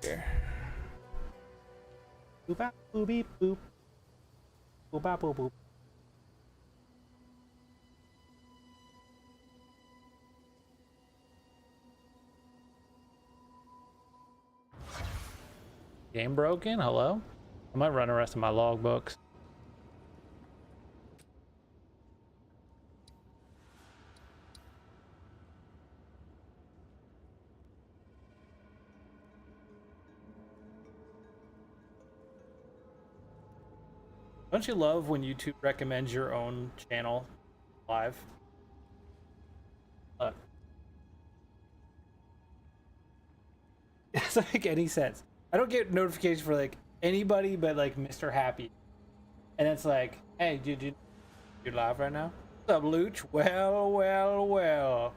here. Boop bop boop beep boop. Boop bop boop boop. Game broken? Hello? I might run the rest of my logbooks. Don't you love when YouTube recommends your own channel live? Look. It doesn't make any sense. I don't get notifications for like anybody but like Mr. Happy. And it's like, hey, dude, you're live right now? What's up, Luch? Well, well, well.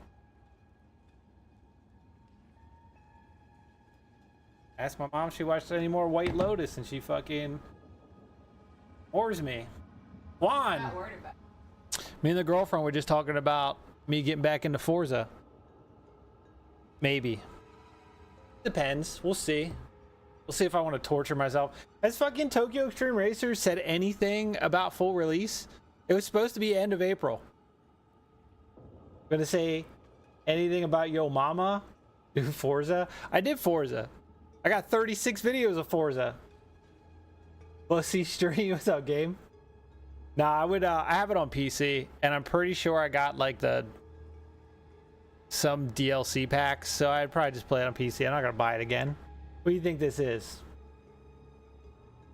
Asked my mom if she watched any more White Lotus and she fucking whores me. Juan! Me and the girlfriend were just talking about me getting back into Forza. Maybe. Depends. We'll see. We'll see if I want to torture myself. Has fucking Tokyo Extreme Racers said anything about full release? It was supposed to be end of April. Gonna say anything about Yo Mama? Do Forza? I did Forza. I got 36 videos of Forza. Let's see stream. What's up, game? Nah, I would. I have it on PC, and I'm pretty sure I got like some DLC packs, so I'd probably just play it on PC. I'm not gonna buy it again. What do you think this is?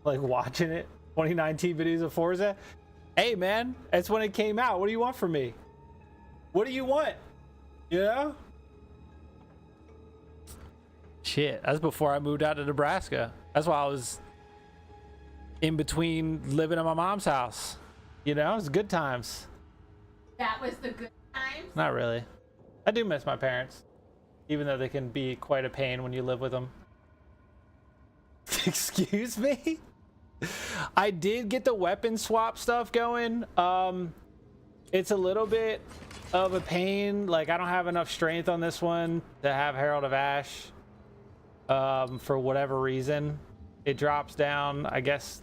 Like watching it? 2019 videos of Forza? Hey man, that's when it came out. What do you want from me? What do you want? You know? Shit, that's before I moved out to Nebraska. That's why I was in between living at my mom's house. You know, it was good times. That was the good times? Not really. I do miss my parents, even though they can be quite a pain when you live with them. Excuse me? I did get the weapon swap stuff going. It's a little bit of a pain. Like, I don't have enough strength on this one to have Herald of Ash. For whatever reason. It drops down, I guess,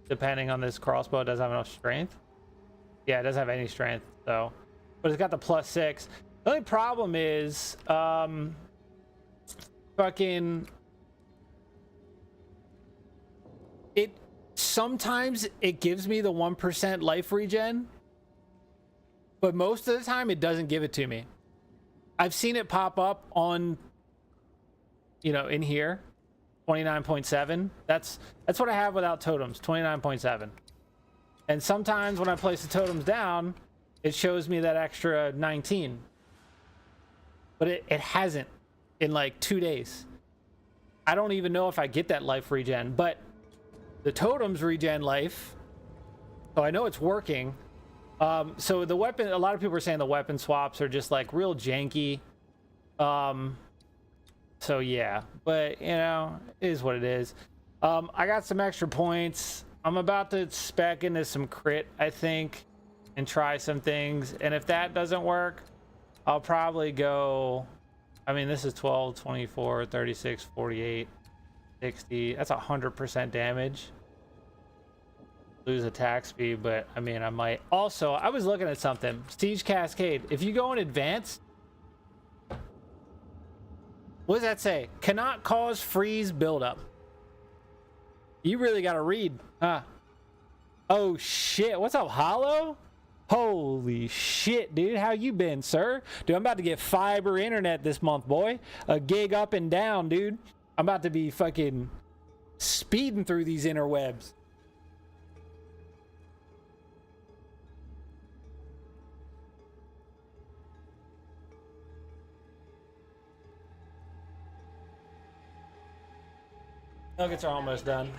depending on this crossbow, it doesn't have enough strength. Yeah, it doesn't have any strength, so. But it's got the +6. The only problem is, fucking, sometimes it gives me the 1% life regen, but most of the time it doesn't give it to me. I've seen it pop up on, you know, in here, 29.7. That's what I have without totems, 29.7. And sometimes when I place the totems down, it shows me that extra 19. But it hasn't in like 2 days. I don't even know if I get that life regen, but the totems regen life, so I know it's working. So the weapon, a lot of people are saying the weapon swaps are just like real janky. So yeah, but you know, it is what it is. I got some extra points. I'm about to spec into some crit, I think, and try some things. And if that doesn't work, I'll probably go, I mean, this is 12, 24, 36, 48, 60. That's 100% damage. Lose attack speed, but I mean, I might. Also, I was looking at something. Siege Cascade. If you go in advanced, what does that say? Cannot cause freeze buildup. You really got to read, huh? Oh shit! What's up, Hollow? Holy shit, dude! How you been, sir? Dude, I'm about to get fiber internet this month, boy. A gig up and down, dude. I'm about to be fucking speeding through these interwebs. Nuggets are almost done.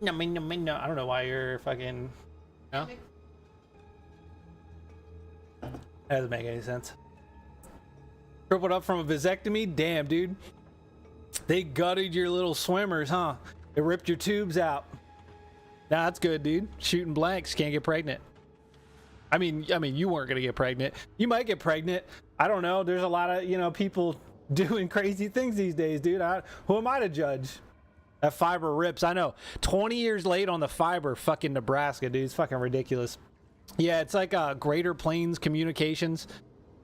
No, I don't know why you're fucking. No? That doesn't make any sense. Crippled up from a vasectomy? Damn, dude. They gutted your little swimmers, huh? They ripped your tubes out. Nah, that's good, dude. Shooting blanks, can't get pregnant. I mean, you weren't gonna get pregnant. You might get pregnant. I don't know. There's a lot of, you know, people doing crazy things these days, dude. Who am I to judge? That fiber rips. I know. 20 years late on the fiber, fucking Nebraska, dude. It's fucking ridiculous. Yeah, it's like Greater Plains Communications.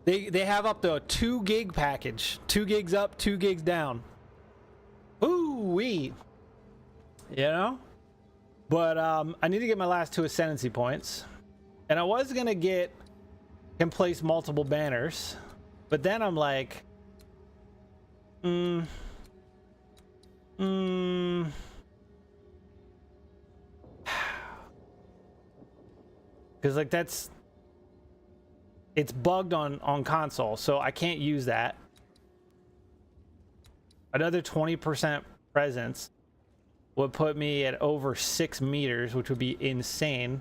They have up to a 2 gig package. 2 gigs up, 2 gigs down. Ooh-wee. You know? But I need to get my last 2 ascendancy points. And I was going to can place multiple banners. But then I'm like... Because like it's bugged on console, so I can't use that. Another 20% presence would put me at over 6 meters, which would be insane.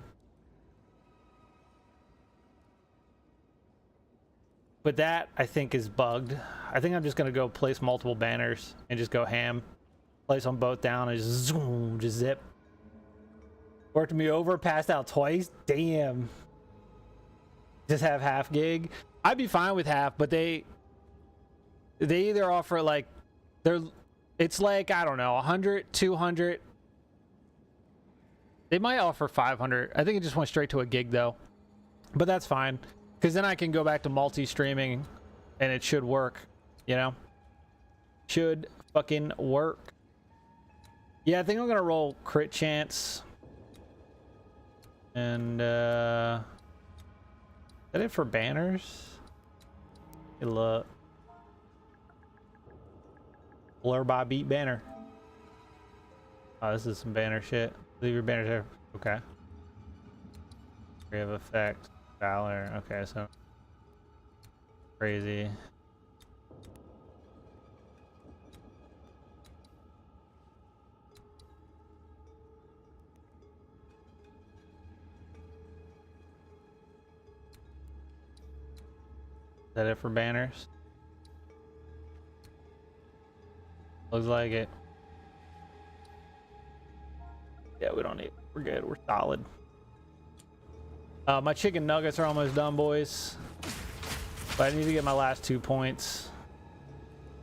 But that, I think, is bugged. I think I'm just going to go place multiple banners and just go ham. Place them both down and just zoom, just zip. Worked me over, passed out twice. Damn. Just have half gig. I'd be fine with half, but they either offer like it's like, I don't know, 100, 200. They might offer 500. I think it just went straight to a gig though. But that's fine, because then I can go back to multi-streaming and it should work, you know? Should fucking work. Yeah, I think I'm gonna roll crit chance. And is that it for banners? Hey, look. Blur by beat banner. Oh, this is some banner shit. Leave your banners there. Okay. We have effect. Valor. Okay, so crazy. Is that it for banners? Looks like it. Yeah, we don't need it. We're good. We're solid. My chicken nuggets are almost done, boys. But I need to get my last 2 points.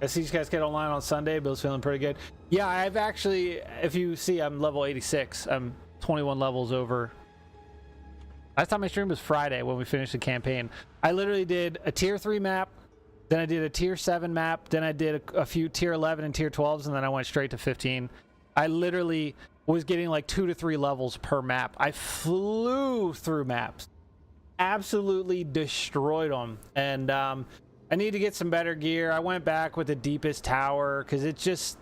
I see you guys get online on Sunday. Bill's feeling pretty good. Yeah, I've actually, if you see, I'm level 86. I'm 21 levels over. Last time I streamed was Friday when we finished the campaign. I literally did a tier 3 map, then I did a tier 7 map, then I did a few tier 11 and tier 12s, and then I went straight to 15. I literally was getting like 2 to 3 levels per map. I flew through maps. Absolutely destroyed them. And I need to get some better gear. I went back with the deepest tower because it's just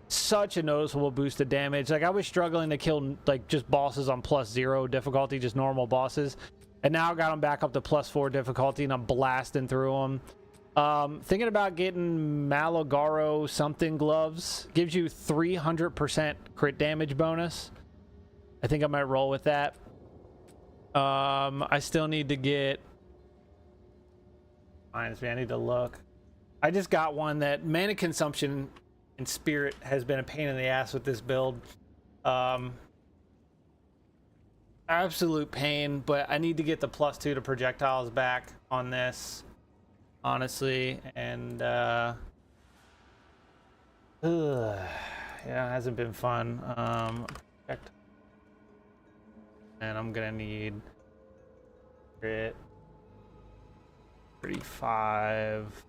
such a noticeable boost of damage. Like, I was struggling to kill like just bosses on +0 difficulty, just normal bosses, and now I got them back up to +4 difficulty and I'm blasting through them. Thinking about getting Malagaro something gloves. Gives you 300% crit damage bonus. I think I might roll with that. I still need to get, reminds me, I need to look. I just got one that mana consumption and spirit has been a pain in the ass with this build. Absolute pain, but I need to get the +2 to projectiles back on this, honestly. And yeah, it hasn't been fun. And I'm gonna need crit 35.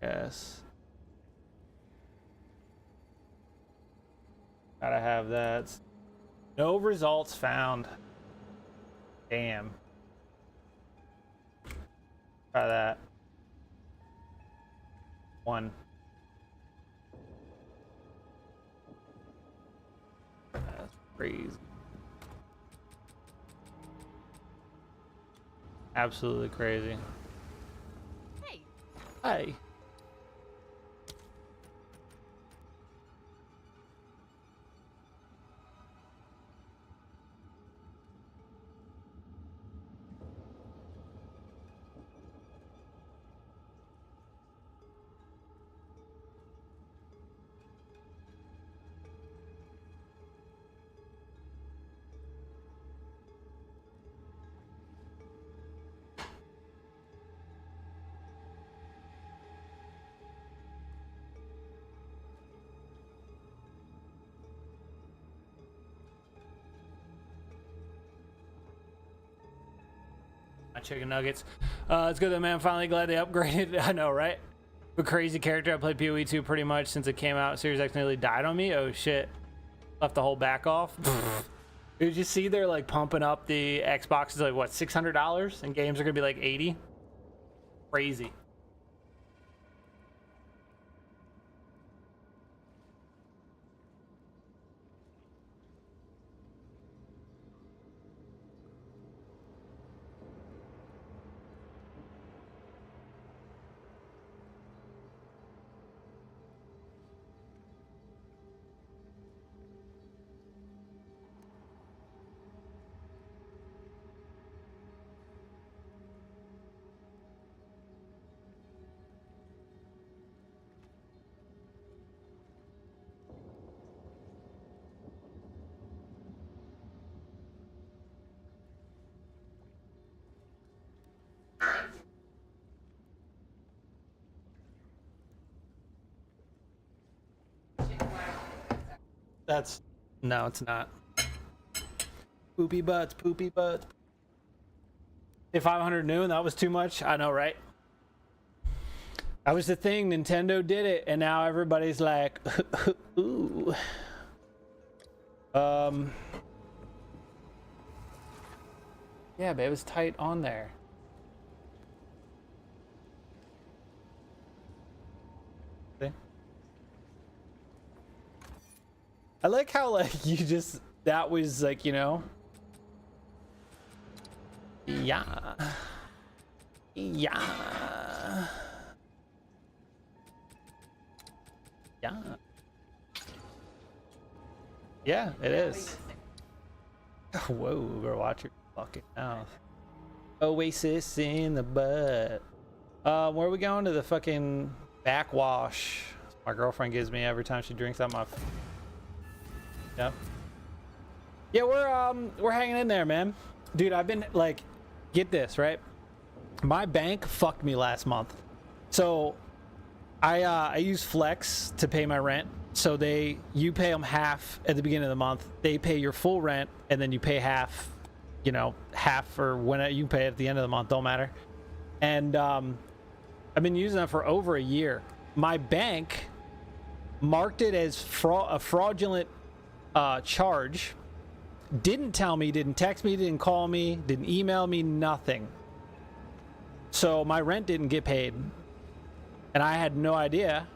Yes. Gotta have that. No results found. Damn. Try that. 1. That's crazy. Absolutely crazy. Hey. Hey. Chicken nuggets. It's good that man finally glad they upgraded. I know, right? A crazy character. I played PoE 2 pretty much since it came out. Series X nearly died on me. Oh shit. Left the whole back off. Did you see they're like pumping up the Xboxes like what, $600 and games are gonna be like 80? Crazy. That's no, it's not. Poopy butts, poopy butts. If 500 new and that was too much, I know, right? That was the thing. Nintendo did it, and now everybody's like, ooh. Yeah, but it was tight on there. See? I like how like you just that was like, you know. Yeah. Yeah. Yeah. Yeah, it is. Whoa, bro, watch your fucking mouth. Oasis in the butt. Where are we going? To the fucking backwash my girlfriend gives me every time she drinks out my. Yeah. Yeah, we're hanging in there, man. Dude, I've been like, get this, right? My bank fucked me last month. So I use Flex to pay my rent. So you pay them half at the beginning of the month. They pay your full rent, and then you pay half, you know, half or when you pay at the end of the month, don't matter. And I've been using that for over a year. My bank marked it as a fraudulent charge. Didn't tell me, didn't text me, didn't call me, didn't email me, nothing. So my rent didn't get paid, and I had no idea.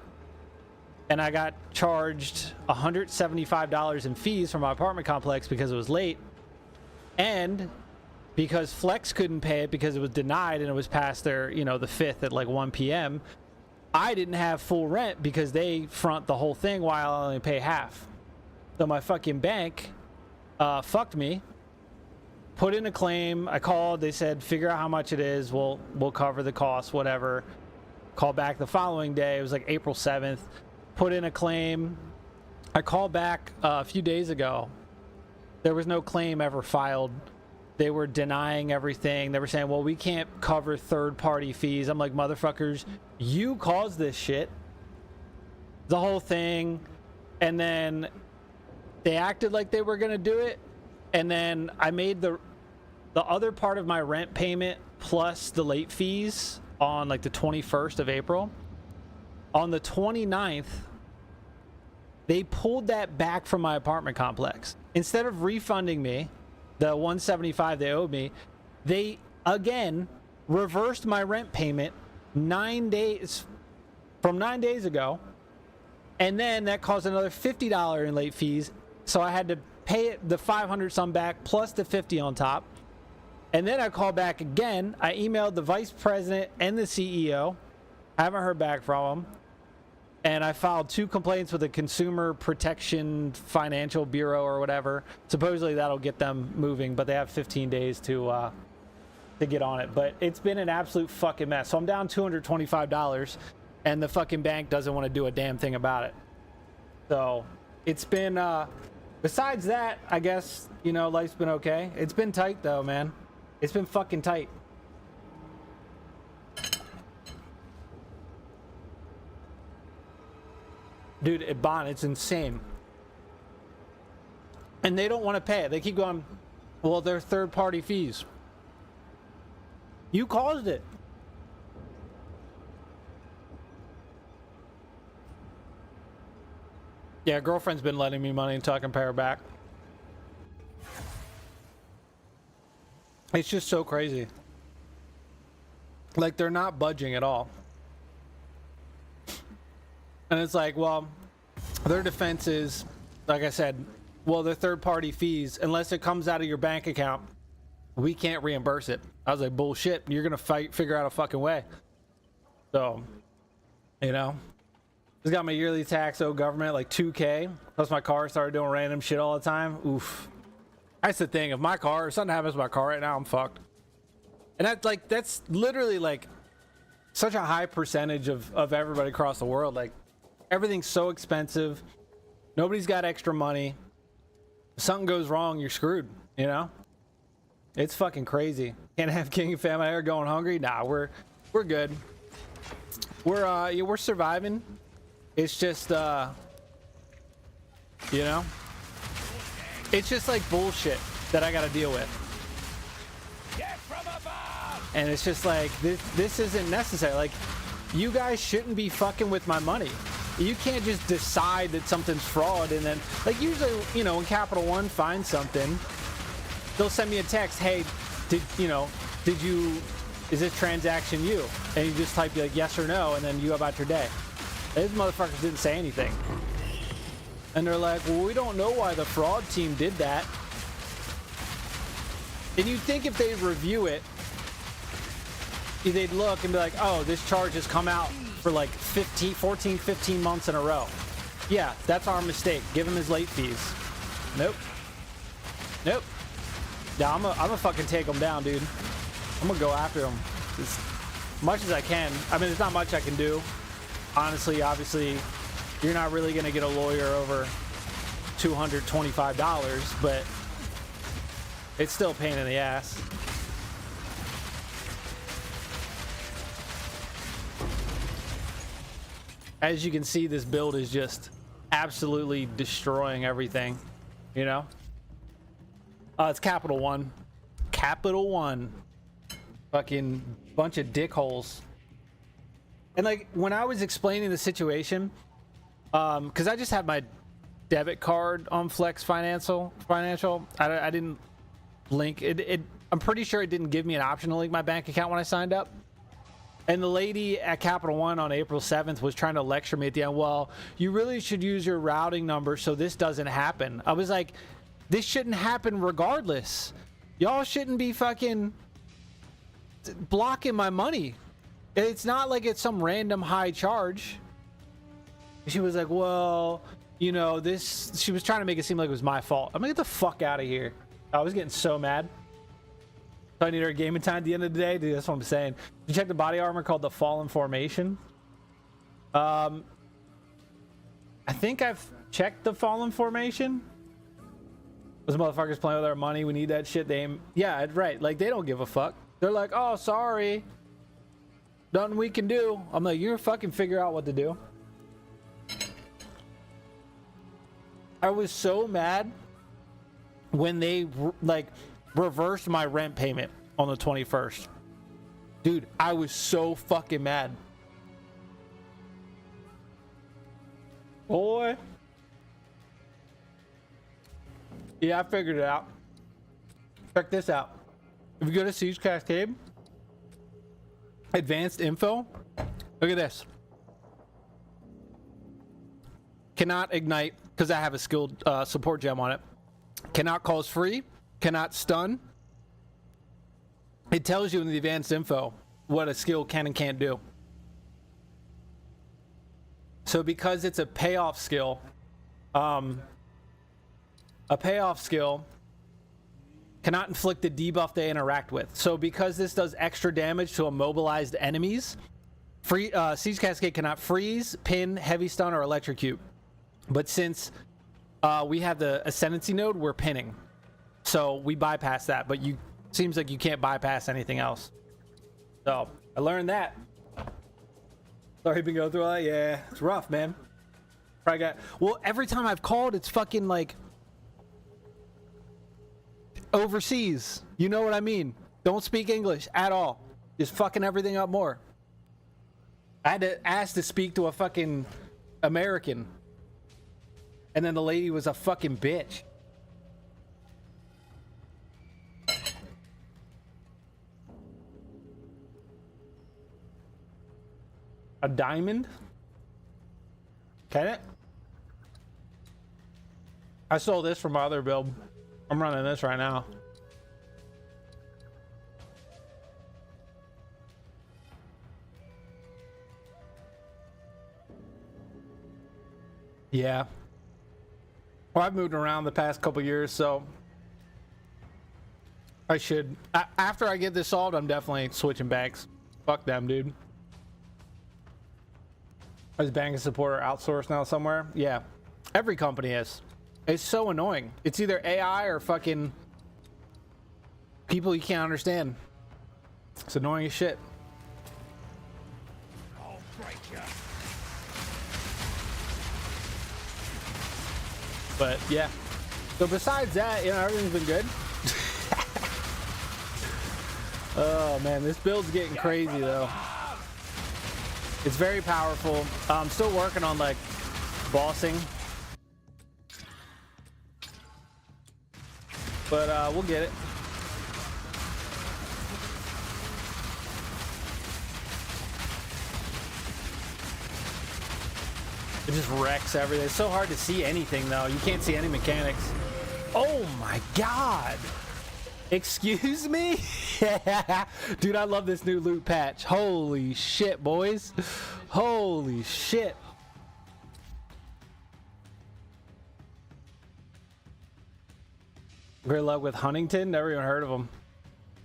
And I got charged $175 in fees from my apartment complex because it was late, and because Flex couldn't pay it because it was denied and it was past their, you know, the 5th at like 1 p.m. I didn't have full rent because they front the whole thing while I only pay half. So my fucking bank fucked me. Put in a claim. I called. They said, figure out how much it is. We'll cover the cost, whatever. Called back the following day. It was like April 7th. Put in a claim. I called back a few days ago. There was no claim ever filed. They were denying everything. They were saying, well, we can't cover third-party fees. I'm like, motherfuckers, you caused this shit. The whole thing. And then they acted like they were going to do it. And then I made the other part of my rent payment plus the late fees on like the 21st of April. On the 29th, they pulled that back from my apartment complex. Instead of refunding me the $175 they owed me, they again reversed my rent payment 9 days from 9 days ago. And then that caused another $50 in late fees. So I had to pay it the 500 some back plus the 50 on top. And then I called back again. I emailed the vice president and the CEO. I haven't heard back from them. And I filed 2 complaints with the Consumer Protection Financial Bureau or whatever. Supposedly that'll get them moving, but they have 15 days to get on it. But it's been an absolute fucking mess. So I'm down $225, and the fucking bank doesn't want to do a damn thing about it. So it's been, besides that, I guess, you know, life's been okay. It's been tight though, man. It's been fucking tight. Dude, Bon, it's insane. And they don't want to pay it. They keep going, well, they're third-party fees. You caused it. Yeah, girlfriend's been lending me money until I can pay her back. It's just so crazy. Like, they're not budging at all. And it's like, well, their defense is, like I said, well, they're third-party fees. Unless it comes out of your bank account, we can't reimburse it. I was like, bullshit. You're going to figure out a fucking way. So, you know. Just got my yearly tax owed government, like $2K. Plus my car started doing random shit all the time. Oof. That's the thing. If something happens to my car right now, I'm fucked. And that's literally like such a high percentage of everybody across the world. Like, everything's so expensive. Nobody's got extra money. If something goes wrong, you're screwed, you know? It's fucking crazy. Can't have king and family here going hungry. Nah, we're good. We're surviving. It's just you know, it's just like bullshit that I gotta deal with. And it's just like, this isn't necessary. Like, you guys shouldn't be fucking with my money. You can't just decide that something's fraud and then, like, usually, you know, when Capital One finds something, they'll send me a text, hey, is this transaction you? And you just type like yes or no, and then you go about your day. These motherfuckers didn't say anything. And they're like, well, we don't know why the fraud team did that. And you'd think if they review it, they'd look and be like, oh, this charge has come out for like 15 months in a row. Yeah, that's our mistake. Give him his late fees. Nope. Yeah, I'm gonna fucking take him down, dude. I'm gonna go after him as much as I can. I mean, there's not much I can do. Honestly, obviously, you're not really gonna get a lawyer over $225, but it's still a pain in the ass. As you can see, this build is just absolutely destroying everything, you know? It's Capital One. Capital One. Fucking bunch of dickholes. And like, when I was explaining the situation, because I just had my debit card on Flex Financial. I didn't link it. I'm pretty sure it didn't give me an option to link my bank account when I signed up. And the lady at Capital One on April 7th was trying to lecture me at the end. Well, you really should use your routing number so this doesn't happen. I was like, this shouldn't happen regardless. Y'all shouldn't be fucking blocking my money. It's not like it's some random high charge. She was like, well, you know, she was trying to make it seem like it was my fault. I'm gonna get the fuck out of here. I was getting so mad. I need her gaming time at the end of the day. Dude, that's what I'm saying. You check the body armor called the Fallen Formation. I think I've checked the Fallen Formation. Those motherfuckers playing with our money. We need that shit. Yeah, right. Like, they don't give a fuck. They're like, oh, sorry. Nothing we can do. I'm like, you're fucking figure out what to do. I was so mad when they like reversed my rent payment on the 21st. Dude, I was so fucking mad. Boy. Yeah, I figured it out. Check this out. If you go to Siege Cascade, advanced info, look at this. Cannot ignite, because I have a skilled support gem on it. Cannot cause free. Cannot stun. It tells you in the advanced info what a skill can and can't do. So because it's a payoff skill, cannot inflict the debuff they interact with. So because this does extra damage to immobilized enemies, Siege Cascade cannot freeze, pin, heavy stun, or electrocute. But since we have the Ascendancy node, we're pinning. So we bypass that, but seems like you can't bypass anything else. So I learned that. Sorry, been going through all that. Yeah, it's rough, man. Well, every time I've called, it's fucking like overseas. You know what I mean? Don't speak English at all. Just fucking everything up more. I had to ask to speak to a fucking American. And then the lady was a fucking bitch. A diamond? Can it? I sold this for my other build. I'm running this right now. Yeah. Well, I've moved around the past couple years, so I should. After I get this solved, I'm definitely switching banks. Fuck them, dude. Is banking supporter outsourced now somewhere? Yeah. Every company is. It's so annoying. It's either AI or fucking people you can't understand. It's annoying as shit. I'll break you. But yeah. So besides that, you know, everything's been good. Oh man, this build's getting crazy though. It's very powerful. I'm still working on like bossing. But we'll get it. It just wrecks everything. It's so hard to see anything though. You can't see any mechanics. Oh my god. Excuse me? Dude, I love this new loot patch. Holy shit, boys. Holy shit. Great luck with Huntington. Never even heard of him.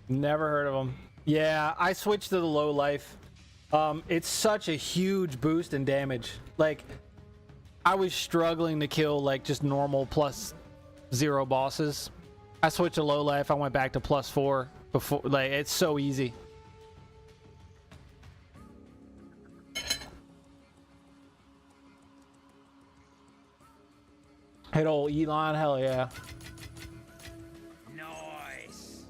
Never heard of him. Yeah, I switched to the low life. It's such a huge boost in damage. Like, I was struggling to kill like just normal +0 bosses. I switched to low life. I went back to +4 before. Like, it's so easy. Hit old Elon, hell yeah. Nice.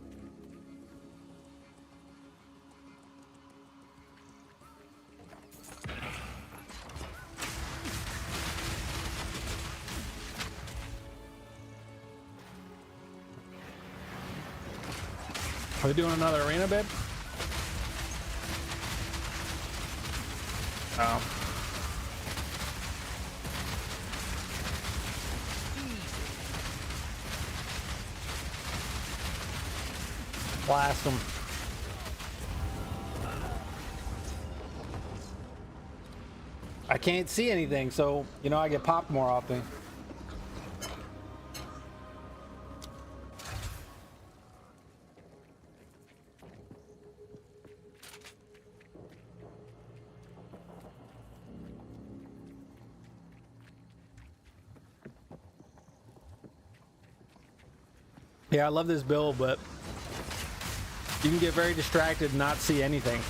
Are we doing another arena, babe? Oh. Blast them. I can't see anything, so, you know, I get popped more often. Yeah, I love this build, but you can get very distracted and not see anything.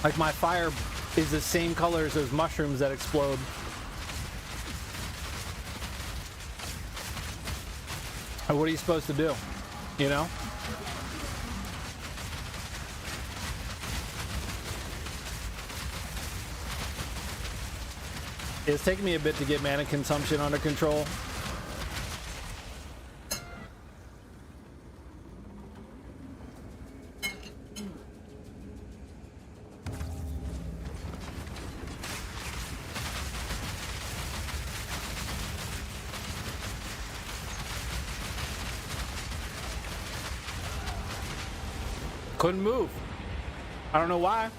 Like, my fire is the same color as those mushrooms that explode. And what are you supposed to do? You know? It's taken me a bit to get mana consumption under control. Couldn't move. I don't know why.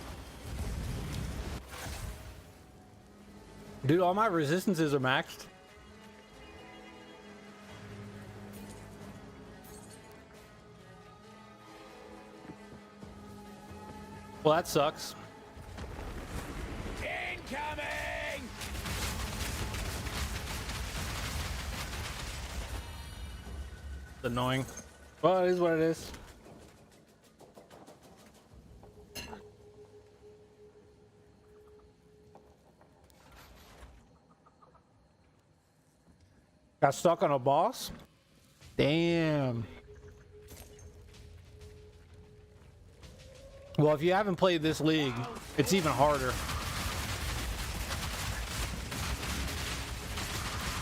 Dude, all my resistances are maxed. Well, that sucks. Incoming! It's annoying. Well, it is what it is. Got stuck on a boss? Damn. Well, if you haven't played this league, it's even harder.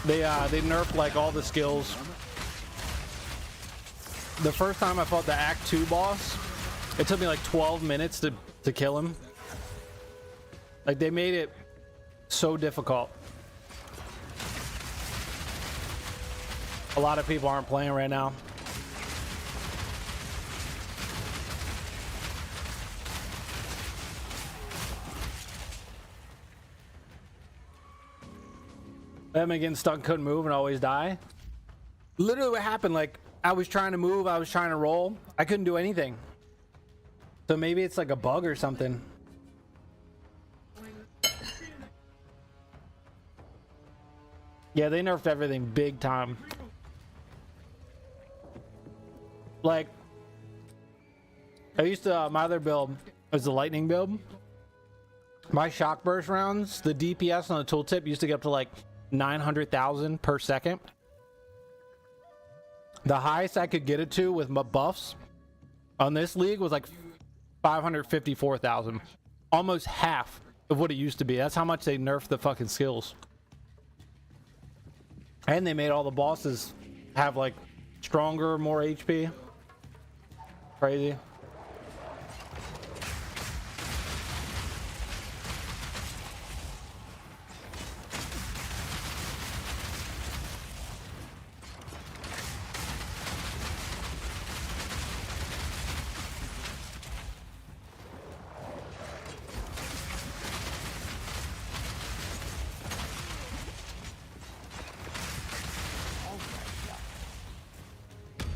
They nerfed like all the skills. The first time I fought the Act 2 boss, it took me like 12 minutes to kill him. Like, they made it so difficult. A lot of people aren't playing right now. Them getting stuck, couldn't move, and always die. Literally what happened, like, I was trying to move, I was trying to roll, I couldn't do anything. So maybe it's like a bug or something. Yeah, they nerfed everything big time. Like, I used to, my other build was the lightning build. My shock burst rounds, the DPS on the tooltip used to get up to like 900,000 per second. The highest I could get it to with my buffs on this league was like 554,000. Almost half of what it used to be. That's how much they nerfed the fucking skills. And they made all the bosses have like stronger, more HP. Crazy.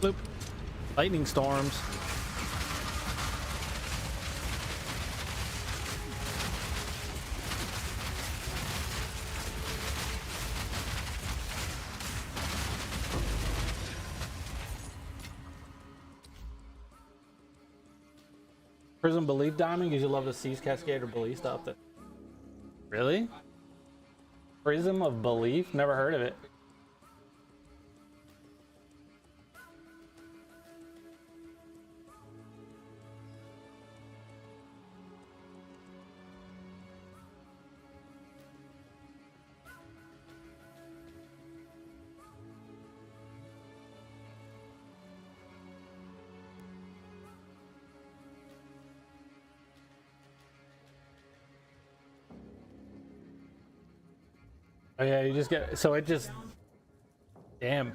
Bloop. Lightning storms. Prism Belief Diamond because you love the Seas Cascade or Belief stuff. That really? Prism of Belief? Never heard of it. Oh yeah, you just get, so it just, damn,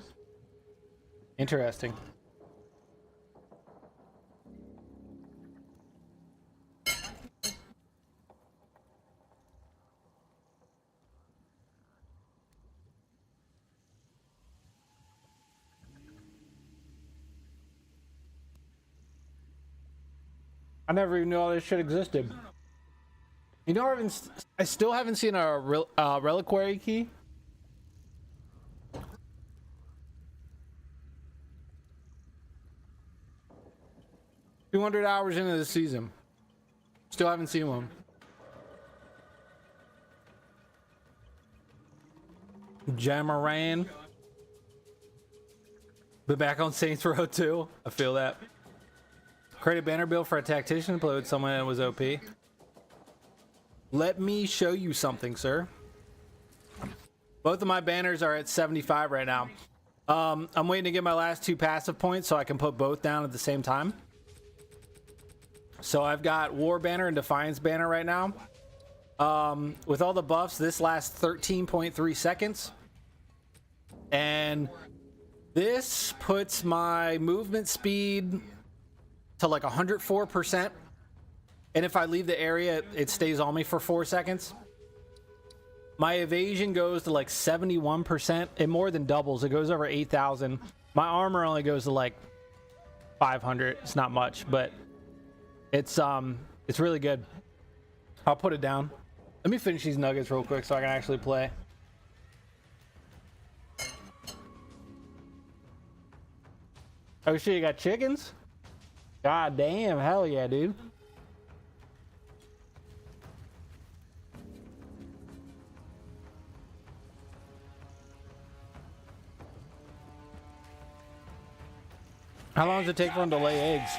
interesting. I never even knew all this shit existed. You know, I still haven't seen a reliquary key. $200 into the season. Still haven't seen one. Jamaran. But back on Saints Row 2. I feel that. Create a banner build for a tactician. Play with someone that was OP. Let me show you something, sir. Both of my banners are at 75 right now. I'm waiting to get my last 2 passive points so I can put both down at the same time. So I've got War Banner and Defiance Banner right now. With all the buffs, this lasts 13.3 seconds. And this puts my movement speed to like 104%. And if I leave the area, it stays on me for 4 seconds. My evasion goes to like 71%. It more than doubles. It goes over 8,000. My armor only goes to like 500. It's not much, but it's really good. I'll put it down. Let me finish these nuggets real quick so I can actually play. Oh shit, you got chickens? God damn, hell yeah, dude. How long does it take for them to lay eggs?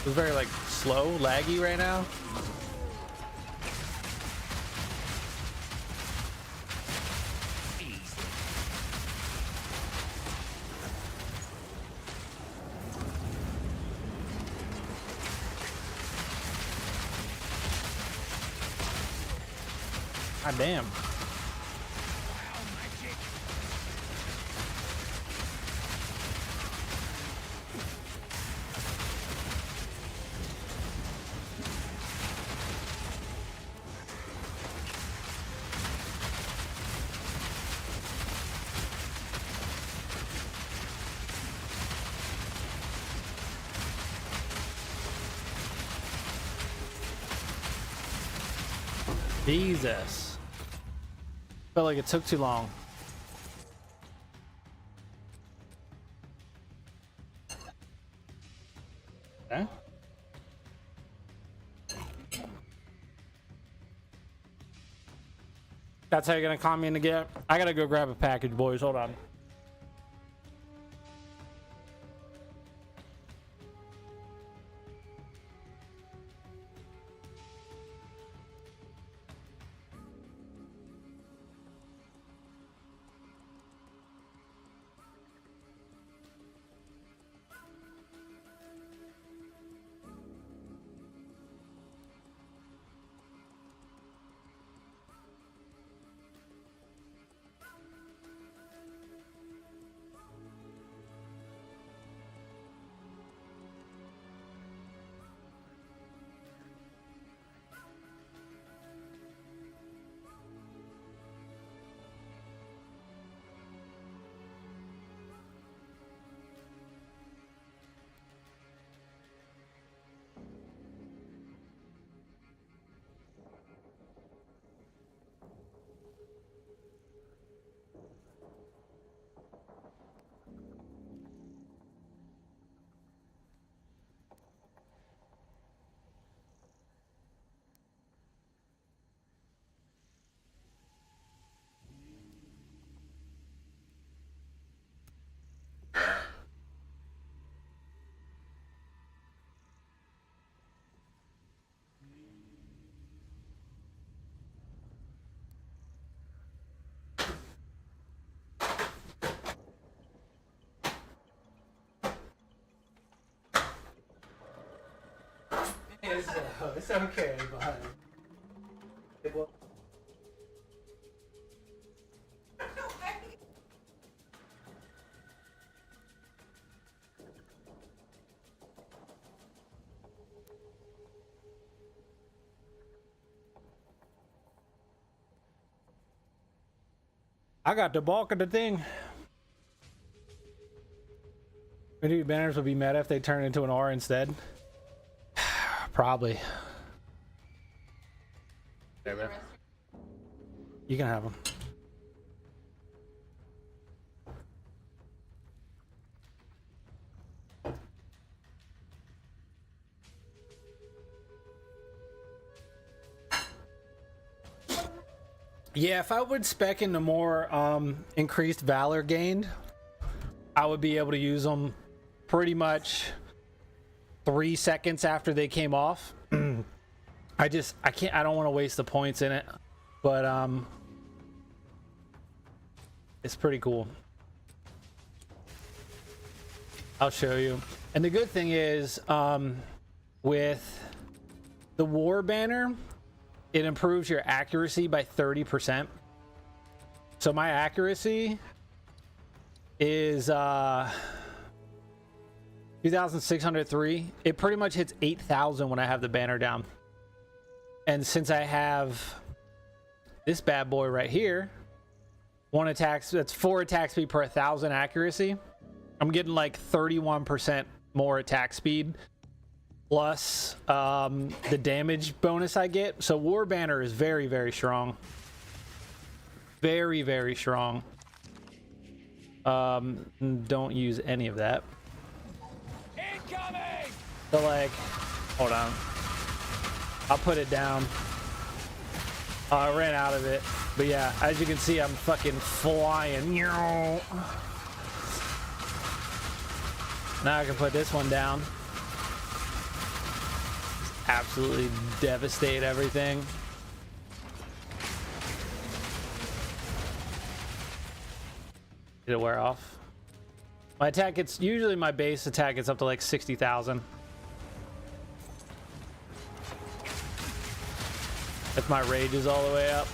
It's very like slow, laggy right now. God damn. Jesus. Felt like it took too long. Okay. That's how you're gonna calm me in again? I gotta go grab a package, boys. Hold on. It's okay, but it will. I got the bulk of the thing. Maybe banners would be meta if they turn into an R instead. Probably. There, man. You can have them. Yeah, if I would spec into more increased valor gained, I would be able to use them pretty much 3 seconds after they came off. I don't want to waste the points in it, but it's pretty cool. I'll show you. And the good thing is, with the war banner, it improves your accuracy by 30%. So my accuracy is 2,603. It pretty much hits 8,000 when I have the banner down. And since I have this bad boy right here, that's 4 attack speed per 1,000 accuracy, I'm getting like 31% more attack speed plus the damage bonus I get. So war banner is very, very strong. Very, very strong. Don't use any of that. Incoming! So like, hold on. I'll put it down. Oh, I ran out of it. But yeah, as you can see, I'm fucking flying. Now I can put this one down. absolutely devastate everything. Did it wear off? My attack gets, usually my base attack gets up to like 60,000. If my rage is all the way up.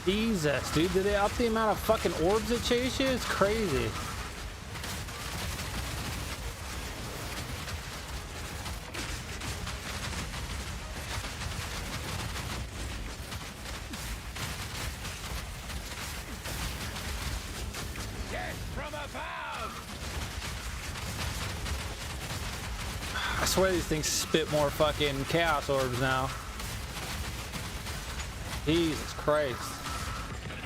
Jesus, dude, did they up the amount of fucking orbs that chase you? It's crazy. Death from above! I swear these things spit more fucking chaos orbs now. Jesus Christ.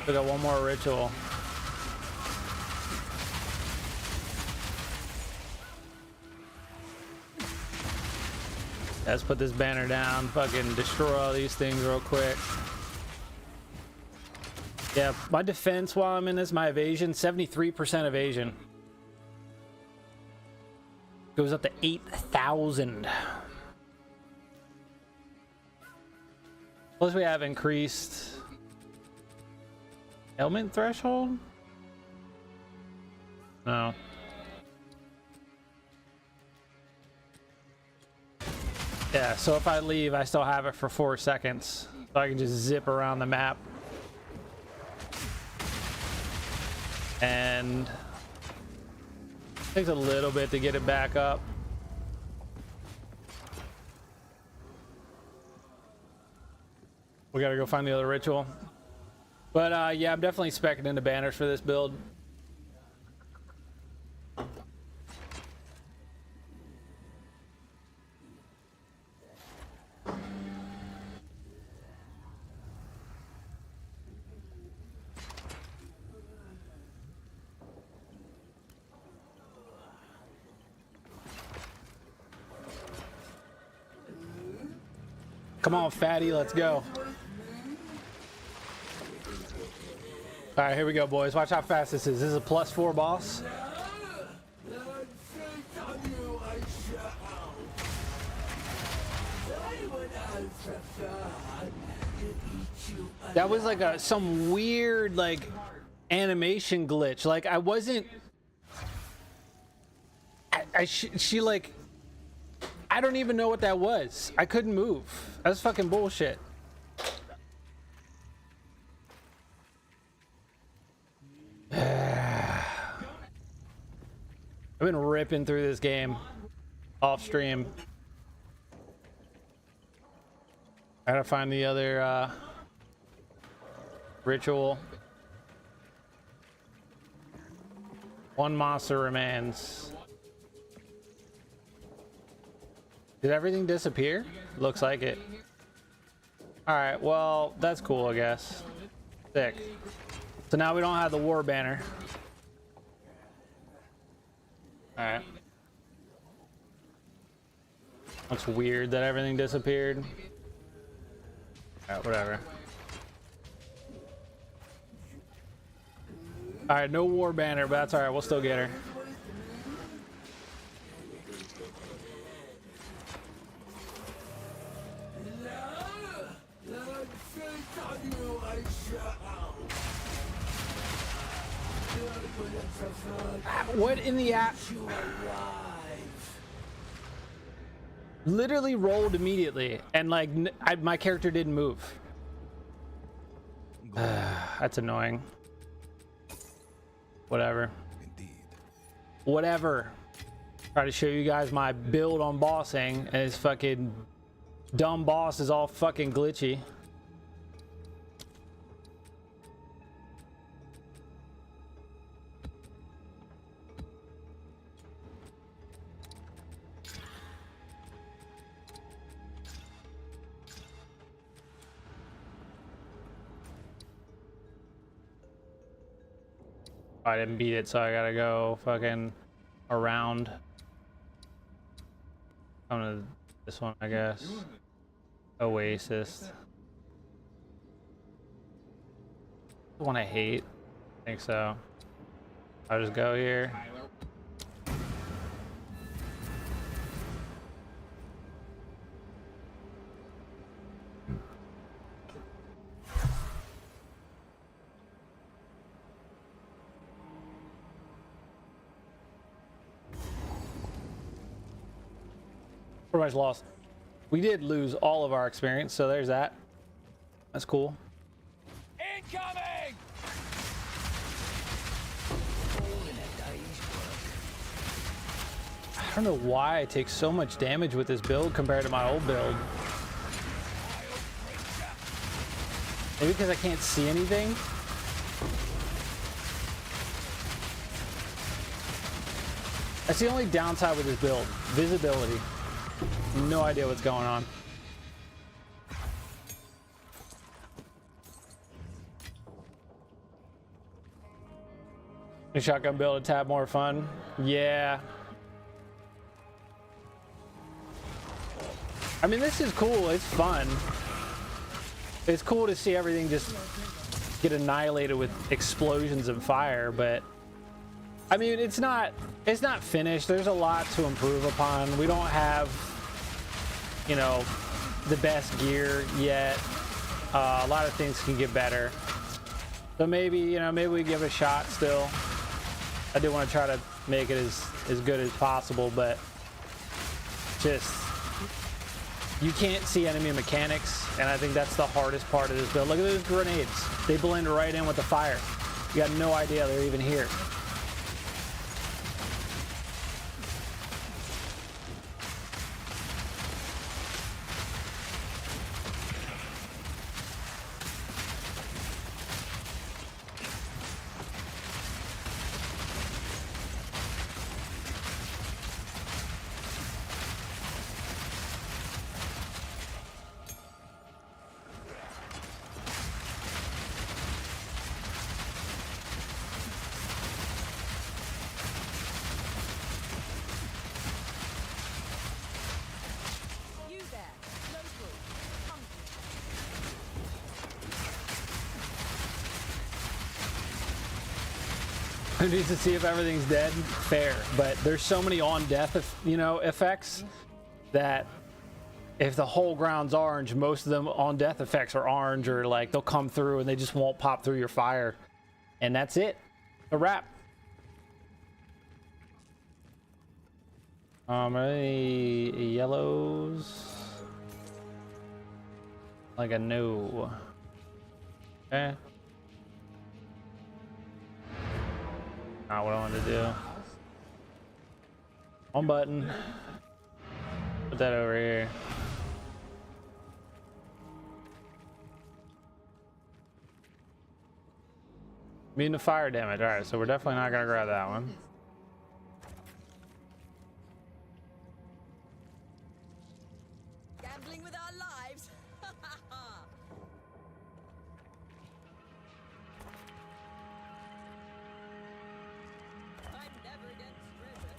We got one more ritual. Let's put this banner down. Fucking destroy all these things real quick. Yeah, my defense while I'm in this, my evasion, 73% evasion. Goes up to 8,000. Plus we have increased ailment threshold? No. Yeah, so if I leave, I still have it for 4 seconds. So I can just zip around the map. And it takes a little bit to get it back up. We gotta go find the other ritual. But yeah, I'm definitely speccing into banners for this build. Come on, fatty, let's go. All right, here we go, boys. Watch how fast this is. This is a +4 boss. That was like some weird like animation glitch. Like I wasn't. She like. I don't even know what that was. I couldn't move. That's fucking bullshit. I've been ripping through this game off stream. I gotta find the other ritual. One monster remains. Did everything disappear? Looks like it. Alright, well, that's cool, I guess. Sick. So now we don't have the war banner. Alright. Looks weird that everything disappeared. Alright, whatever. Alright, no war banner, but that's alright, we'll still get her. What in the app? Literally rolled immediately, and like my character didn't move. That's annoying. Whatever. Indeed. Whatever. Try to show you guys my build on bossing, and his fucking dumb boss is all fucking glitchy. I didn't beat it, so I gotta go fucking around. Come to this one, I guess. Oasis. The one I hate. I think so. I'll just go here. Pretty much lost. We did lose all of our experience, so there's that. That's cool. Incoming! I don't know why I take so much damage with this build compared to my old build. Maybe because I can't see anything. That's the only downside with this build. Visibility. No idea what's going on. The shotgun build a tad more fun. Yeah. I mean, this is cool. It's fun. It's cool to see everything just get annihilated with explosions and fire, but I mean, it's not finished. There's a lot to improve upon. We don't have, you know, the best gear yet. A lot of things can get better. So maybe, you know, maybe we give it a shot still. I do want to try to make it as good as possible, but just, you can't see enemy mechanics, and I think that's the hardest part of this build. Look at those grenades. They blend right in with the fire. You got no idea they're even here. You there, local, I need to see if everything's dead. Fair, but there's so many on death, you know, effects that if the whole ground's orange, most of them on death effects are orange, or like they'll come through and they just won't pop through your fire, and that's it. A wrap. Are any yellows? Like a no. Okay. Not what I wanted to do. One button. Put that over here. Immune to fire damage. Alright, so we're definitely not gonna grab that one. gambling with our lives. I'm never against treasure.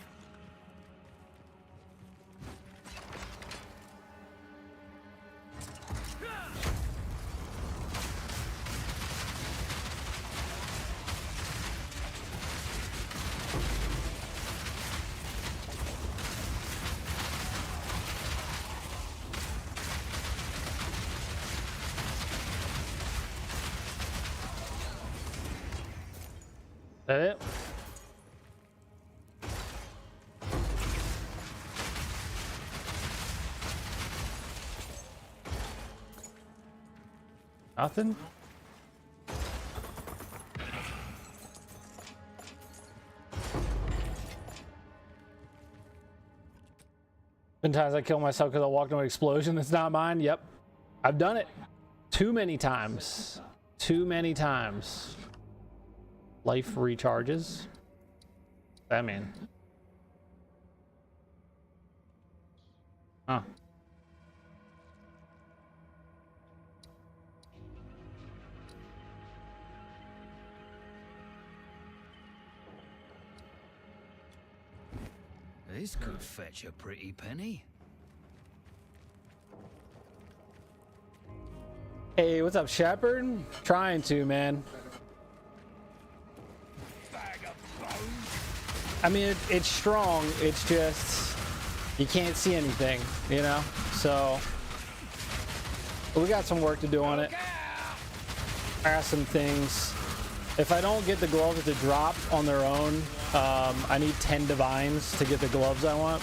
That it? Nothing? Been times I kill myself because I walked into an explosion that's not mine. Yep. I've done it. Too many times. Too many times. Life recharges. What's that mean? Huh. This could fetch a pretty penny. Hey, what's up, Shepard? Trying to, man. Bag of bones. I mean, it's strong. It's just you can't see anything, you know. So we got some work to do on it. I got some things. If I don't get the gloves to drop on their own, I need 10 divines to get the gloves I want.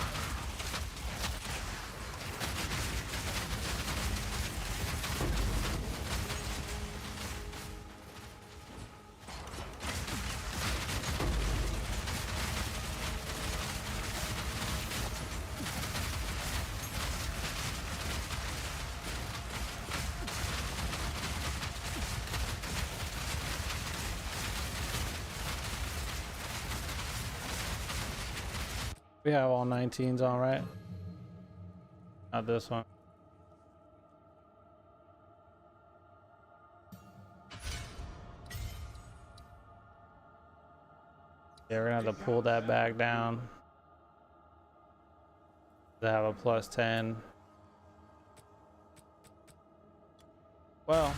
We have all 19s on, right? Not this one. Yeah, we're gonna have to pull that back down to have a +10. Well,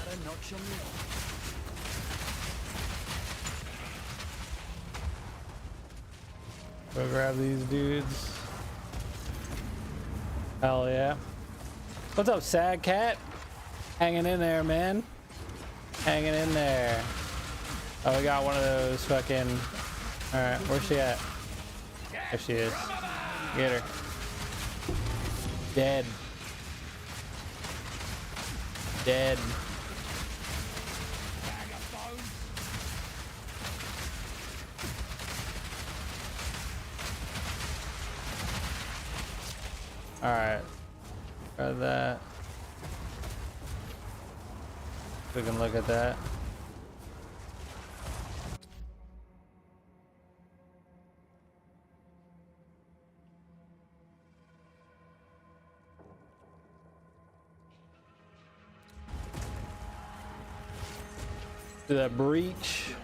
Another notch on the arm. go grab these dudes. Hell yeah. What's up, Sad Cat? Hanging in there, man. Hanging in there. Oh, we got one of those fucking... Alright, where's she at? There she is. Get her. Dead. Dead. Bag of bones. Alright. Got that. We can look at that. To that breach.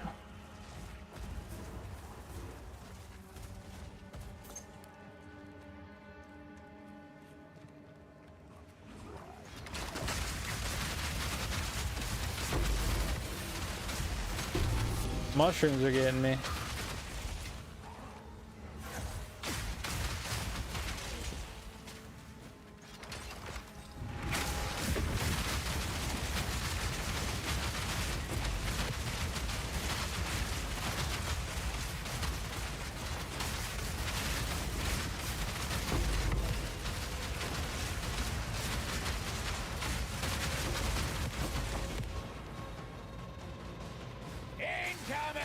Mushrooms are getting me. Incoming!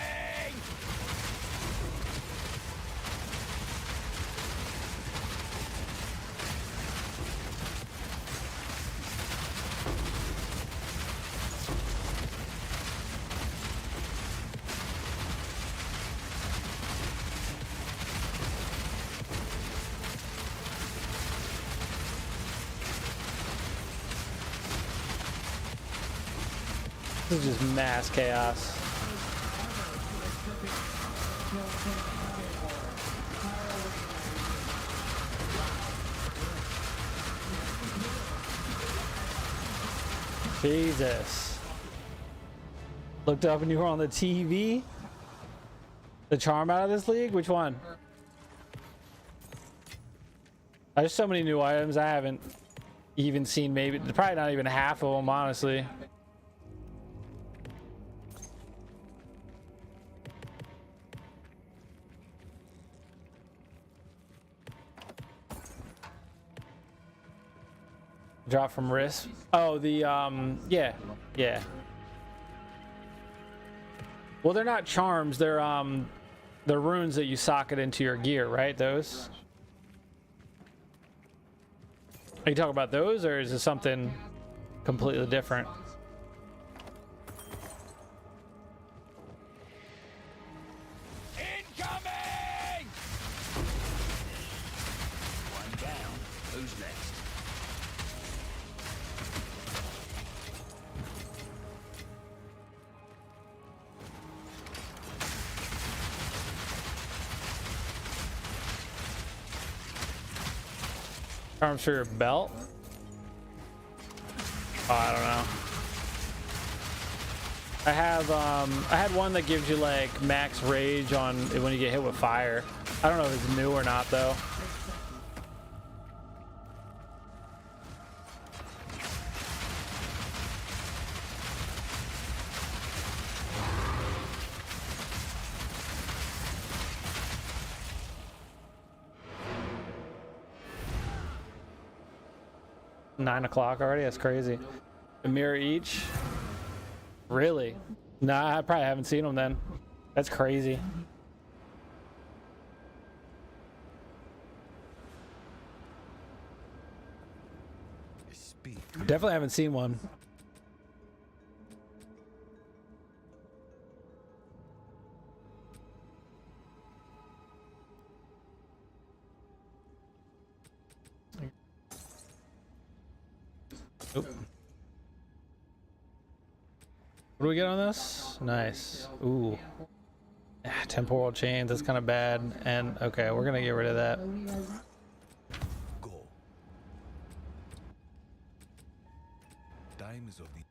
This is just mass chaos. Jesus. Looked up and you were on the TV? The charm out of this league? Which one? There's so many new items I haven't even seen, maybe probably not even half of them, honestly. Drop from wrist. Oh, the yeah. Well, they're not charms, they're runes that you socket into your gear, right? Those. Are you talking about those, or is it something completely different? Incoming! One down. Who's next? Arms for your belt? Oh, I don't know. I had one that gives you like max rage on when you get hit with fire. I don't know if it's new or not though. Nine o'clock already? That's crazy. A mirror each? Really? Nah, I probably haven't seen them then. That's crazy. Definitely haven't seen one. Oop. What do we get on this? Nice. Ooh. Temporal chains, that's kind of bad. And okay, we're gonna get rid of that. Go. Time is of the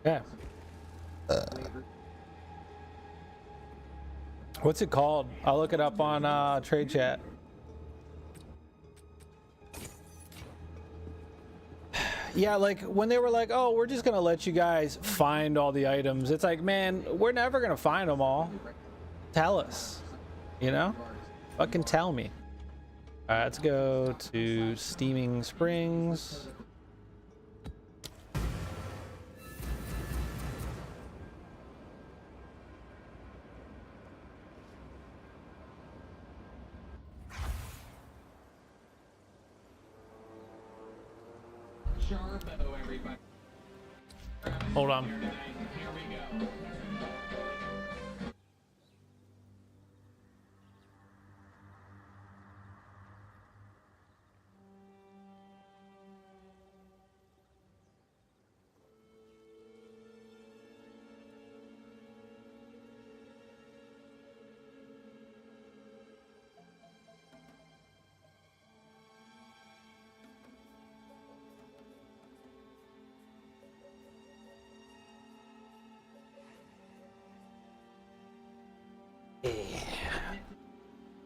Yeah. What's it called? I'll look it up on trade chat. Yeah, like when they were like, oh, we're just gonna let you guys find all the items. It's like, man, we're never gonna find them all. Tell us, you know? Fucking tell me. All right, let's go to Steaming Springs. Hold on.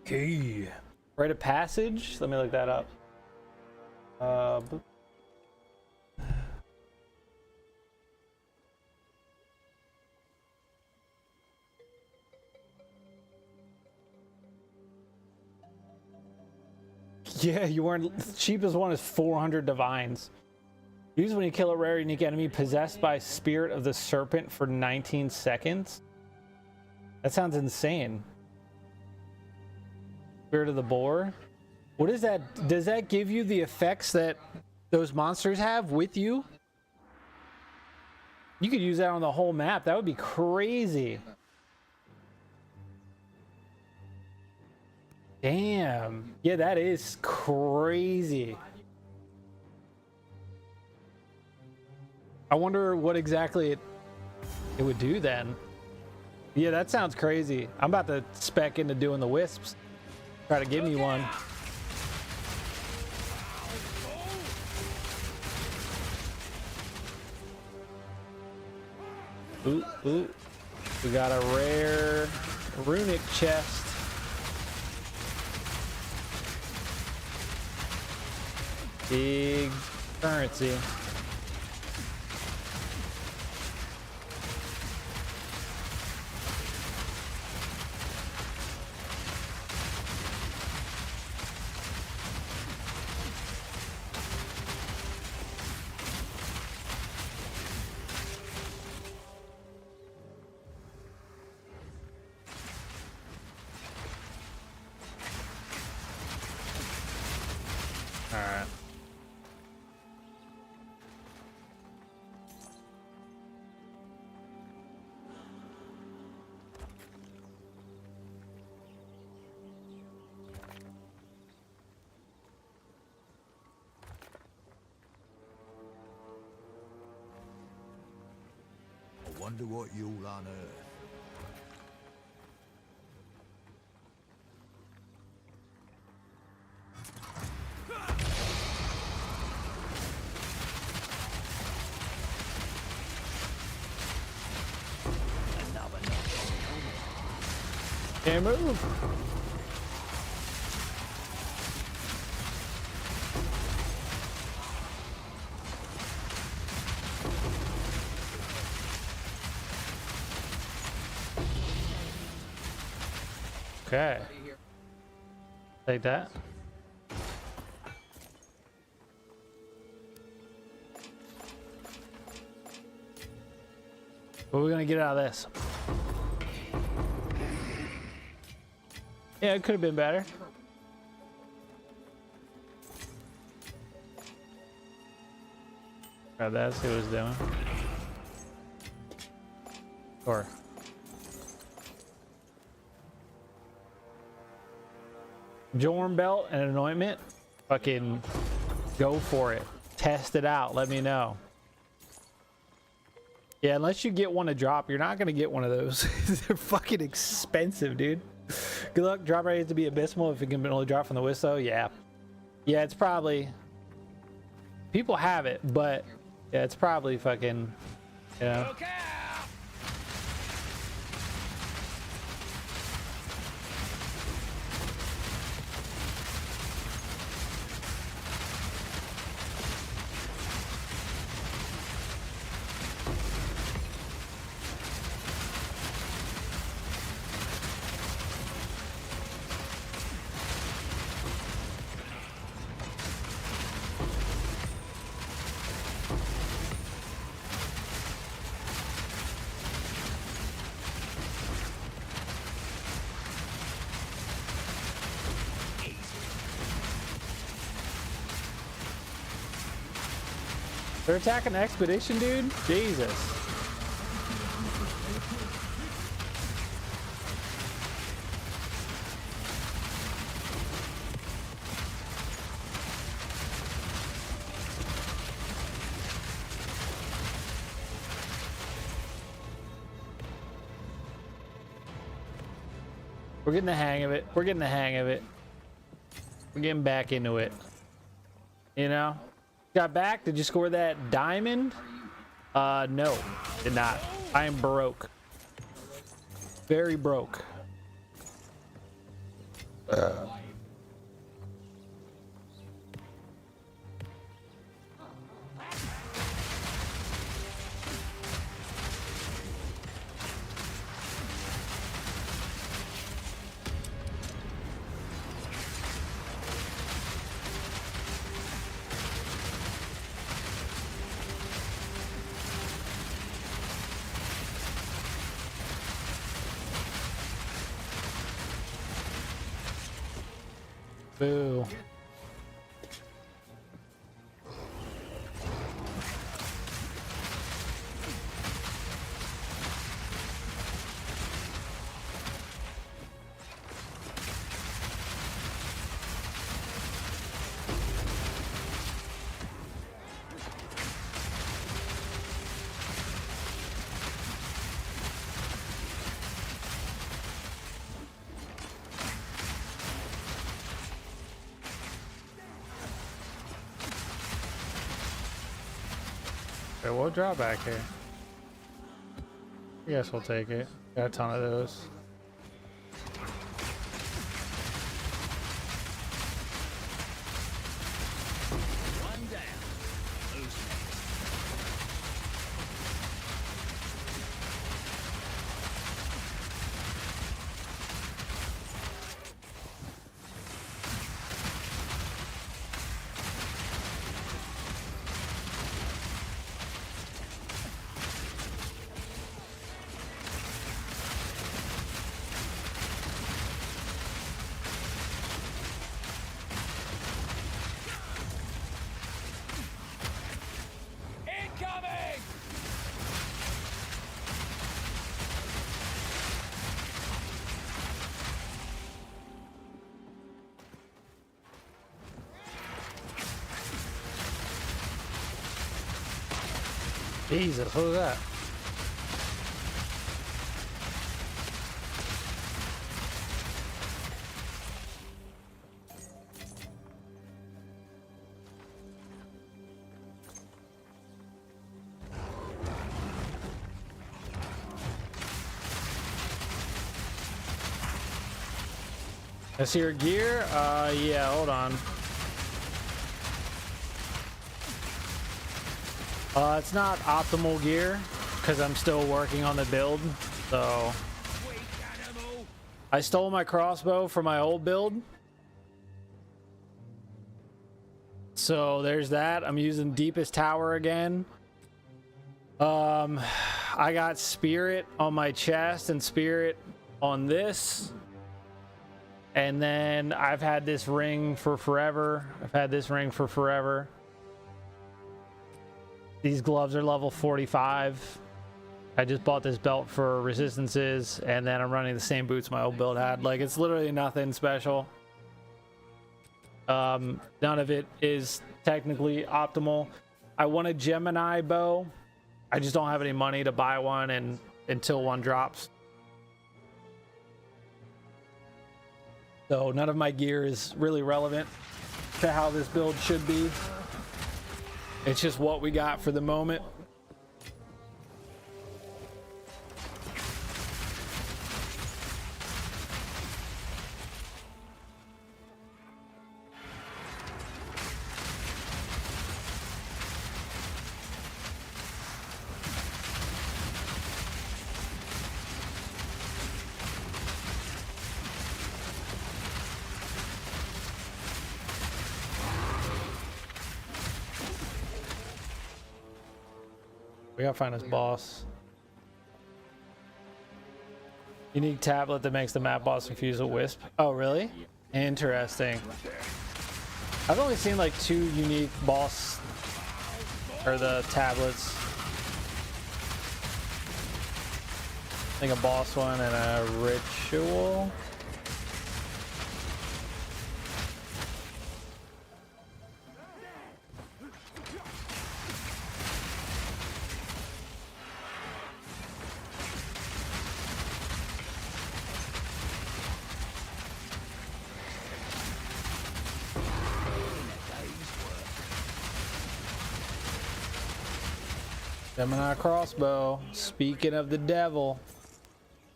Okay. Rite of passage? Let me look that up. Yeah, you weren't. Cheapest one is 400 divines. Used when you kill a rare unique enemy possessed by Spirit of the Serpent for 19 seconds. That sounds insane. Spirit of the Boar. What is that? Does that give you the effects that those monsters have with you? You could use that on the whole map. That would be crazy. Damn. Yeah, that is crazy. I wonder what exactly it would do then. Yeah, that sounds crazy. I'm about to spec into doing the wisps. Try to give me one. Ooh, ooh. We got a rare runic chest. Big currency. All right. I wonder what you'll unearth. Can't move. Okay. Take that. What are we gonna get out of this? Yeah, it could have been better. Grab that, see what it's doing. Or Jorm belt and an ointment. Fucking go for it. Test it out. Let me know. Yeah, unless you get one to drop, you're not gonna get one of those. They're fucking expensive, dude. Good luck. Drop rate has to be abysmal if it can only drop from the Wisto. Yeah. Yeah, it's probably... People have it, but... Yeah, it's probably fucking... You know... Look out! They're attacking the expedition, dude? Jesus. We're getting the hang of it. We're getting the hang of it. We're getting back into it. You know? Got back? Did you score that diamond? No, did not. I am broke. Very broke. Boo. Okay, we'll draw back here. I guess we'll take it. Got a ton of those. One down. Who's next? Incoming! Jesus, what was that? I see your gear? Yeah, hold on. It's not optimal gear because I'm still working on the build. So Weak animal! I stole my crossbow from my old build. So there's that. I'm using Deepest Tower again. I got Spirit on my chest and Spirit on this. And then I've had this ring for forever. I've had this ring for forever. These gloves are level 45. I just bought this belt for resistances, and then I'm running the same boots my old build had. Like, it's literally nothing special. None of it is technically optimal. I want a Gemini bow. I just don't have any money to buy one and until one drops. So none of my gear is really relevant to how this build should be. It's just what we got for the moment. We gotta find this boss. Unique tablet that makes the map boss infuse a wisp. Oh, really? Interesting. I've only seen like 2 unique boss or the tablets. I think a boss one and a ritual. Gemini crossbow. Speaking of the devil.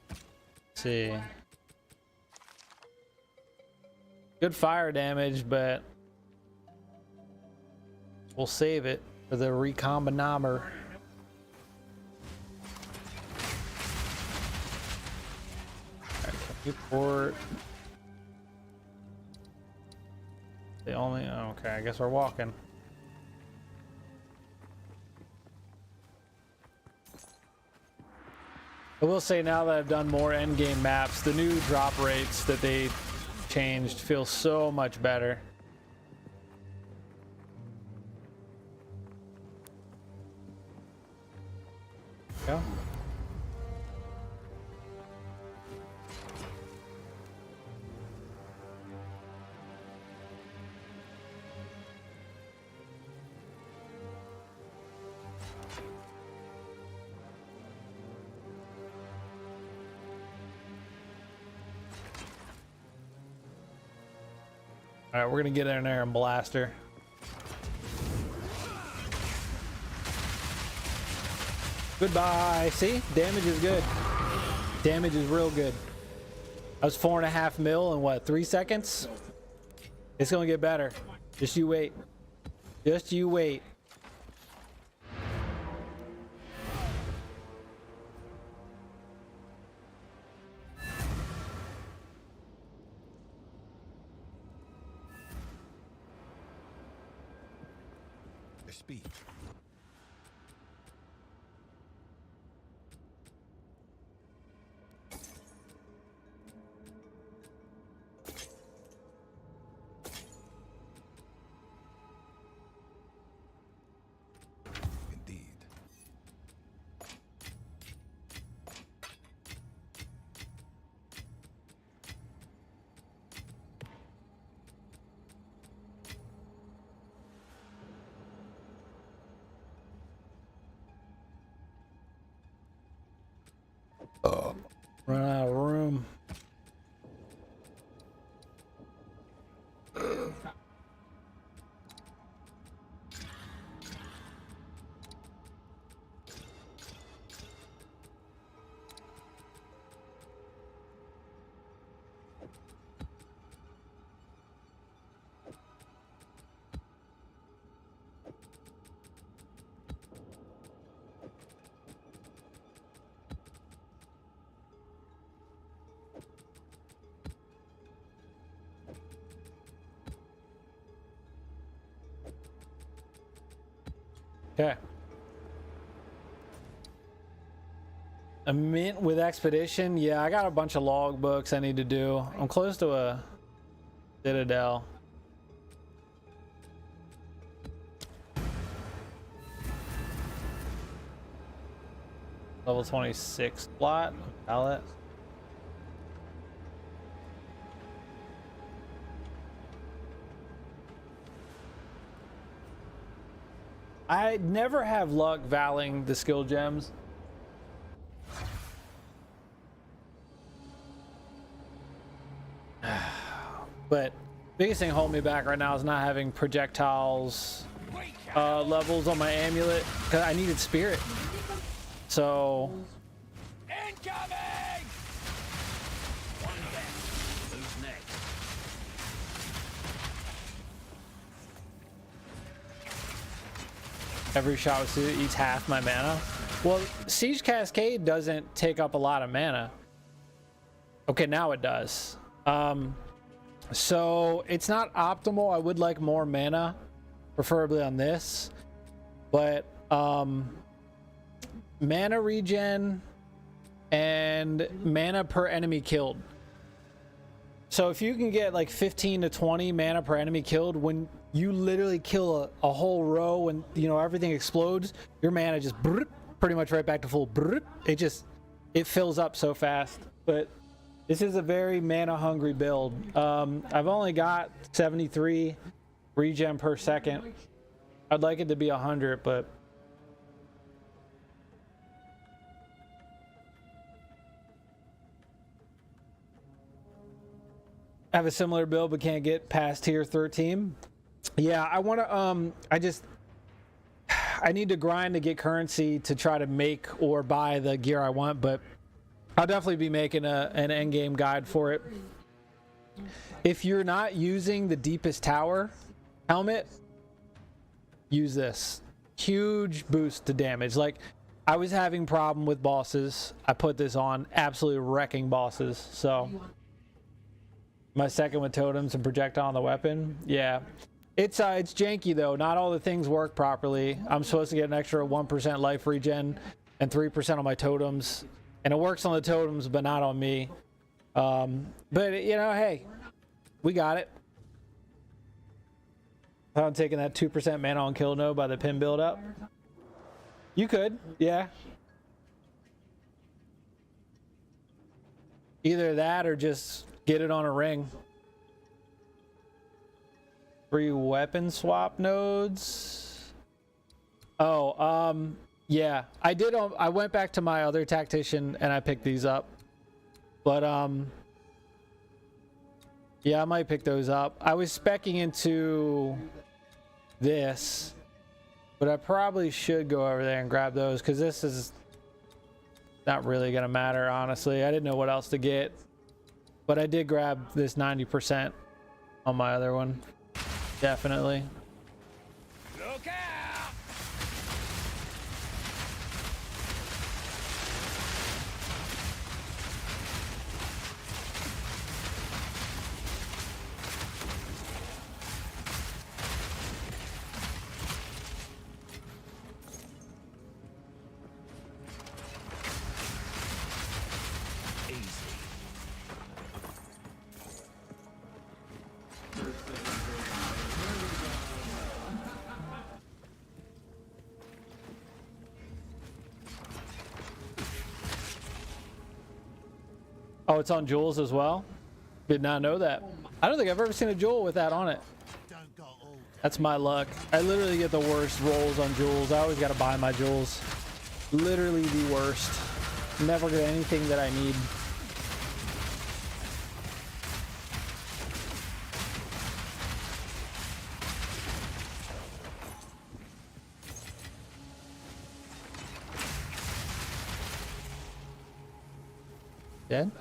Let's see. Good fire damage, but we'll save it for the recombinator. Alright, port. The only okay, I guess we're walking. I will say now that I've done more endgame maps, the new drop rates that they changed feel so much better. Yeah. All right, we're gonna get in there and blast her. Goodbye. See? Damage is good. Damage is real good. I was 4.5 mil in what, 3 seconds? It's gonna get better. Just you wait. Just you wait. A speech. Indeed. Run out of room. Okay. A mint with expedition. Yeah, I got a bunch of log books I need to do. I'm close to a citadel. Level 26 plot. Palette. I never have luck valing the skill gems. But biggest thing holding me back right now is not having projectiles levels on my amulet, because I needed spirit. So Incoming! One down. Who's next? every shot with suit eats half my mana. Well, Siege Cascade doesn't take up a lot of mana. Okay, now it does. So it's not optimal. I would like more mana, preferably on this, but mana regen and mana per enemy killed. So if you can get like 15 to 20 mana per enemy killed, when you literally kill a whole row and you know everything explodes, your mana just pretty much right back to full. It fills up so fast. But this is a very mana hungry build. I've only got 73 regen per second. I'd like it to be 100, but I have a similar build but can't get past tier 13. Yeah, I want to I need to grind to get currency to try to make or buy the gear I want, but I'll definitely be making an end game guide for it. If you're not using the deepest tower helmet, use this. Huge boost to damage. Like, I was having problem with bosses. I put this on, absolutely wrecking bosses. So my second with totems and projectile on the weapon. Yeah. It's janky though. Not all the things work properly. I'm supposed to get an extra 1% life regen and 3% on my totems. And it works on the totems, but not on me. But you know, hey, we got it. I'm taking that 2% mana on kill node by the pin build up. You could, yeah. Either that or just get it on a ring. Free weapon swap nodes. Oh, yeah, I did. I went back to my other tactician and I picked these up. But yeah, I might pick those up. I was speccing into this, but I probably should go over there and grab those because this is not really gonna matter, honestly. I didn't know what else to get, but I did grab this 90% on my other one. Definitely. Look out! Oh, it's on jewels as well? Did not know that. I don't think I've ever seen a jewel with that on it. Don't got all That's my luck. I literally get the worst rolls on jewels. I always got to buy my jewels. Literally the worst. Never get anything that I need. Dead?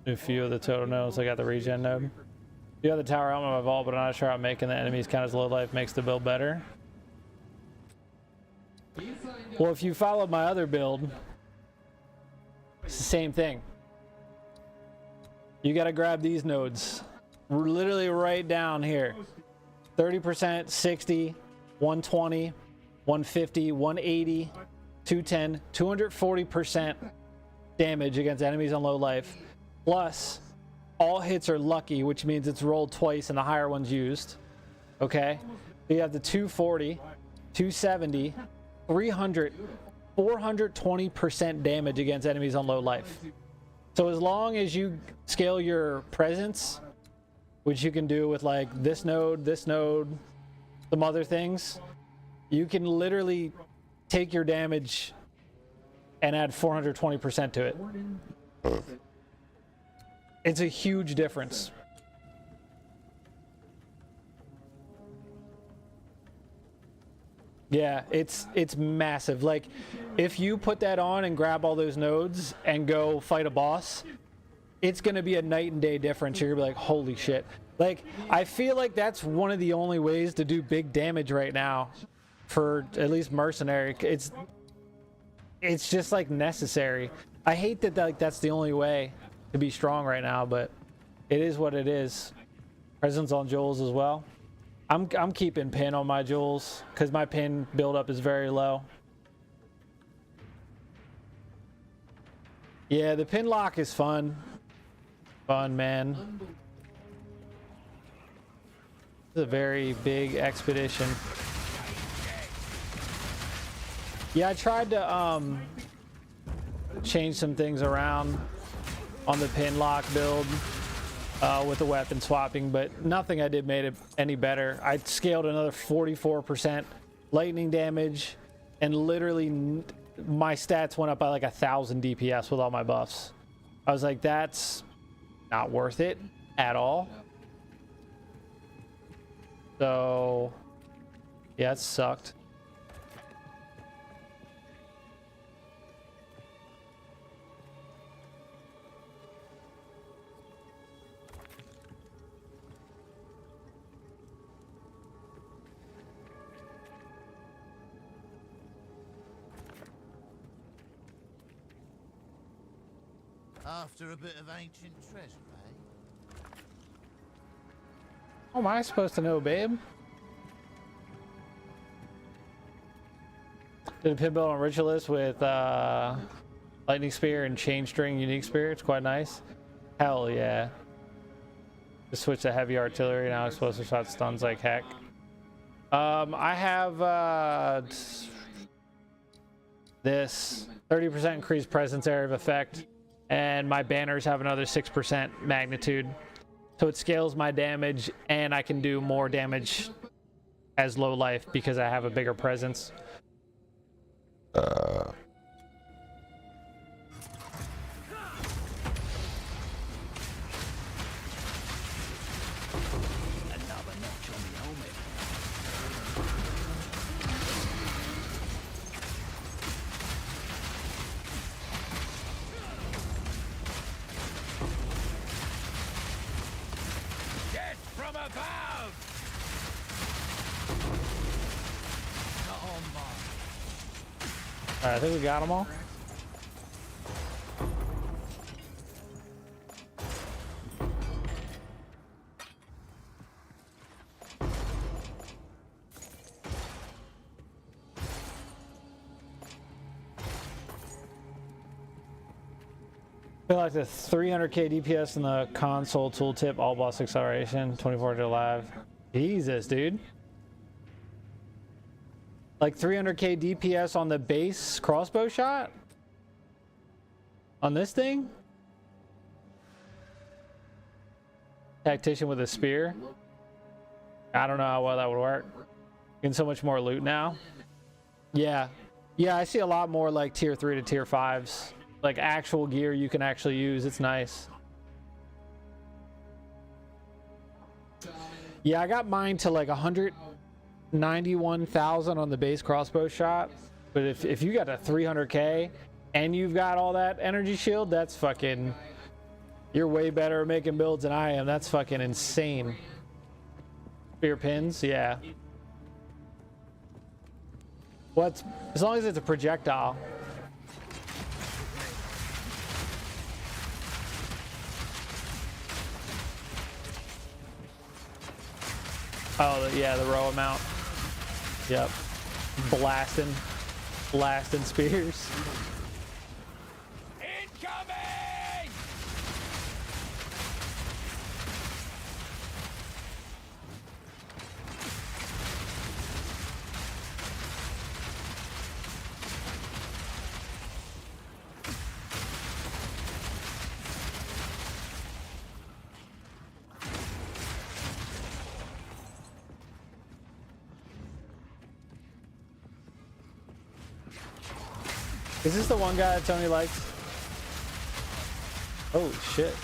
A few of the total nodes. I got the regen node. The other tower element of my vault, but I'm not sure how making the enemies count as low life makes the build better. Well, if you follow my other build, it's the same thing. You got to grab these nodes. We're literally right down here. 30%, 60, 120, 150, 180, 210, 240% damage against enemies on low life. Plus, all hits are lucky, which means it's rolled twice and the higher one's used. Okay? You have the 240, 270, 300, 420% damage against enemies on low life. So as long as you scale your presence, which you can do with like this node, some other things, you can literally take your damage and add 420% to it. It's a huge difference. Yeah, it's massive. Like, if you put that on and grab all those nodes and go fight a boss, it's gonna be a night and day difference. You're gonna be like, holy shit. Like, I feel like that's one of the only ways to do big damage right now for at least mercenary. It's just like necessary. I hate that like that's the only way to be strong right now, but it is what it is. Presence on jewels as well. I'm keeping pin on my jewels because my pin buildup is very low. Yeah, the pin lock is fun. Fun, man. It's a very big expedition. Yeah, I tried to change some things around on the pin lock build with the weapon swapping, but nothing I did made it any better. I scaled another 44% lightning damage, and literally my stats went up by like 1,000 DPS with all my buffs. I was like, that's not worth it at all. So yeah, it sucked. after a bit of ancient treasure, eh? How am I supposed to know, babe? Did a pin build on Ritualist with Lightning Spear and Chain String Unique Spear. It's quite nice. Hell yeah. Just switch to heavy artillery, now explosive shot stuns like heck. I have this 30% increased presence area of effect, and my banners have another 6% magnitude. So it scales my damage, and I can do more damage as low life because I have a bigger presence. Another notch on the helmet. above! Not on mine. All right, I think we got them all. I feel like the 300k DPS in the console tooltip, all boss acceleration, 24 to live. Jesus, dude. Like 300k DPS on the base crossbow shot? On this thing? Tactician with a spear? I don't know how well that would work. Getting so much more loot now. Yeah. Yeah, I see a lot more like tier 3 to tier 5s. Like actual gear you can actually use. It's nice. Yeah, I got mine to like 191,000 on the base crossbow shot. But if you got a 300k and you've got all that energy shield, that's fucking... You're way better at making builds than I am. That's fucking insane. Spear pins, yeah. What's... As long as it's a projectile. Oh, yeah, the row amount. Yep. Blasting spears. Incoming! Is this the one guy that Tony likes? Oh, shit.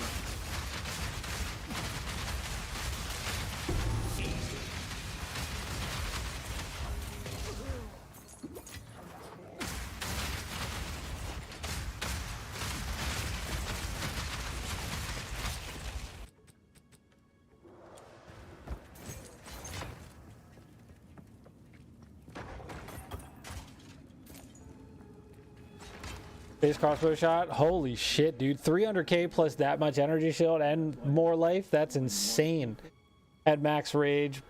Base crossbow shot. Holy shit, dude. 300k plus that much energy shield and more life. That's insane. At max rage,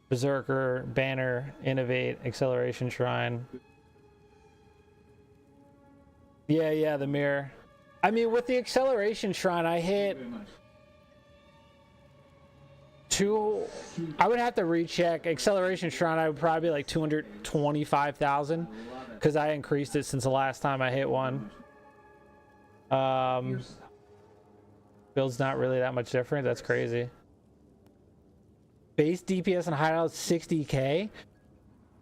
berserker, banner, innovate, acceleration shrine. Yeah, the mirror. I mean, with the acceleration shrine, I hit I would have to recheck. Acceleration shrine, I would probably be like 225,000 because I increased it since the last time I hit one. Build's not really that much different. That's crazy. Base DPS and hideout 60k.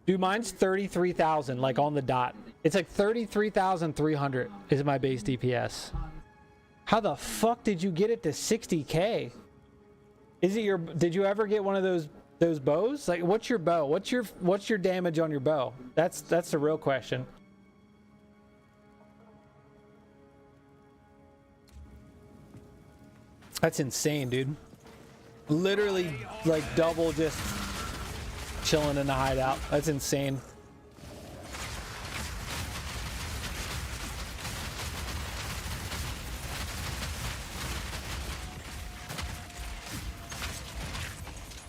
Dude, mine's 33,000, like on the dot. It's like 33,300 is my base DPS. How the fuck did you get it to 60k? Is it your? Did you ever get one of those bows? Like, what's your bow? What's your damage on your bow? That's the real question. That's insane, dude. Literally, like, double just chilling in the hideout. That's insane.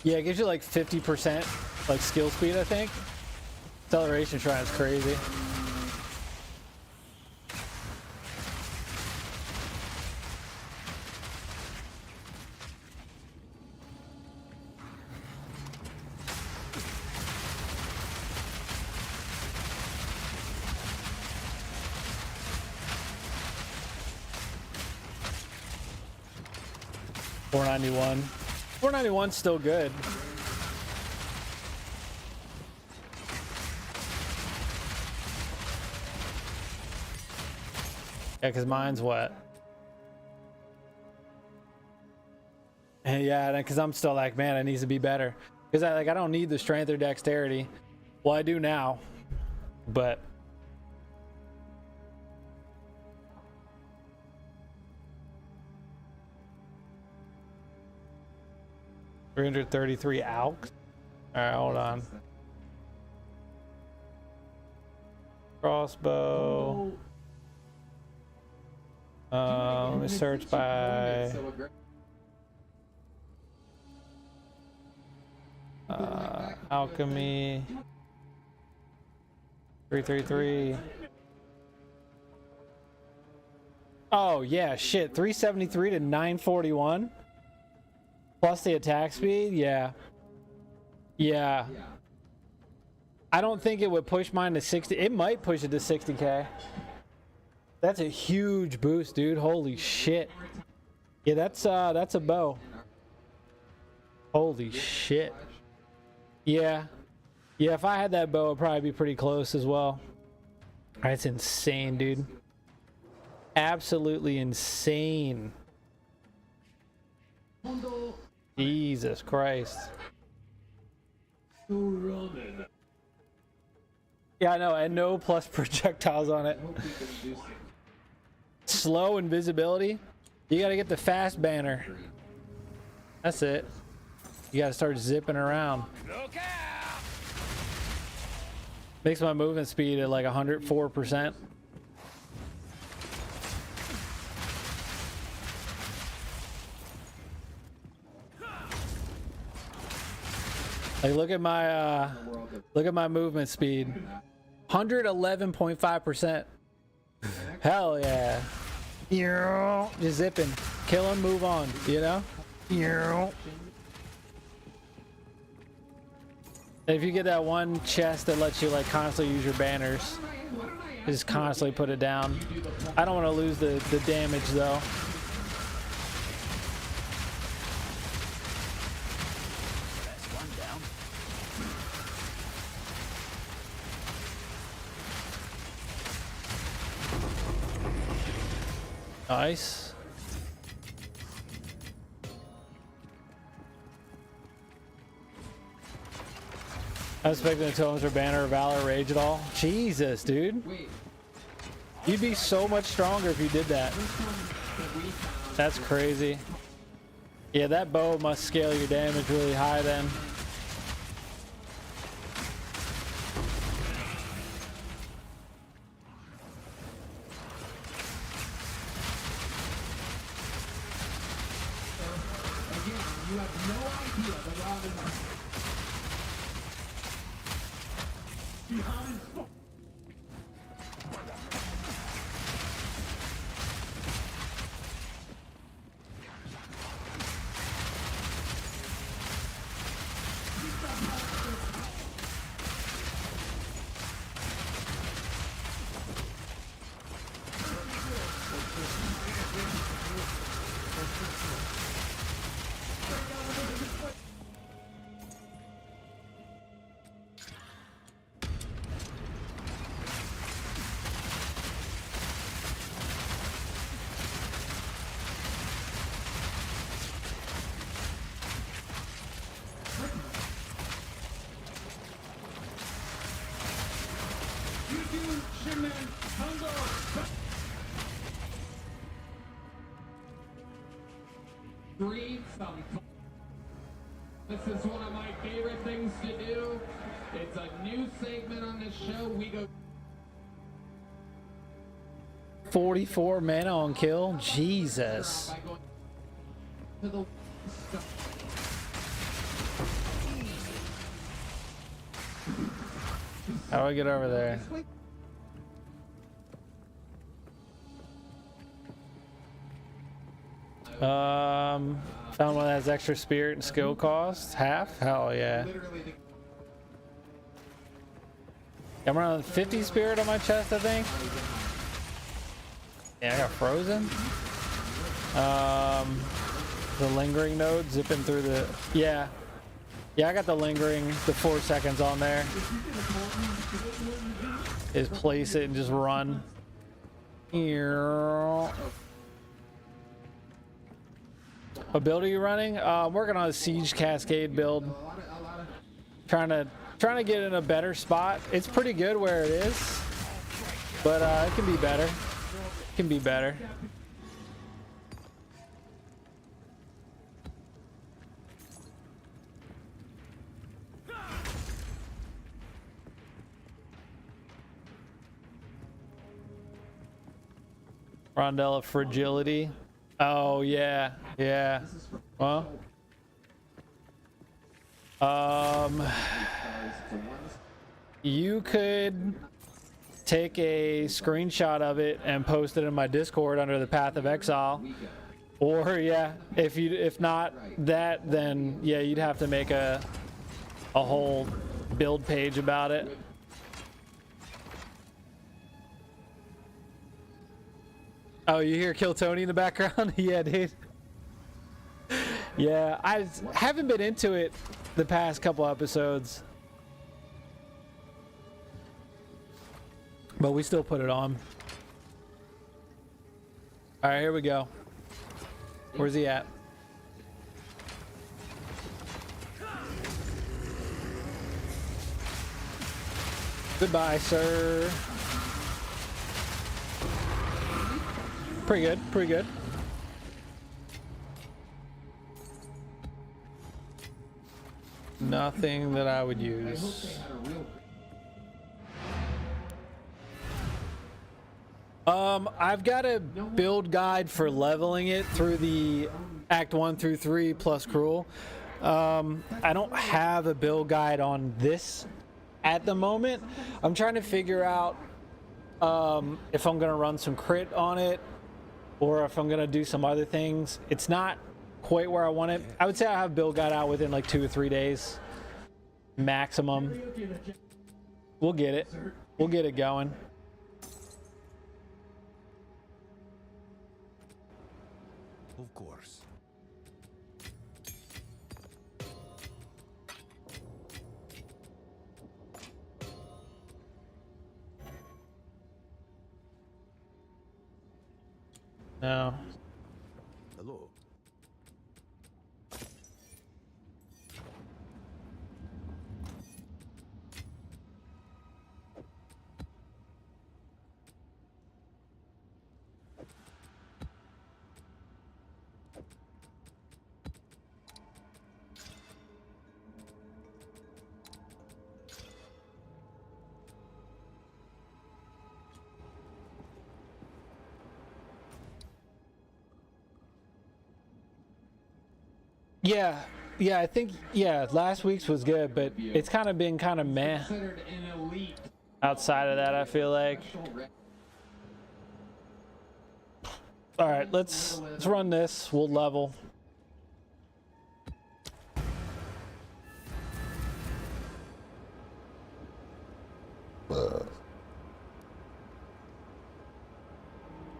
Yeah, it gives you like 50% like skill speed, I think. Acceleration shrine is crazy. $491. $491's still good. Yeah, because mine's what? And yeah, because I'm still like, man, it needs to be better. Because I don't need the strength or dexterity. Well, I do now, but 333 alks. All right, hold on. Crossbow. Let me search by alchemy. 333. Oh yeah, shit. 373 to 941 plus the attack speed. Yeah. Yeah. I don't think it would push mine to 60. It might push it to 60k. That's a huge boost, dude. Holy shit. Yeah, that's a bow. Holy shit. Yeah. Yeah, if I had that bow, it'd probably be pretty close as well. That's insane, dude. Absolutely insane. Jesus Christ. Yeah, I know, and no plus projectiles on it. Slow invisibility. You gotta get the fast banner. That's it. You gotta start zipping around. Look out! Makes my movement speed at like 104%. Like look at my movement speed. 111.5%. Hell yeah. Just zipping. Kill him, move on, you know? If you get that one chest that lets you like constantly use your banners, just constantly put it down. I don't want to lose the damage though. That's one down. Nice. I'm expecting the totems or banner or valor rage at all. Jesus, dude. You'd be so much stronger if you did that. That's crazy. Yeah, that bow must scale your damage really high then. This is one of my favorite things to do. It's a new segment on this show. We go 44 mana on kill. Jesus. by going to the How do I get over there? Found one that has extra spirit and skill cost. Half? Hell yeah. I'm around 50 spirit on my chest, I think. Yeah, I got frozen. The lingering node zipping through the... Yeah. Yeah, I got the lingering, the 4 seconds on there. Is place it and just run. Ability running? I'm working on a Siege Cascade build. Trying to get in a better spot. It's pretty good where it is, but it can be better. It can be better. Rondella fragility. Oh yeah, yeah. Well, you could take a screenshot of it and post it in my Discord under the Path of Exile. Or yeah, if not that, then yeah, you'd have to make a whole build page about it. Oh, you hear Kill Tony in the background? Yeah, dude. Yeah, I haven't been into it the past couple episodes, but we still put it on. All right, here we go. Where's he at? Goodbye, sir. Pretty good, pretty good. Nothing that I would use. I've got a build guide for leveling it through the Act 1 through 3 plus Cruel. I don't have a build guide on this at the moment. I'm trying to figure out if I'm gonna run some crit on it or if I'm gonna do some other things. It's not quite where I want it. I would say I have build guide out within like 2 or 3 days maximum. We'll get it. We'll get it going. Of course. No. Hello. Yeah, I think, yeah, last week's was good, but it's kind of been kind of meh Considered an elite outside of that, I feel like. All right, let's run this. We'll level.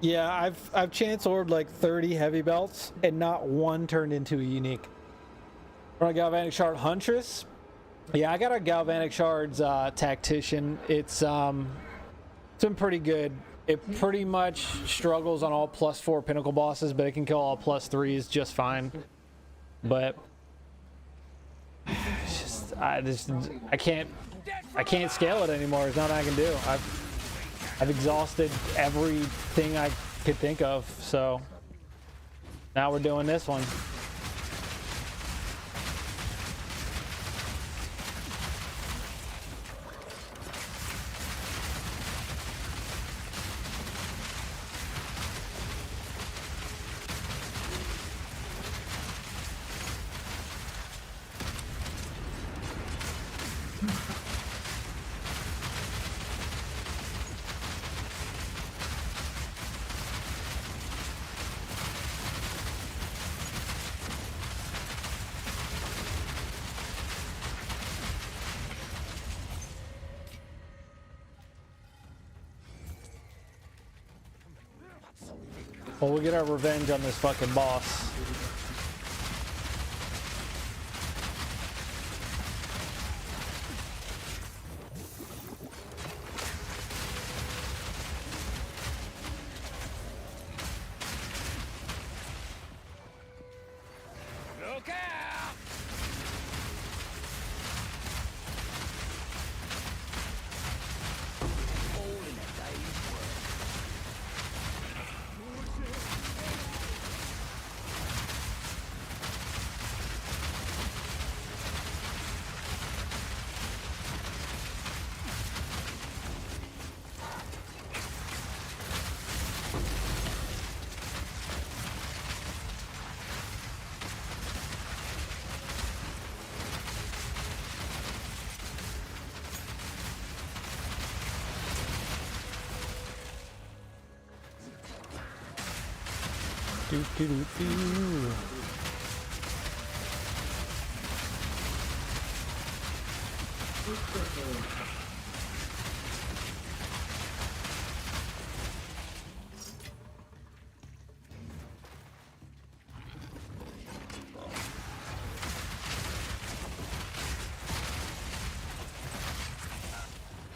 Yeah, I've chance orbed like 30 heavy belts and not one turned into a unique. Run a galvanic shard huntress. Yeah, I got a galvanic shards tactician. It's been pretty good. It pretty much struggles on all +4 pinnacle bosses, but it can kill all +3s just fine. But it's just, I can't scale it anymore. There's nothing I can do. I've exhausted everything I could think of, so now we're doing this one. Well, we'll get our revenge on this fucking boss. Look out! All in a day's work. Do, do, do, do.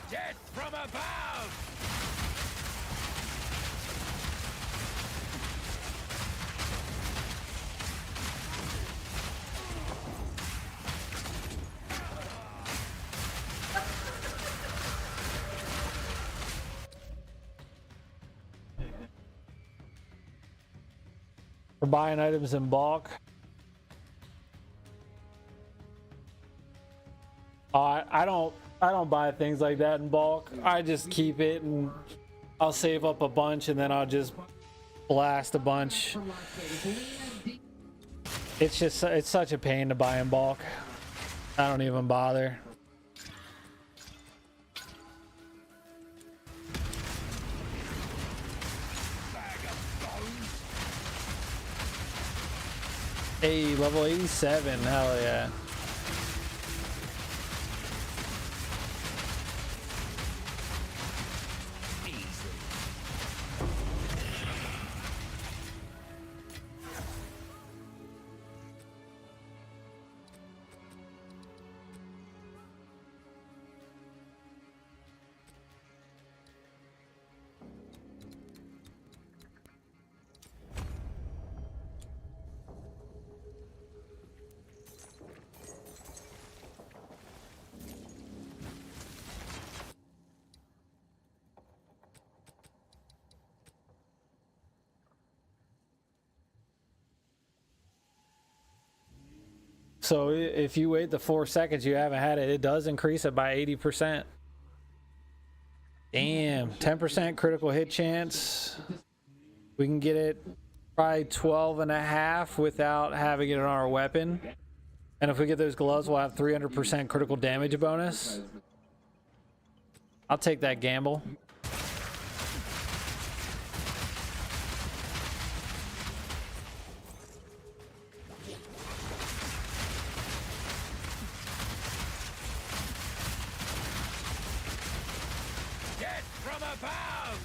Death from above! For buying items in bulk. I don't buy things like that in bulk. I just keep it and I'll save up a bunch and then I'll just blast a bunch. It's such a pain to buy in bulk. I don't even bother. Hey, level 87, hell yeah. So if you wait the 4 seconds you haven't had it, it does increase it by 80%. Damn, 10% critical hit chance. We can get it probably 12.5 without having it on our weapon. And if we get those gloves, we'll have 300% critical damage bonus. I'll take that gamble. Death from above!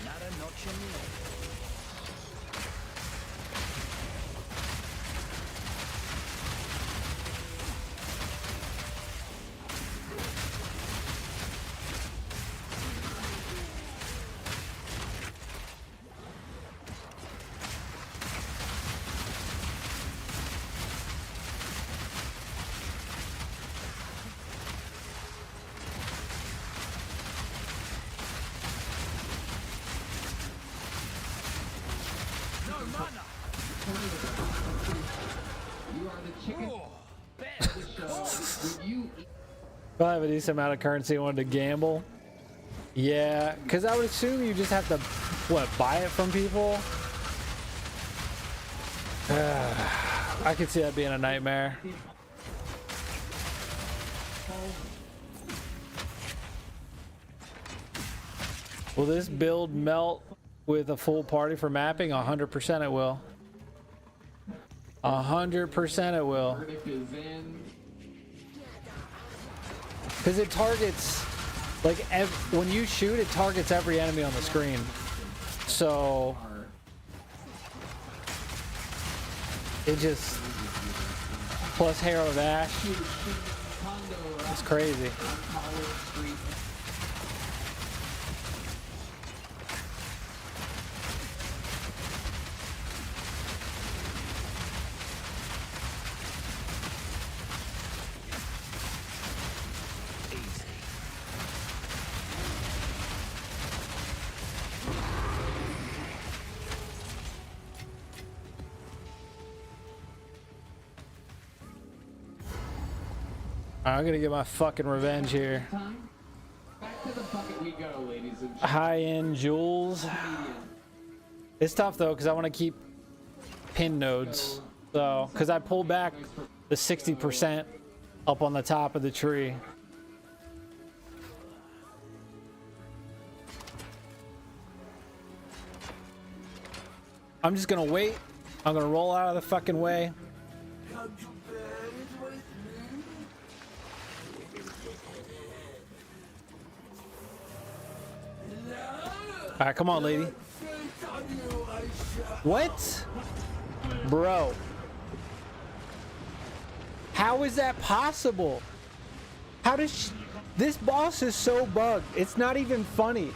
Another notch in the oven. You are the chicken of the show. Would you eat If I have a decent amount of currency and wanted to gamble. Yeah, because I would assume you just have to, what, buy it from people? I could see that being a nightmare. Will this build melt with a full party for mapping? 100% it will. 100% it will. if is in? Because it targets, like, when you shoot, it targets every enemy on the screen. So, it just, plus Hero of Ash, it's crazy. I'm gonna get my fucking revenge here. Time. Back to the bucket we go, ladies and gentlemen. High-end jewels. It's tough though, because I want to keep pin nodes. So, because I pulled back the 60% up on the top of the tree. I'm just gonna wait. I'm gonna roll out of the fucking way. All right, come on, lady. What? Bro. How is that possible? How does she... This boss is so bugged. It's not even funny.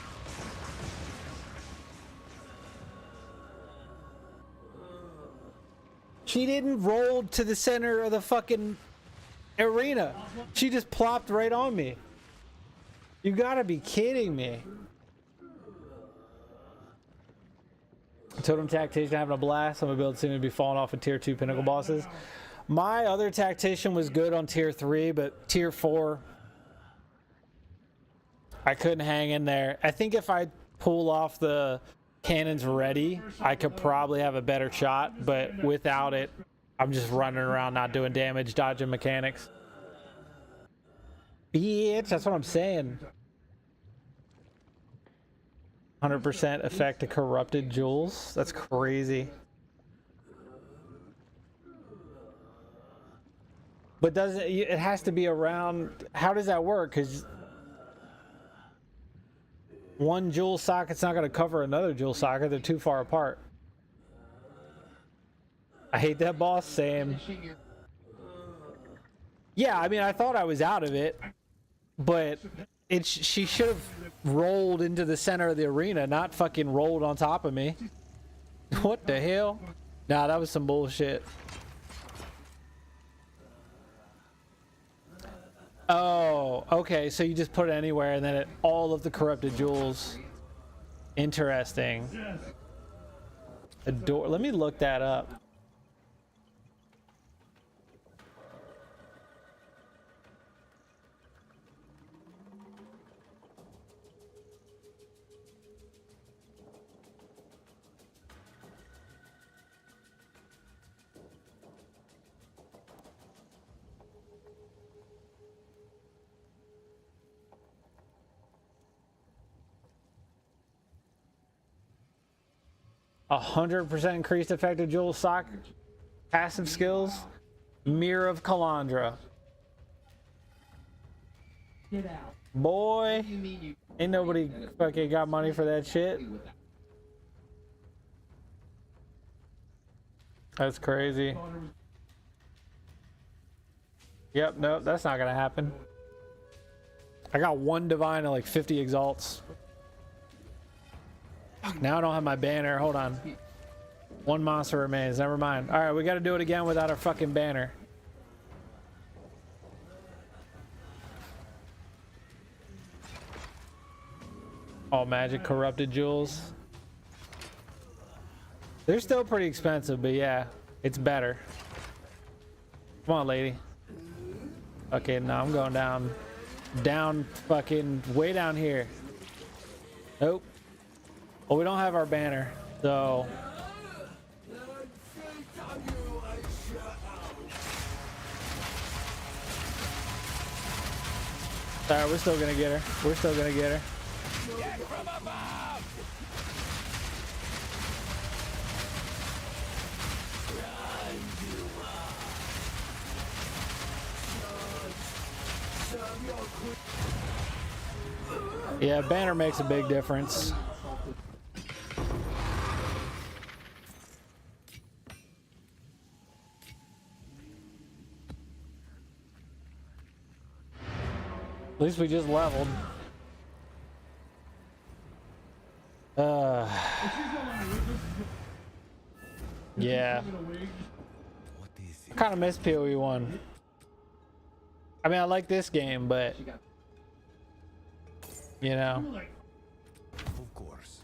She didn't roll to the center of the fucking arena. She just plopped right on me. You gotta be kidding me. Totem Tactician having a blast. I'm gonna be able to seem to be falling off of tier 2 pinnacle bosses. My other Tactician was good on tier 3, but tier 4 I couldn't hang in there. I think if I pull off the cannons ready, I could probably have a better shot, but without it, I'm just running around not doing damage, dodging mechanics. Bitch, that's what I'm saying. 100% effect to corrupted jewels. That's crazy. But doesn't it has to be around? How does that work? Because one jewel socket's not going to cover another jewel socket. They're too far apart. I hate that boss. Same. Yeah, I mean, I thought I was out of it, but she should have rolled into the center of the arena, not fucking rolled on top of me. What the hell? Nah, that was some bullshit. Oh, okay. So you just put it anywhere, and then all of the corrupted jewels. Interesting. A door. Let me look that up. A 100% increased effective jewel sock passive skills. Mirror of Kalandra. Get out. Boy, You mean you ain't nobody fucking got money for that shit. That's crazy. Yep, nope, that's not gonna happen. I got one divine and like 50 exalts. Now I don't have my banner. Hold on. One monster remains. Never mind. All right, we got to do it again without our fucking banner. All magic corrupted jewels. They're still pretty expensive, but yeah, it's better. Come on, lady. Okay, no, I'm going down. Down fucking way down here. Nope. Well, we don't have our banner, so... Alright, we're still gonna get her. We're still gonna get her. Get from above! Yeah, banner makes a big difference. At least we just leveled. Yeah. I kind of miss PoE 1. I mean, I like this game, but you know. Of course.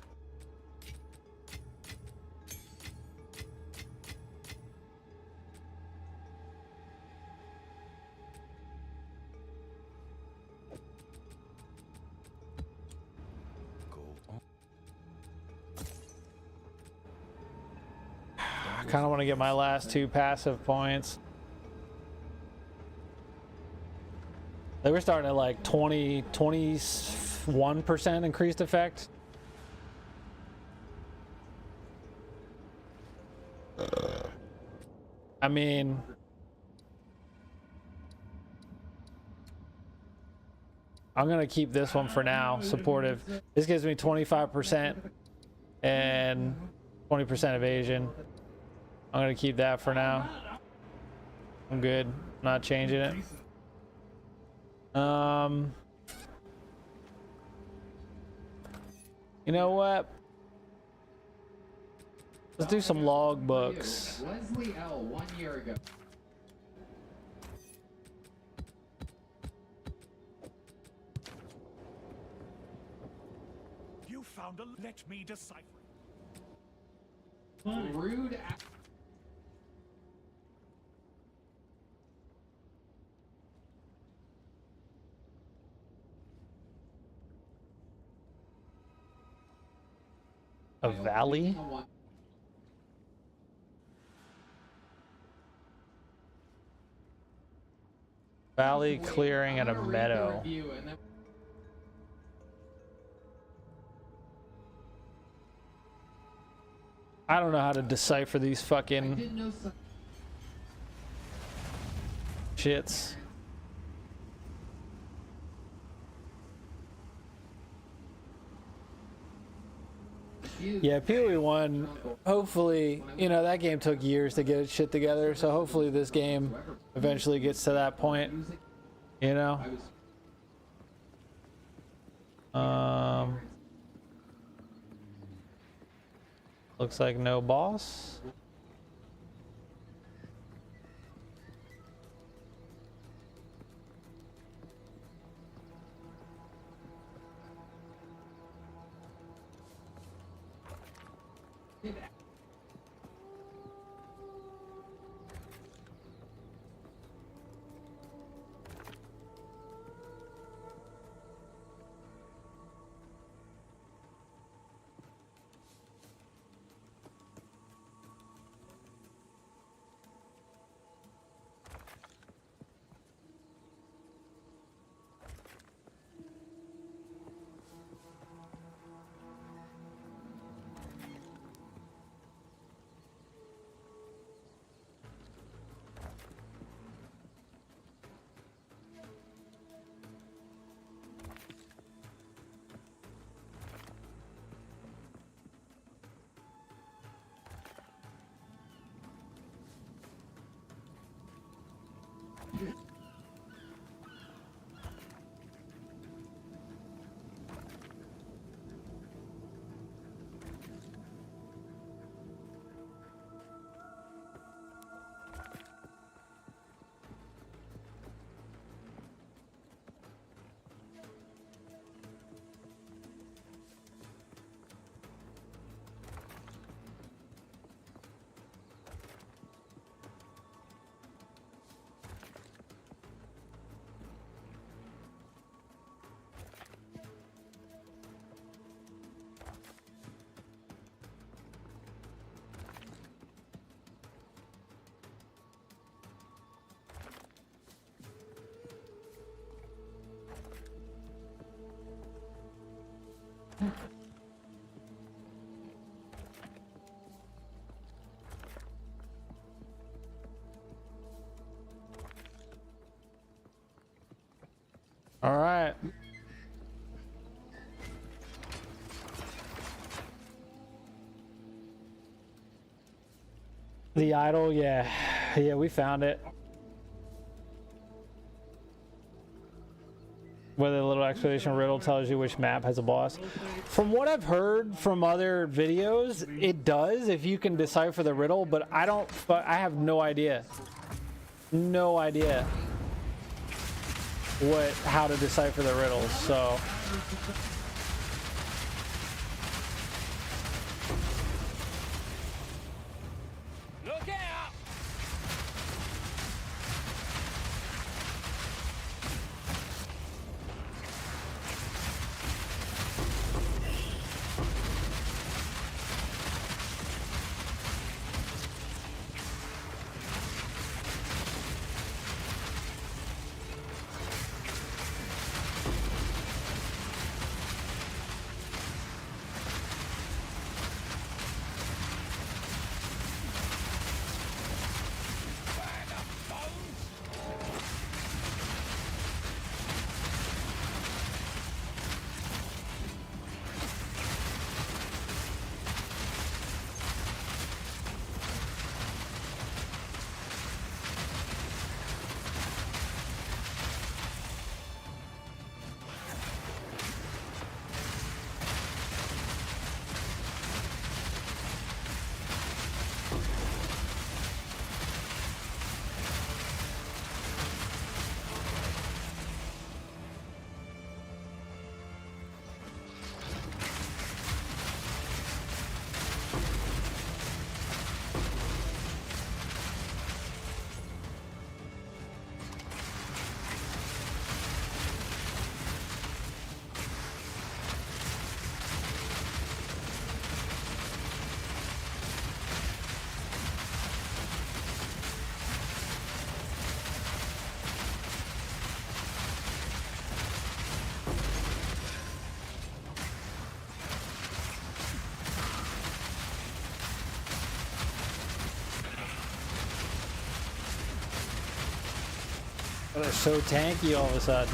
I kind of want to get my last 2 passive points. They were starting at like 21% increased effect. I mean, I'm gonna keep this one for now, supportive. This gives me 25% and 20% evasion. I'm gonna keep that for now. I'm good, not changing it. You know what? Let's do some log books. Leslie L. 1 year ago. You found a. Let me decipher. Rude. A valley? Valley clearing and a meadow. I don't know how to decipher these fucking shits. Yeah, PoE 1, hopefully, you know, that game took years to get its shit together, so hopefully this game eventually gets to that point, you know? Looks like no boss. All right. The idol, yeah, we found it. Where the little exclamation riddle tells you which map has a boss. From what I've heard from other videos, it does if you can decipher the riddle, but I have no idea. No idea how to decipher the riddles, so. Look out! They're so tanky all of a sudden.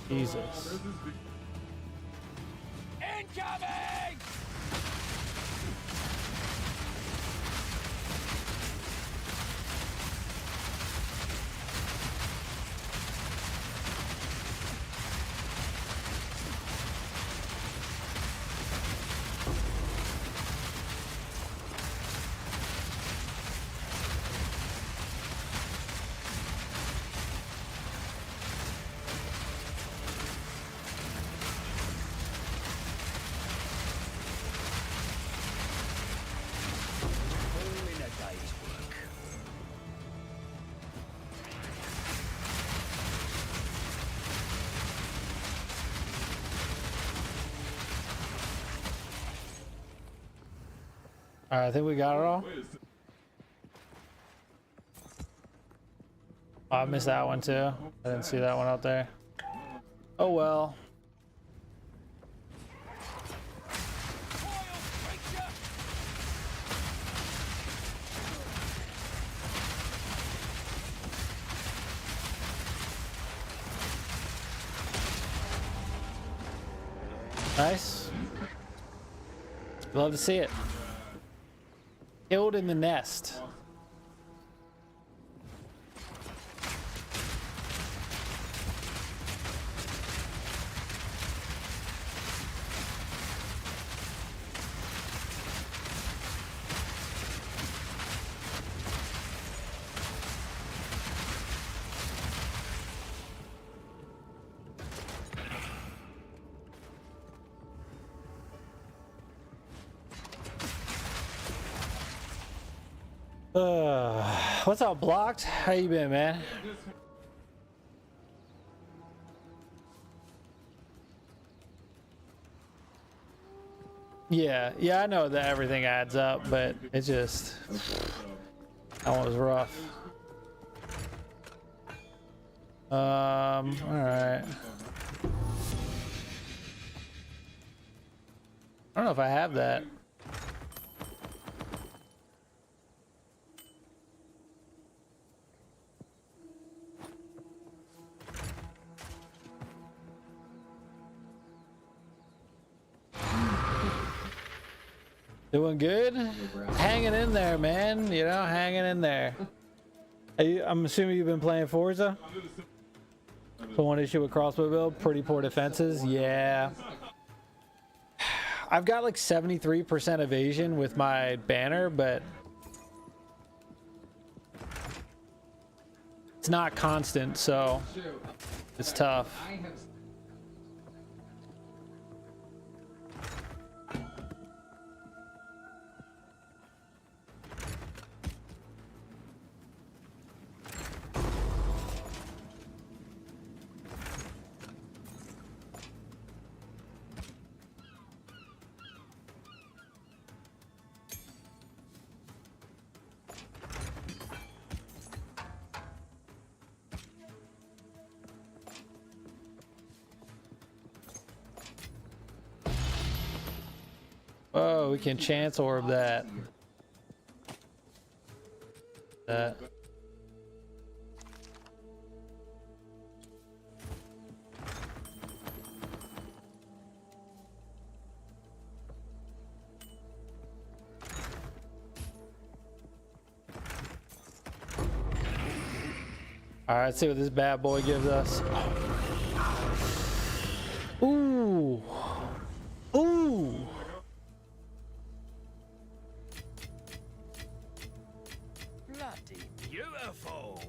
Jesus. Incoming! All in a day's work. All right, I think we got it all. Oh, I missed that one too. I didn't see that one out there. Oh well. Nice. Love to see it. Killed in the nest. What's up, Blocked? How you been, man? Yeah, I know that everything adds up, but it just, that one was rough. All right. I don't know if I have that. Doing good? Hanging in there, man. You know, hanging in there. I'm assuming you've been playing Forza? The one issue with crossbow build, pretty poor defenses. Yeah. I've got like 73% evasion with my banner, but it's not constant, so it's tough. Oh, we can chance orb that. All right, let's see what this bad boy gives us. Ooh. Ooh. Bloody beautiful.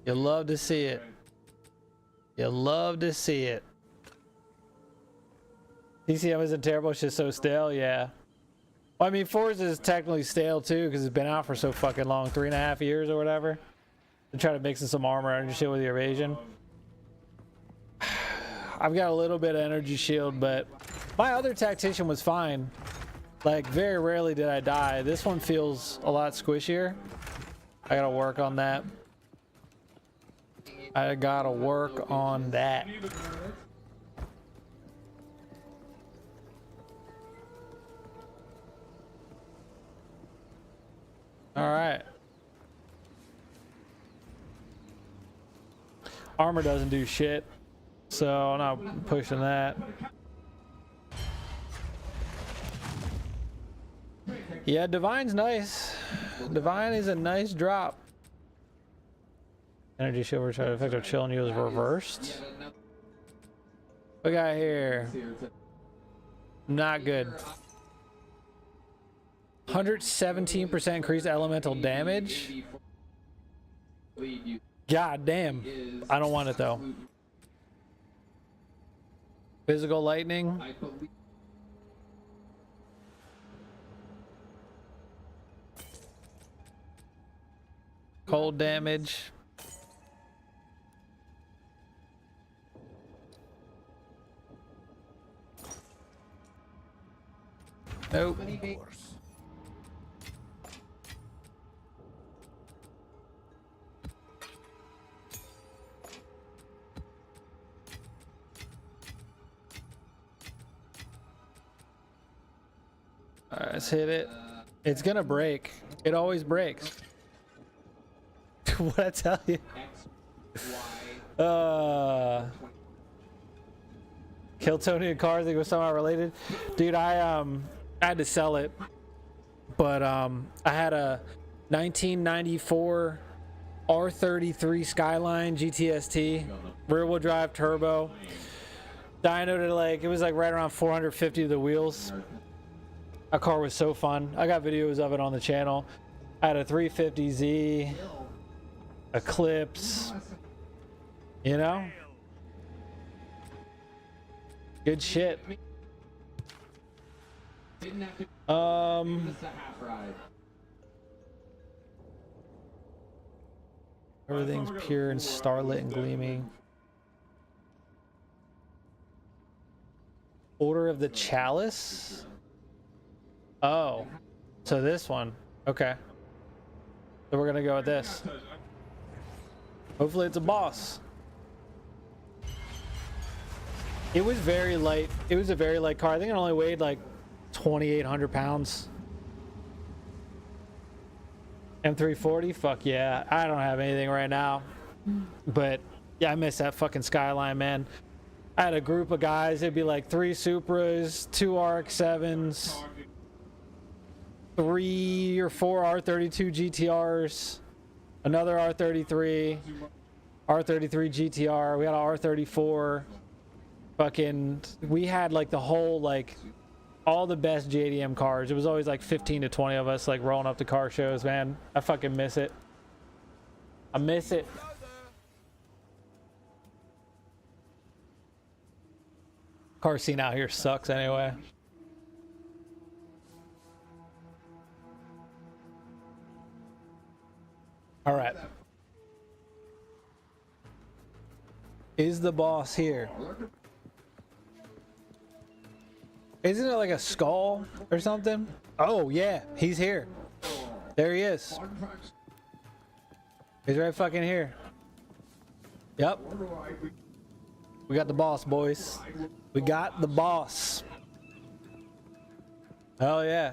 You love to see it. You love to see it. TCM isn't terrible, it's just so stale, yeah. Well, I mean, Forza is technically stale too, because it's been out for so fucking long, 3.5 years or whatever. To try to mix in some armor and shit with the evasion. I've got a little bit of energy shield, but My other tactician was fine. Like, very rarely did I die. This one feels a lot squishier. I gotta work on that. I gotta work on that. All right. Armor doesn't do shit, so I'm not pushing that. Yeah, Divine's nice. Divine is a nice drop. Energy shield which effective chill and you is reversed. What we got here? Not good. 117% increased elemental damage. God damn. I don't want it though. Physical lightning. Cold damage. Nope. Alright, let's hit it. It's gonna break. It always breaks. What I tell you? Kill Tony and Car, I think it was somehow related. Dude, I had to sell it. But I had a 1994 R33 Skyline GTST, rear wheel drive turbo. Dynoed it like, it was like right around 450 to the wheels. That car was so fun. I got videos of it on the channel. I had a 350Z, Eclipse, you know? Good shit. Everything's pure and starlit and gleaming. Order of the Chalice? Oh, so this one. Okay. So we're gonna go with this. Hopefully it's a boss. It was very light. It was a very light car. I think it only weighed like 2,800 pounds. M340? Fuck yeah. I don't have anything right now. But yeah, I miss that fucking Skyline, man. I had a group of guys. It'd be like 3 Supras, 2 RX-7s, 3 or 4 R32 GTRs, another R33, R33 GTR. We had an R34. Fucking, we had like the whole, like, all the best JDM cars. It was always like 15 to 20 of us like rolling up to car shows, man. I fucking miss it. I miss it. Car scene out here sucks anyway. All right. Is the boss here? Isn't it like a skull or something? Oh yeah, he's here. There he is. He's right fucking here. Yep. We got the boss, boys. We got the boss. Hell yeah.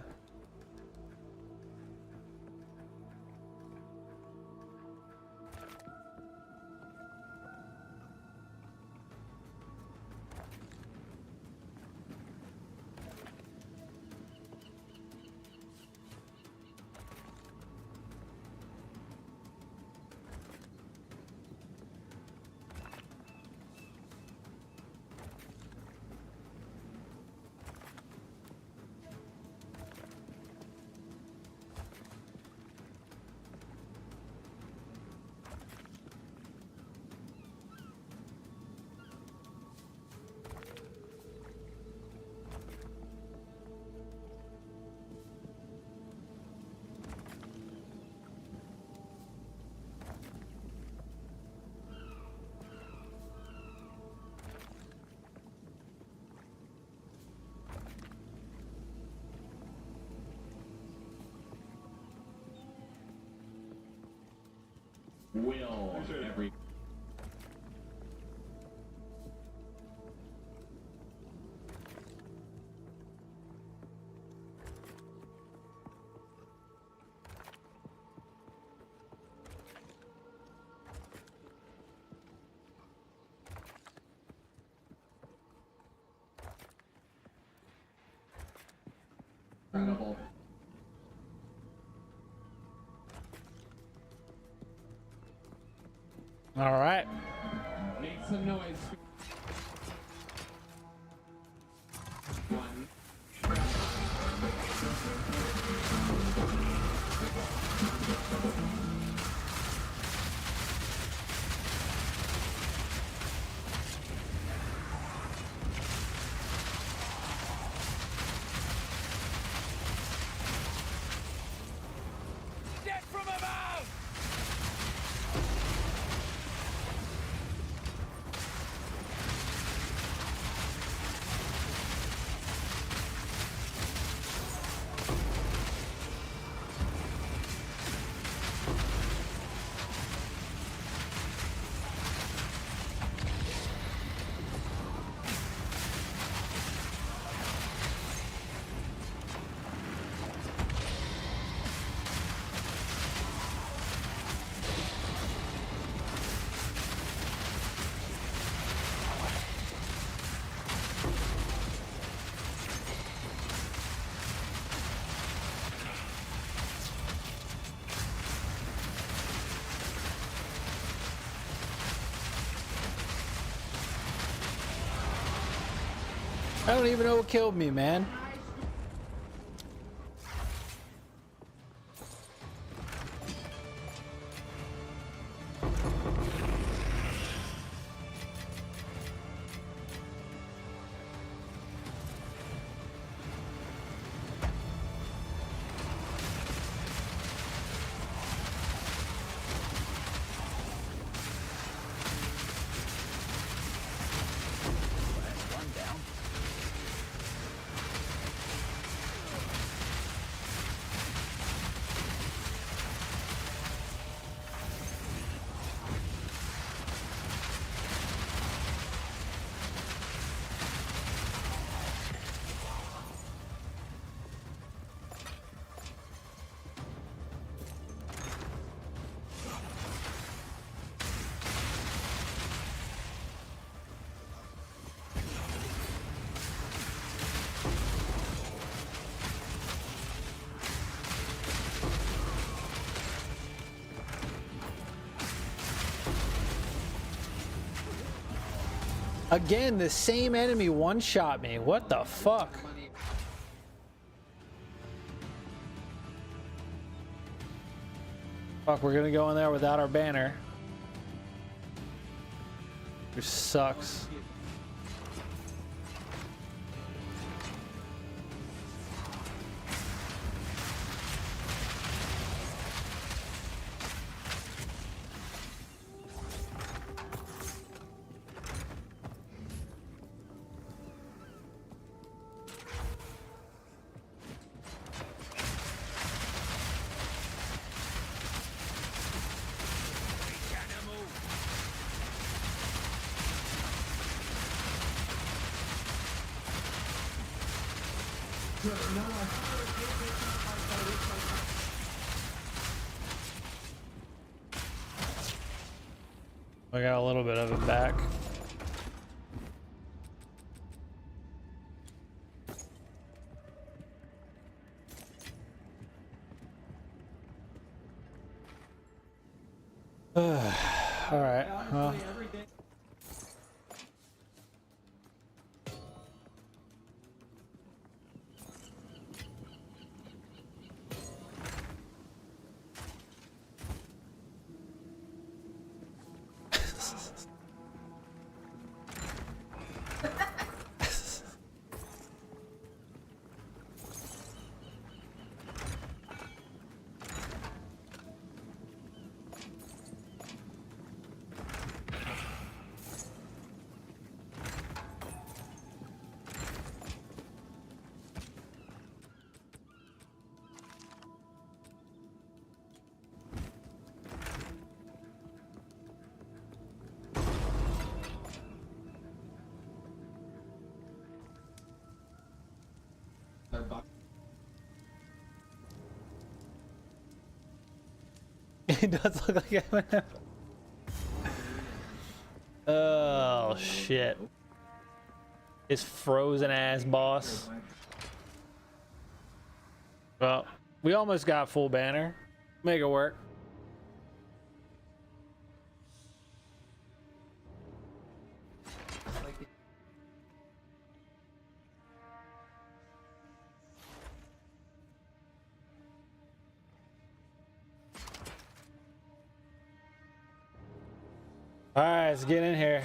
will every. Incredible. All right. Make some noise. One. Death from above! I don't even know what killed me, man. That's one down. Again, the same enemy one-shot me. What the fuck? Fuck, we're gonna go in there without our banner. Which sucks. I got a little bit of it back. All right. Well. It does look like Eminem. Oh shit. His frozen ass boss. Well, we almost got full banner. Make it work. All right, let's get in here.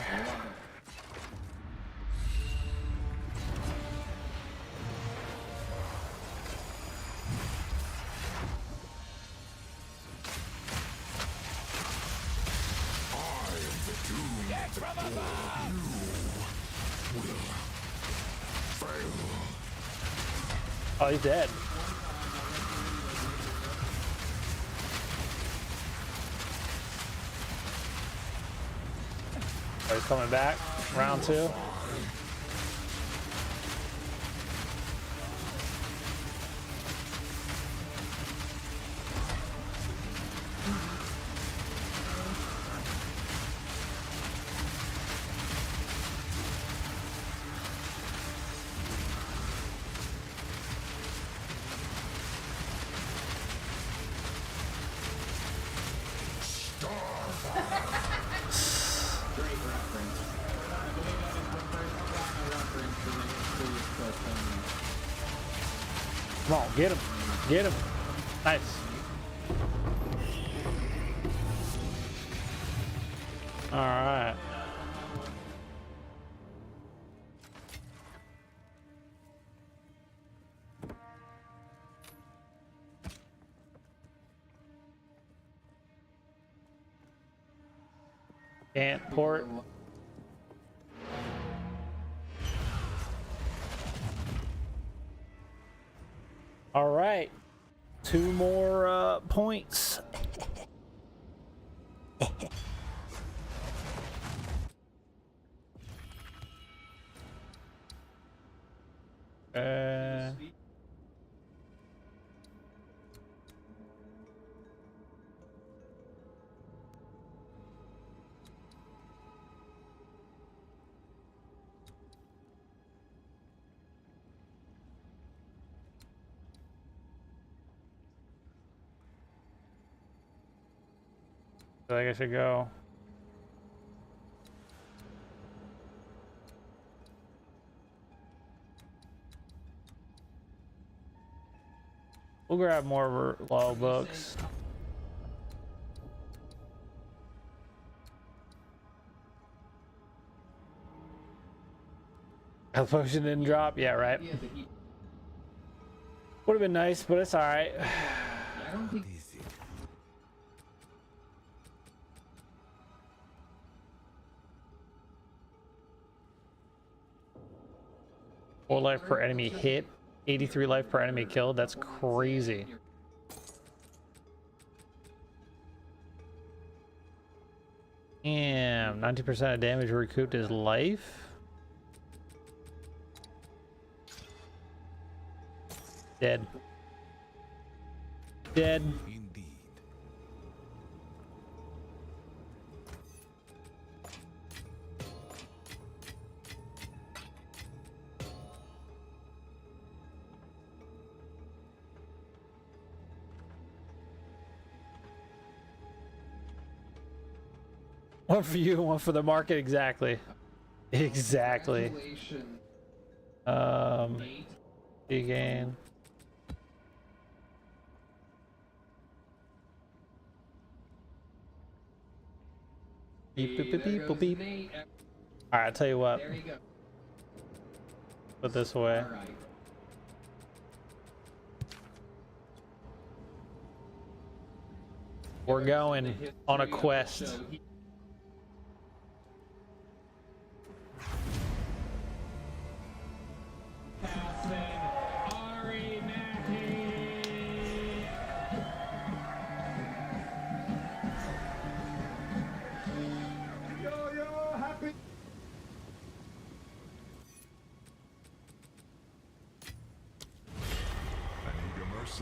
Oh, he's dead. Oh, he's coming back. Round two. Come on, get him. Get him. Nice. All right. Can't port. All right, 2 more points. I feel like I should go. We'll grab more law books. Health potion didn't drop? Yeah, right. Would have been nice, but it's alright. Four life per enemy hit, 83 life per enemy killed. That's crazy. Damn, 90% of damage recouped his life. Dead. Dead. Indeed. One for you, one for the market. Exactly. Exactly. Again. Beep, beep, beep, beep, beep, beep. All right, I'll tell you what. Put this away. We're going on a quest.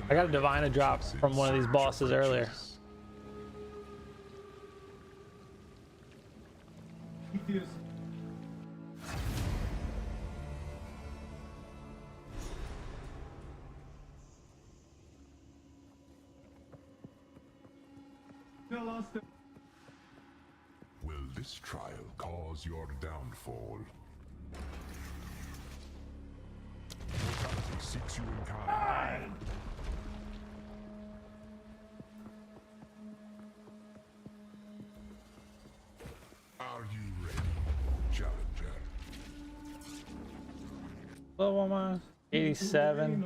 I got a divine drop from one of these bosses earlier. Will this trial cause your downfall? Mortality seeks you in kind. Are you ready, challenger? Level am I? 87.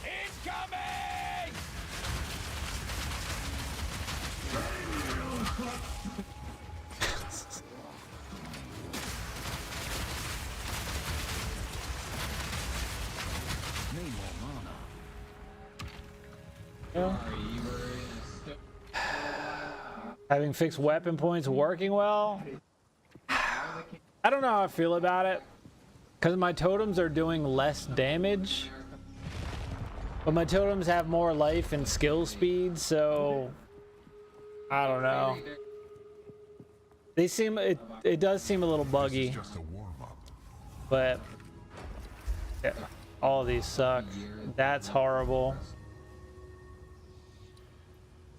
Incoming! Need more mana. Having fixed weapon points working well. I don't know how I feel about it, because my totems are doing less damage, but my totems have more life and skill speed, so I don't know. They seem, it does seem a little buggy, Just a warm-up. but yeah, all these suck. That's horrible.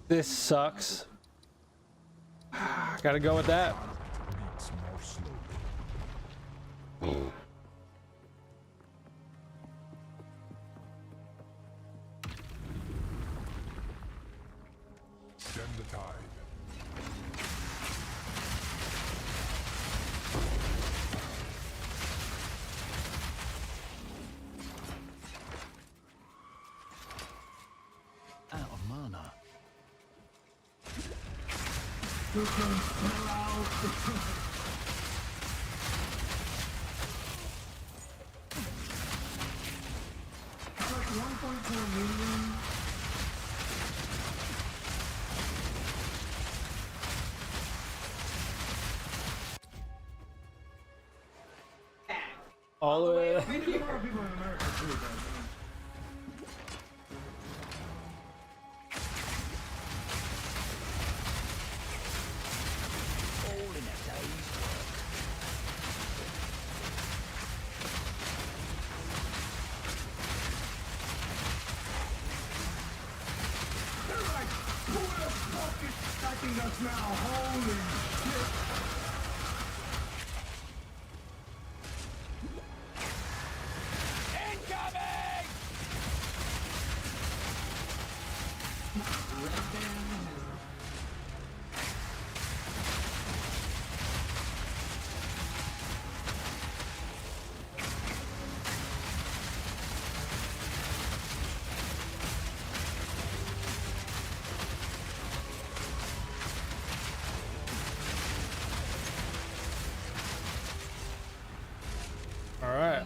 This sucks. Gotta go with that. Beats more slowly. Stem the tide. Out of mana. All the way. All in a day's work. Incoming! All right.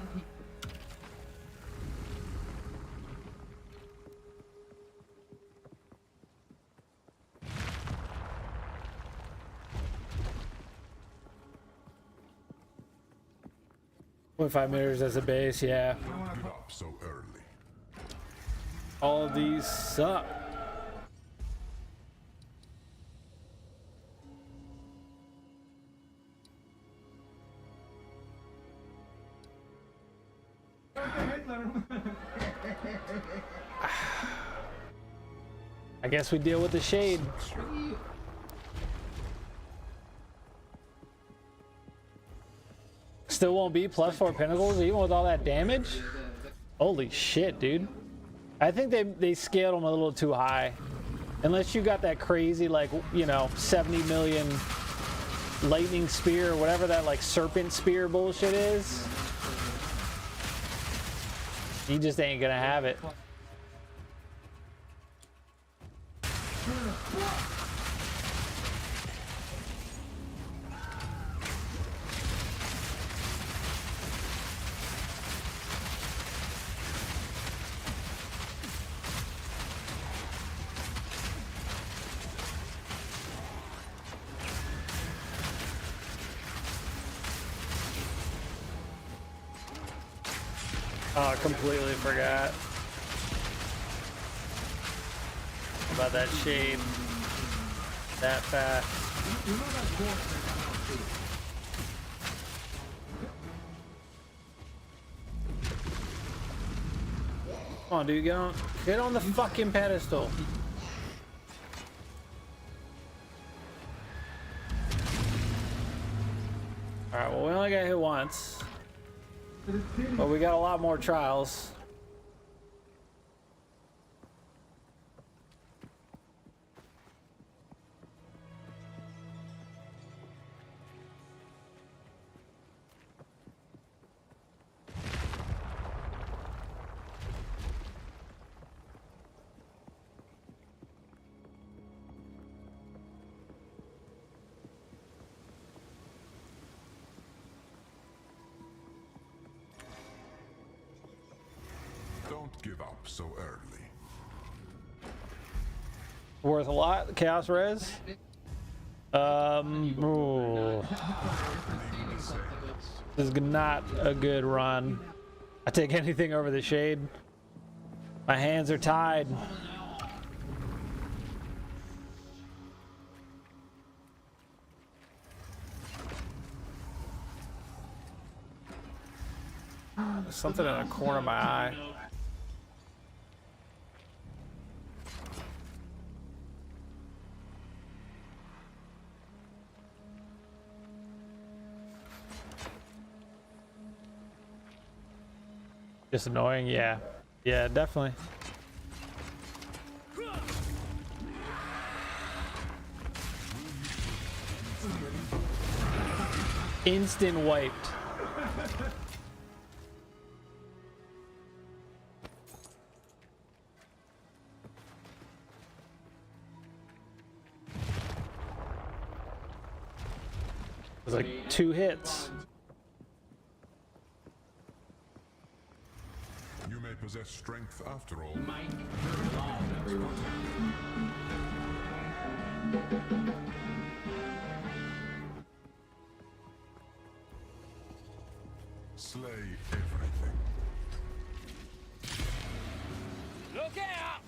.5 meters as a base, yeah. Don't give up so early. All these suck. I guess we deal with the shade. Still won't be +4 pinnacles even with all that damage? Holy shit, dude. I think they scaled them a little too high. Unless you got that crazy, like, you know, 70 million lightning spear or whatever that, like, serpent spear bullshit is. He just ain't gonna have it. Oh, I completely forgot about that shade. That fast. Come on, dude, get on the fucking pedestal. All right, well, we only got hit once, but we got a lot more trials. Don't give up so early. Worth a lot, Chaos Res. Ooh. This is not a good run. I take anything over the shade. My hands are tied. There's something in the corner of my eye. Just annoying, yeah. Yeah, definitely. Instant wiped. It was like 2 hits. You may possess strength after all. Slay everything. Look out!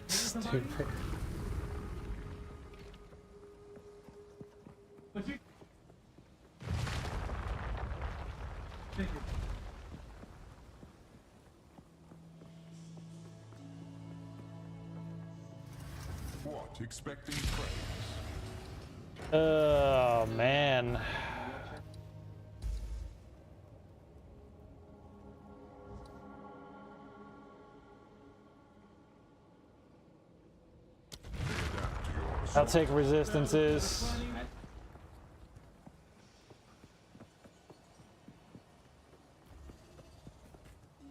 Stupid. What? Expecting praise? Oh, man. I'll take resistances.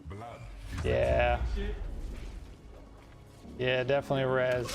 Blood. Yeah. Yeah, definitely res.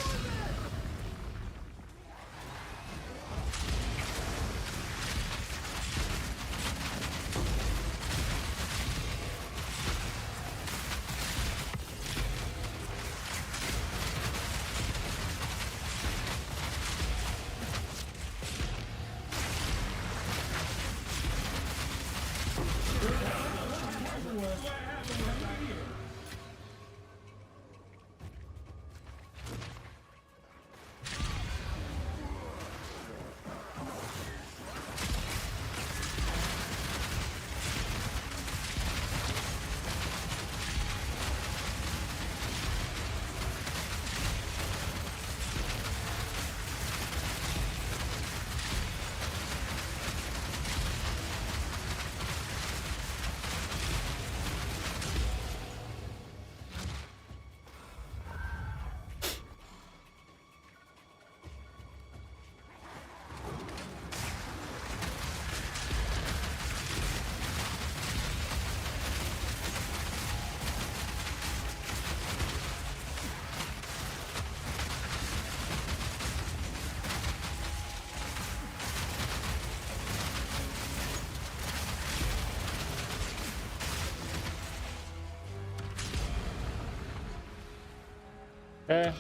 Okay.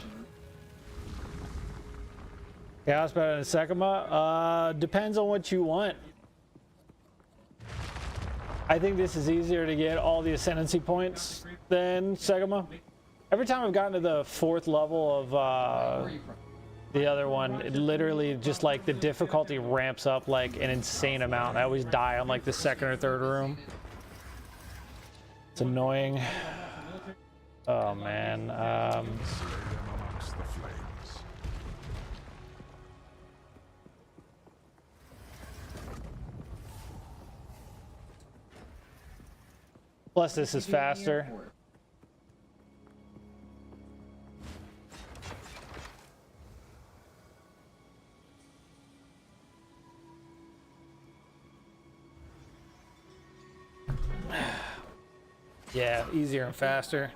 Chaos better than Sekima? Depends on what you want. I think this is easier to get all the ascendancy points than Sekima. Every time I've gotten to the 4th level of the other one, it literally just like the difficulty ramps up like an insane amount. I always die on like the 2nd or 3rd room. It's annoying. Oh man. Slay them amongst the flames. Plus this is faster. Yeah, easier and faster.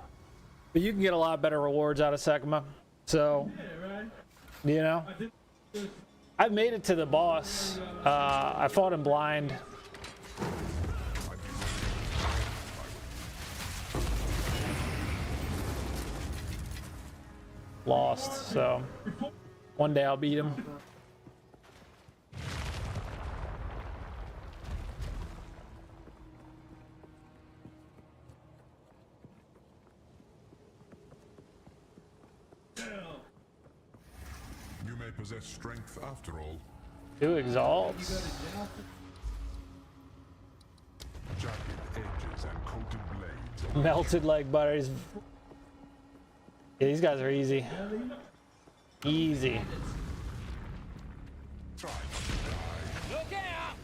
But you can get a lot better rewards out of Sekima. So, you know, I've made it to the boss. I fought him blind. Lost, so one day I'll beat him. You may possess strength after all. 2 exalts. Jagged edges and coated blades. Melted like butter. Yeah, these guys are easy. Easy. Try not to die. Look out!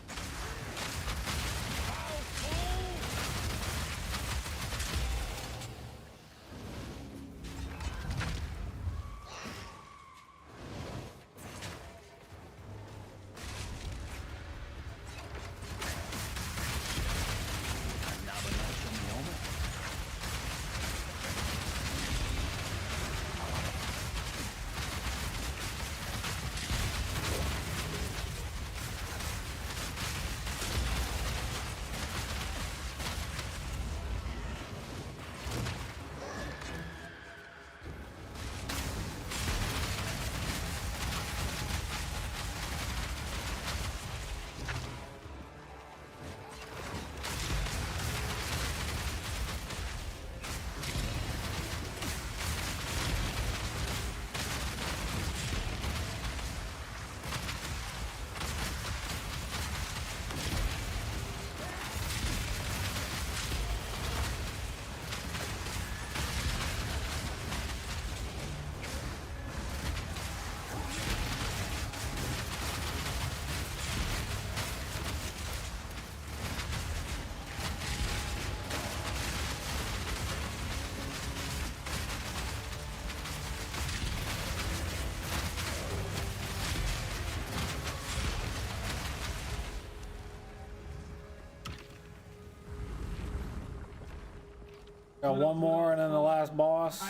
Got one more and then the last boss.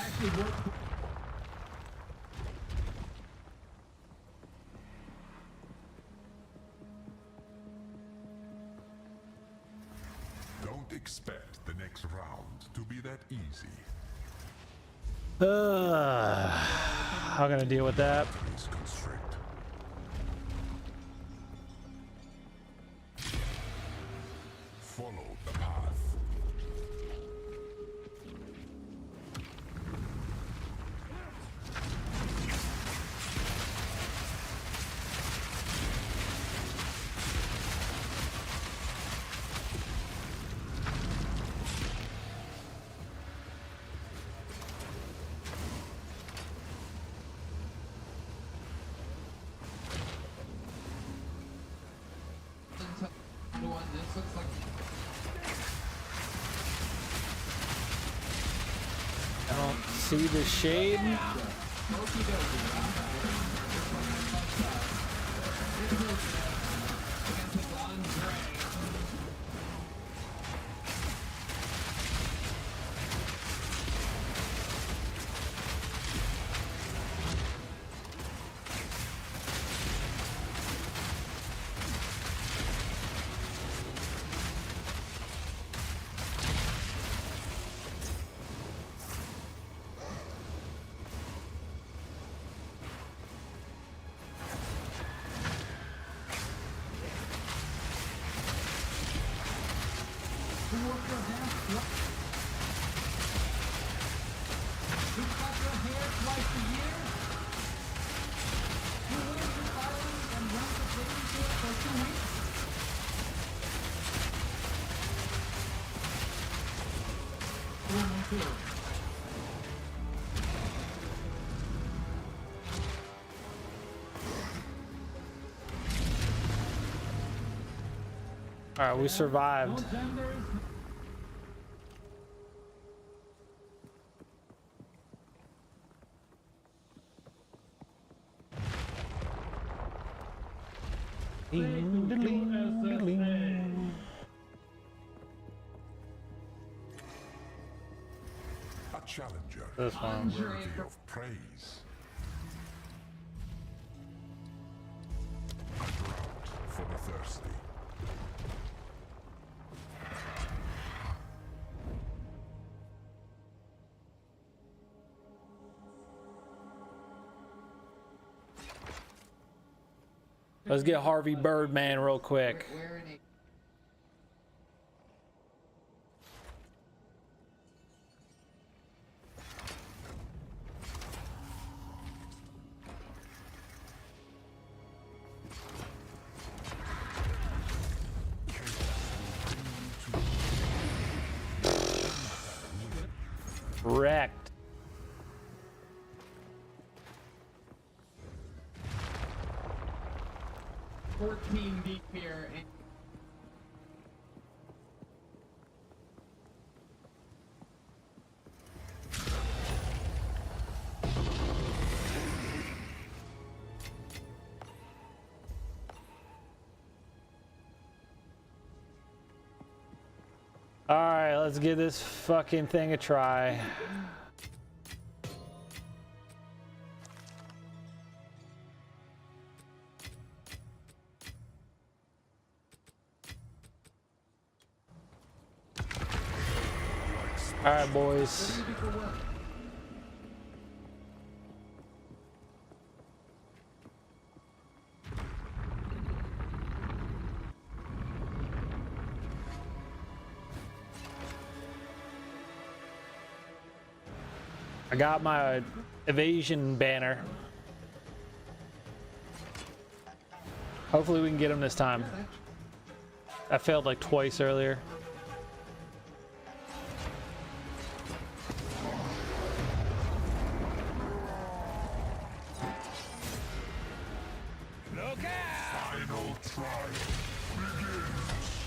Don't expect the next round to be that easy. How gonna deal with that? Please constrict. Follow the path. see the shade. All right, we survived. A challenger This one. worthy of praise. A drought for the thirsty. Let's get Harvey Birdman real quick. Wrecked. Deep here. And All right, let's give this fucking thing a try. All right, boys. I got my evasion banner. Hopefully we can get him this time. I failed like twice earlier. Look out! Final trial begins.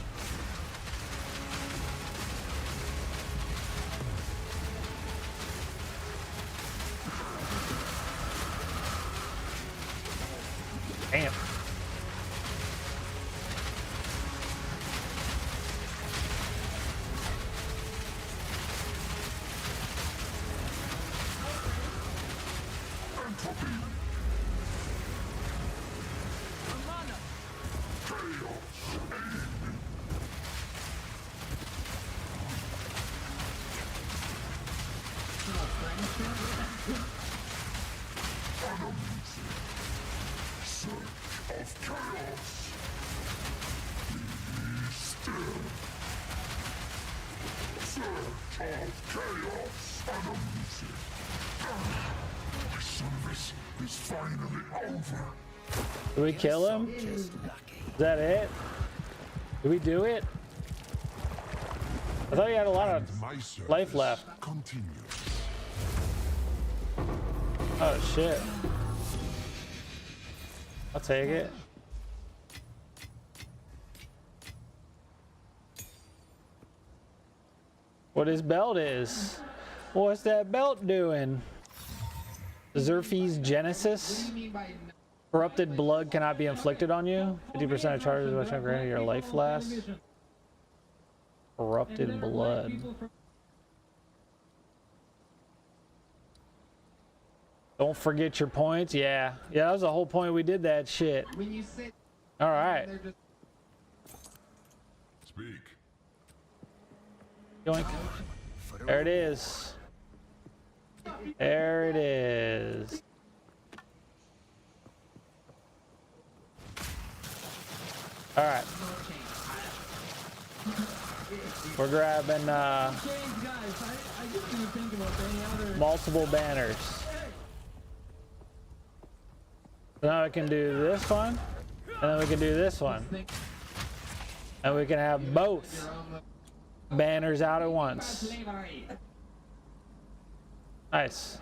Damn. Of chaos. Be still. Search of chaos. Animals. My service is finally over. Did we kill him? Is that it? Did we do it? I thought he had a lot of And my service life left. continues. Oh shit. I'll take it. What his belt is. What's that belt doing? Xerfes Genesis. Corrupted blood cannot be inflicted on you. 50% of charges which are granted your life lasts. Corrupted blood. Don't forget your points. Yeah. Yeah, that was the whole point we did that shit. Alright. Speak. Yoink. There it is. There it is. Alright. We're grabbing multiple banners. So now we can do this one, and then we can do this one. And we can have both banners out at once. Nice.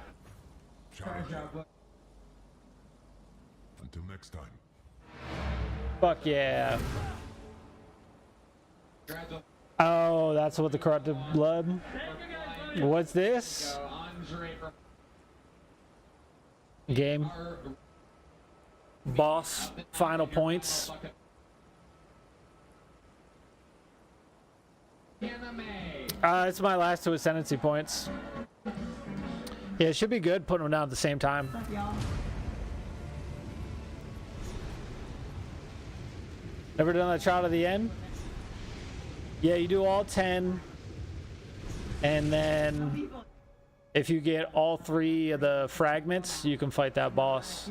Until next time. Fuck yeah. Oh, that's what the corrupted blood. What's this? Game. Boss. Final points. It's my last two ascendancy points. Yeah, it should be good putting them down at the same time. Never done that shot at the end? Yeah, you do all 10, and then if you get all 3 of the fragments, you can fight that boss.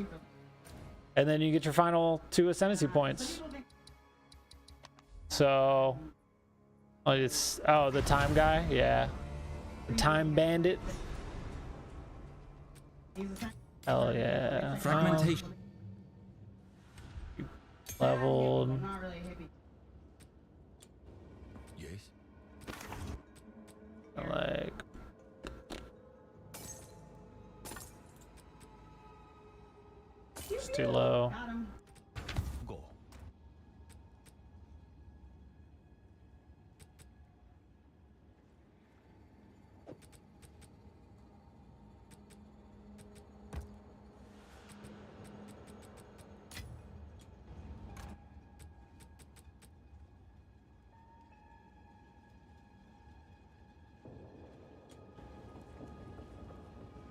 And then you get your final 2 ascendancy points. So, oh, it's, oh, the time guy? Yeah. The time bandit? Hell yeah. Fragmentation. Leveled. Yes. Like. It's too low. Go.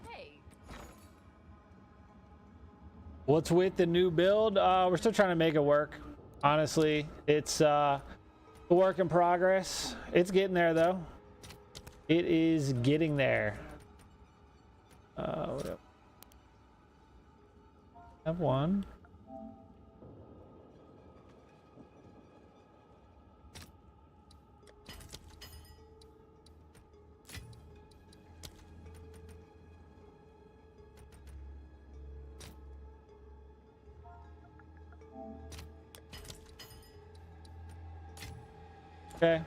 Hey, What's with the new build? We're still trying to make it work. Honestly, it's a work in progress. It's getting there though. It is getting there. What else? Have one. Okay.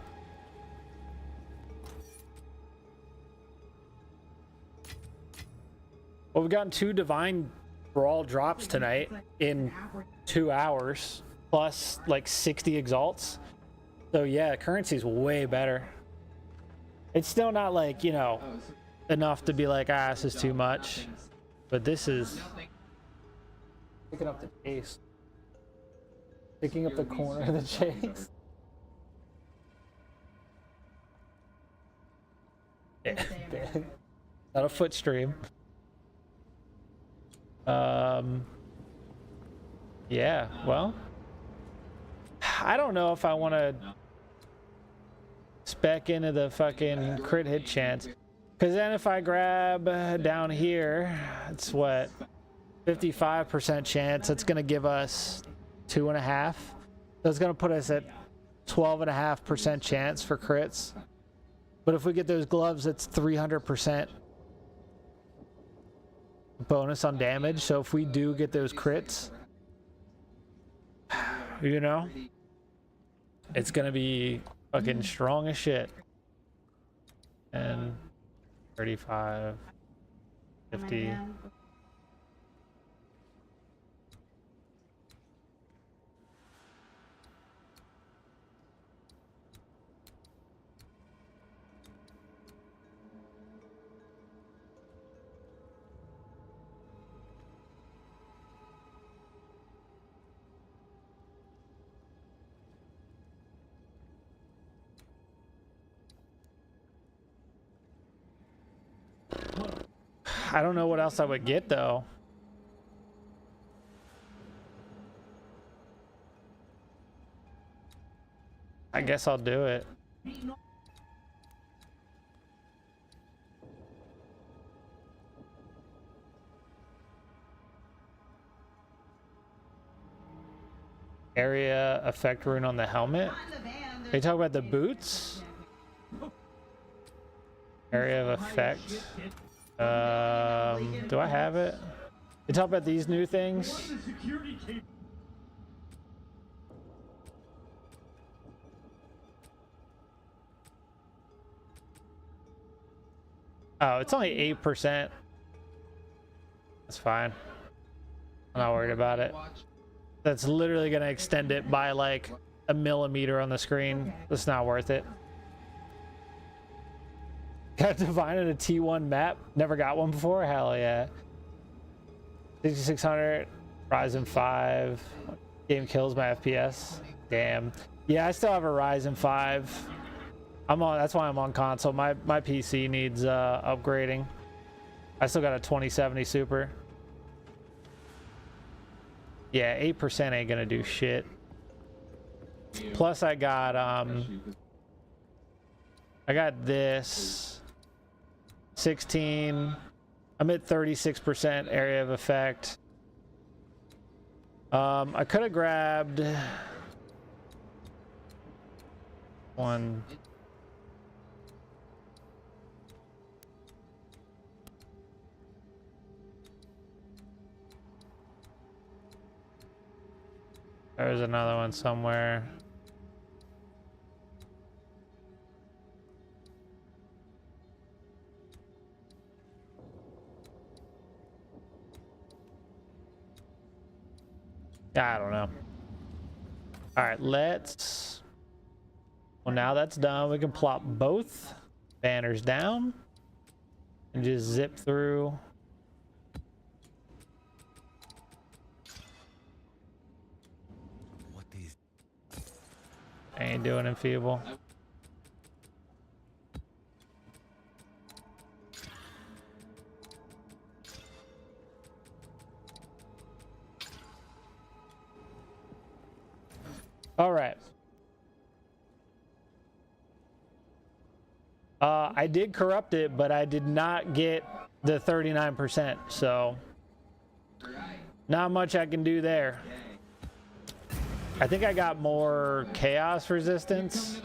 Well, we've gotten 2 divine brawl drops tonight in 2 hours, plus like 60 exalts. So yeah, currency's way better. It's still not like, you know, enough to be like, ah, this is too much. But this is picking up the chase. Picking up the corner of the chase. Not a foot stream. Yeah, well, I don't know if I want to spec into the fucking crit hit chance, because then if I grab down here, it's what, 55% chance. It's gonna give us 2.5. So it's gonna put us at 12.5% chance for crits. But if we get those gloves, it's 300% bonus on damage. So if we do get those crits, you know, it's gonna be fucking strong as shit. And 35, 50. I don't know what else I would get though. I guess I'll do it. Area effect rune on the helmet. They talk about the boots. Area of effect. Do I have it? They talk about these new things. Oh, it's only 8%. That's fine. I'm not worried about it. That's literally going to extend it by like a millimeter on the screen. It's not worth it. Got Divine in a T1 map. Never got one before. Hell yeah. 6600 Ryzen 5. Game kills my FPS. Damn. Yeah, I still have a Ryzen 5. That's why I'm on console. My PC needs upgrading. I still got a 2070 Super. Yeah, 8% ain't gonna do shit. Plus I got this 16. I'm at 36% area of effect. I could have grabbed one. There's another one somewhere. I don't know. All right, let's. Well, now that's done. We can plop both banners down and just zip through. I ain't doing enfeeble. All right. I did corrupt it, but I did not get the 39%, so not much I can do there. I think I got more chaos resistance.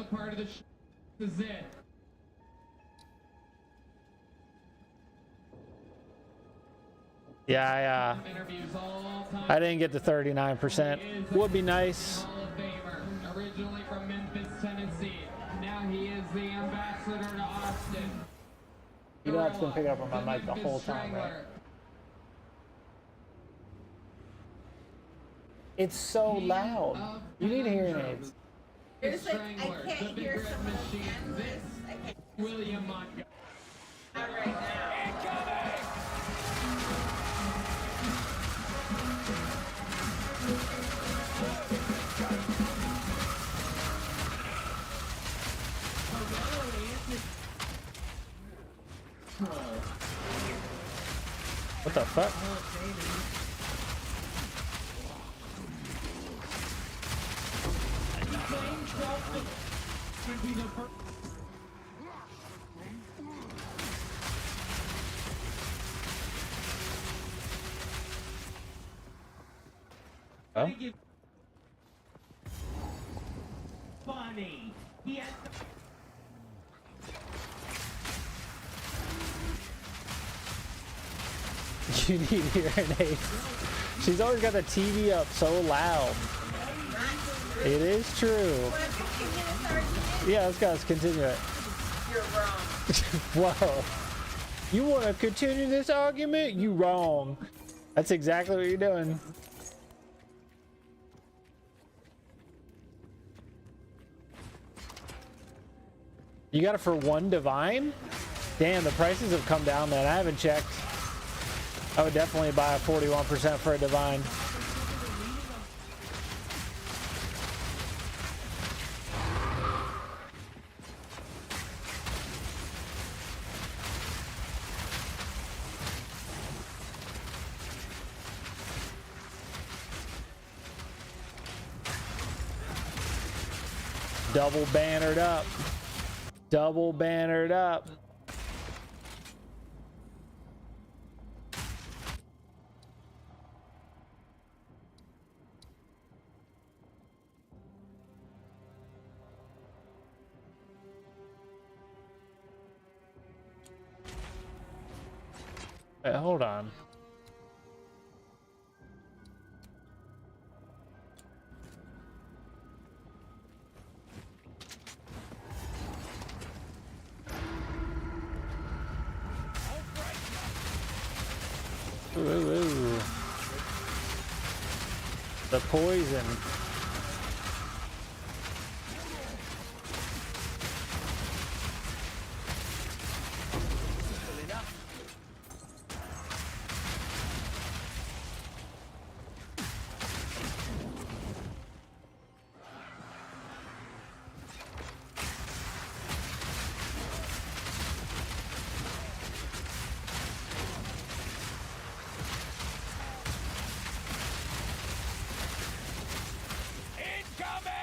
Yeah, I didn't get the 39%. Would be nice. Originally from Memphis, Tennessee. Now he is the ambassador to Austin. You know that's been picking up on my mic the whole time, right? It's so loud. You need hearing aids. It's like, I can't hear someone handle this. I can't. William Montgomery. Not right now. What the fuck? Oh? Funny. You need hearing aids. She's always got the TV up so loud. It is true. Yeah, let's continue it. You're wrong. Whoa. You want to continue this argument? You wrong. That's exactly what you're doing. You got it for one divine? Damn, the prices have come down, man. I haven't checked. I would definitely buy a 41% for a divine. Double bannered up. Double bannered up. Wait, hold on. Ooh. The poison. Incoming!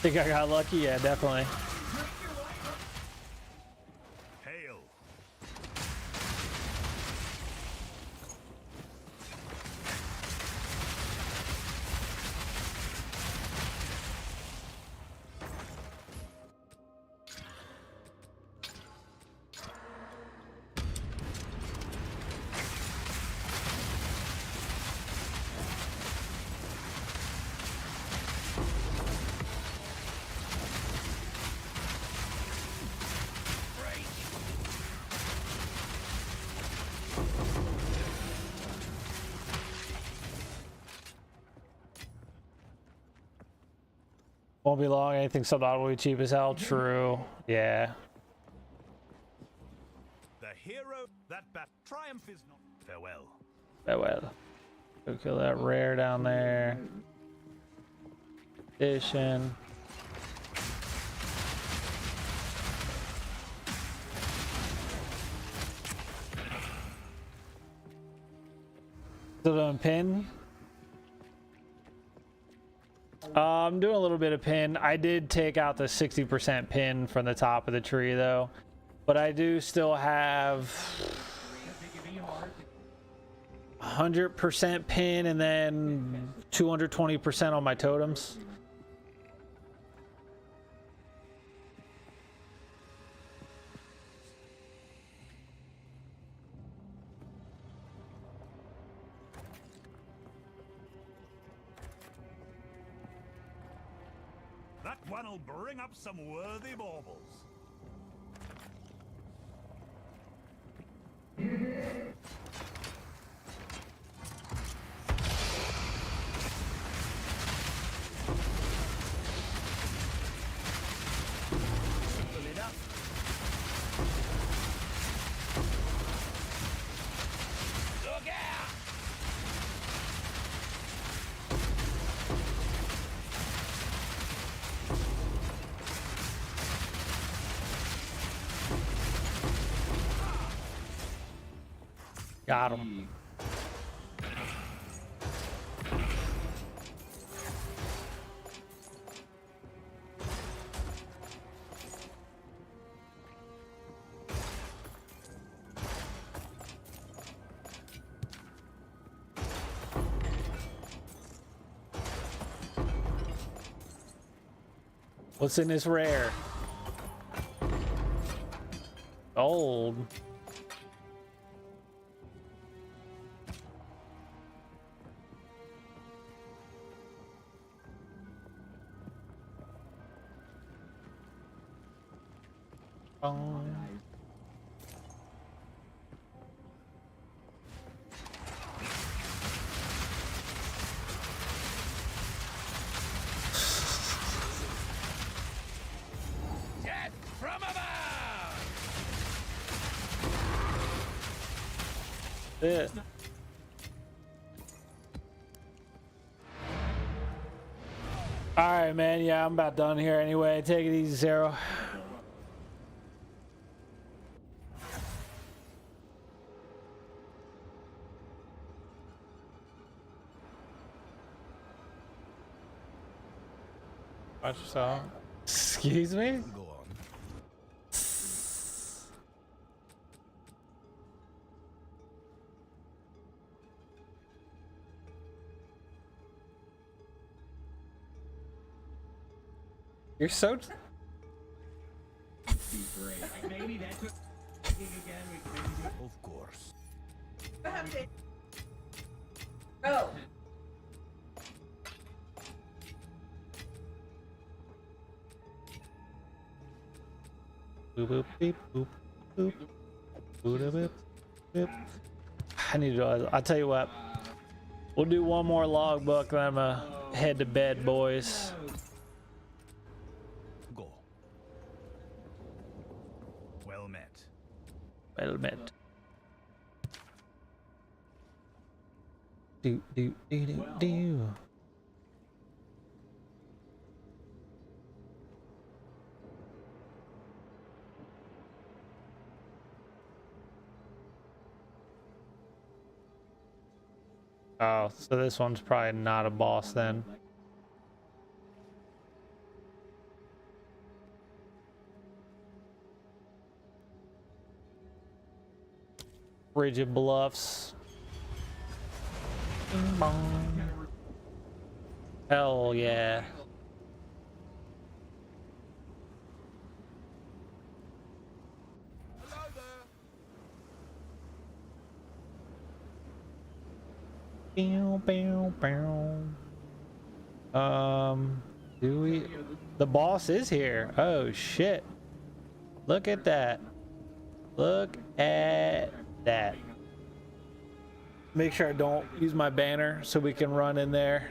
Think I got lucky? Yeah, definitely. Hail. Won't be long. Anything subdot will be cheap as hell. True. Yeah. The hero that triumph is not. Farewell. Oh well. Go kill that rare down there. Tactician. Still doing pin? I'm doing a little bit of pin. I did take out the 60% pin from the top of the tree though, but I do still have 100% pin and then 220% on my totems. That one'll bring up some worthy baubles. Simple enough. Look out! Got him. What's in this rare? Gold. Boom. Death from above! Yeah. All right, man. Yeah, I'm about done here anyway. Take it easy, Zero. Watch yourself. Excuse me? Go on. You're so. Maybe that's what again. Of course. Oh. Boop, boop, beep, boop, boop. Boop, boop, boop. I need to. I'll tell you what. We'll do one more logbook, then I'm gonna head to bed, boys. Go. Well met. Well met. Do do do do do. Oh, so this one's probably not a boss then. Rigid Bluffs. Bing bong. Hell yeah. Hello there. Bow, bow, bow. Do we? The boss is here. Oh shit! Look at that. Look at that. Make sure I don't use my banner so we can run in there.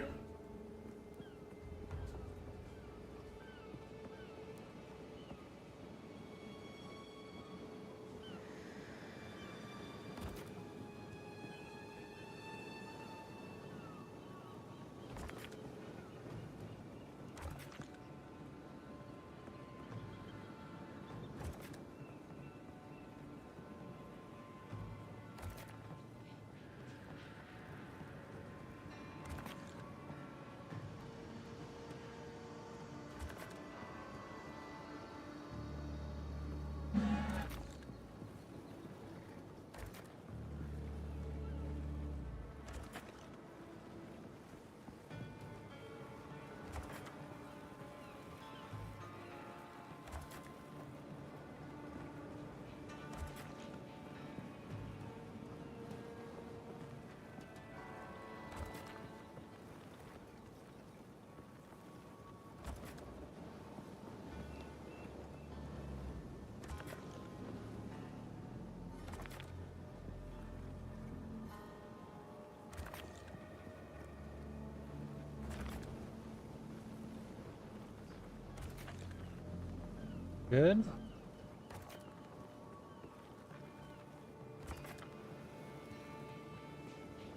Good.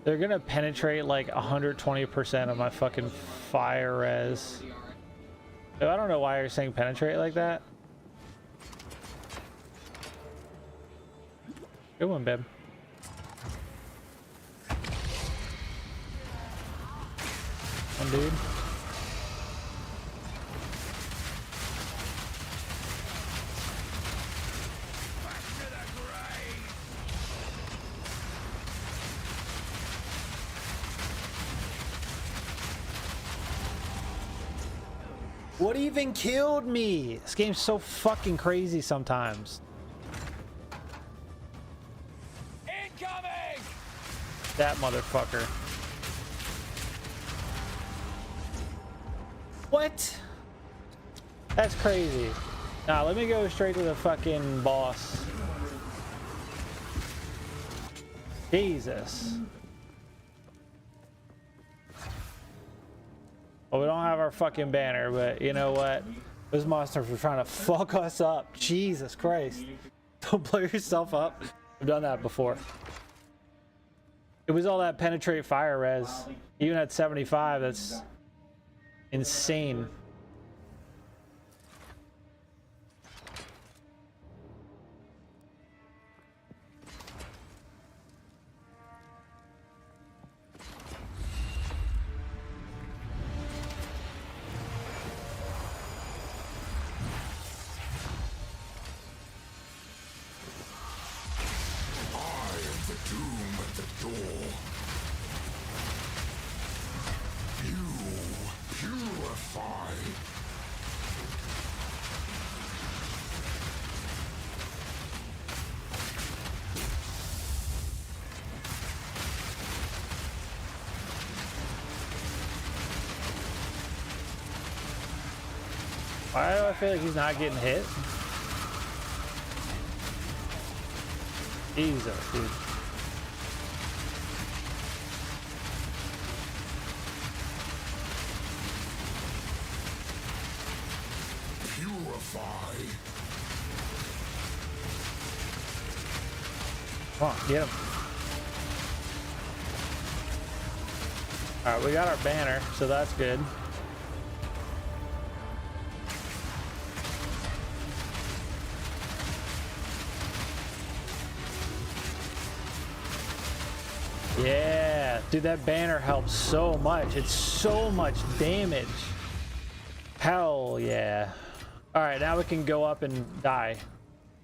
They're gonna penetrate like 120% of my fucking fire res. I don't know why you're saying penetrate like that. Good one, babe. One dude. What even killed me? This game's so fucking crazy sometimes. Incoming! That motherfucker. What? That's crazy. Nah, let me go straight to the fucking boss. Jesus. Well, we don't have our fucking banner, but you know what? Those monsters were trying to fuck us up. Jesus Christ. Don't blow yourself up. I've done that before. It was all that penetrate fire res. Even at 75, that's insane. Why do I feel like he's not getting hit? Jesus, dude. Purify. Come on, get him. Alright, we got our banner, so that's good. Yeah, dude, that banner helps so much. It's so much damage. Hell yeah. All right, now we can go up and die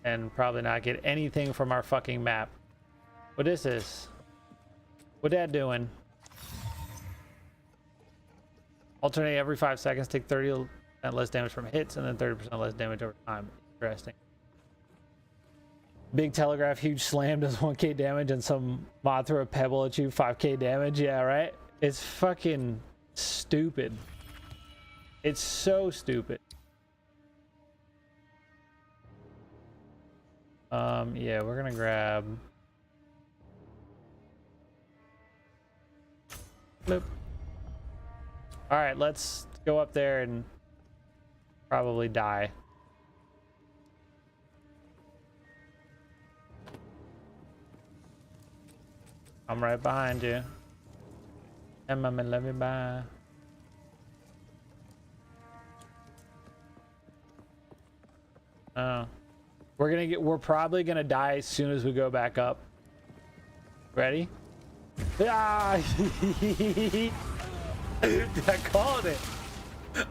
and probably not get anything from our fucking map. What is this? What that doing? Alternate every 5 seconds, take 30% less damage from hits and then 30% less damage over time. Interesting. Big telegraph, huge slam does 1k damage, and some mod throw a pebble at you, 5k damage. Yeah, right? It's fucking stupid. It's so stupid. Yeah, we're gonna grab... Boop. Alright, let's go up there and probably die. I'm right behind you. And mama, let me by. Oh. We're probably gonna die as soon as we go back up. Ready? Ah! I called it.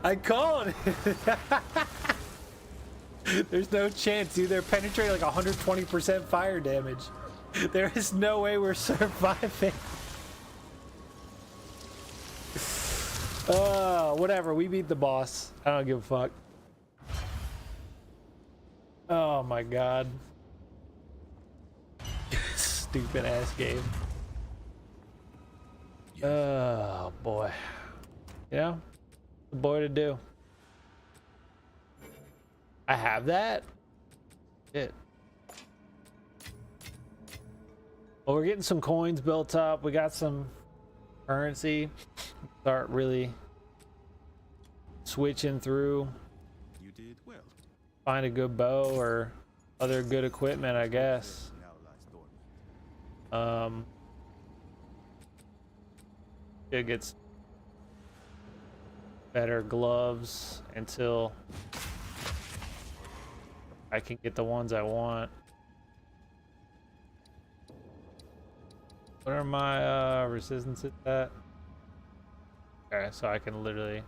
I called it. There's no chance, dude. They're penetrating like 120% fire damage. There is no way we're surviving. Whatever. We beat the boss. I don't give a fuck. Oh my god. Stupid ass game. Oh boy. Yeah. The boy to do. I have that? Shit. Well, we're getting some coins built up. We got some currency. Start really switching through. You did well. Find a good bow or other good equipment, I guess. Should get some better gloves until I can get the ones I want. What are my resistances at? Okay, so I can literally...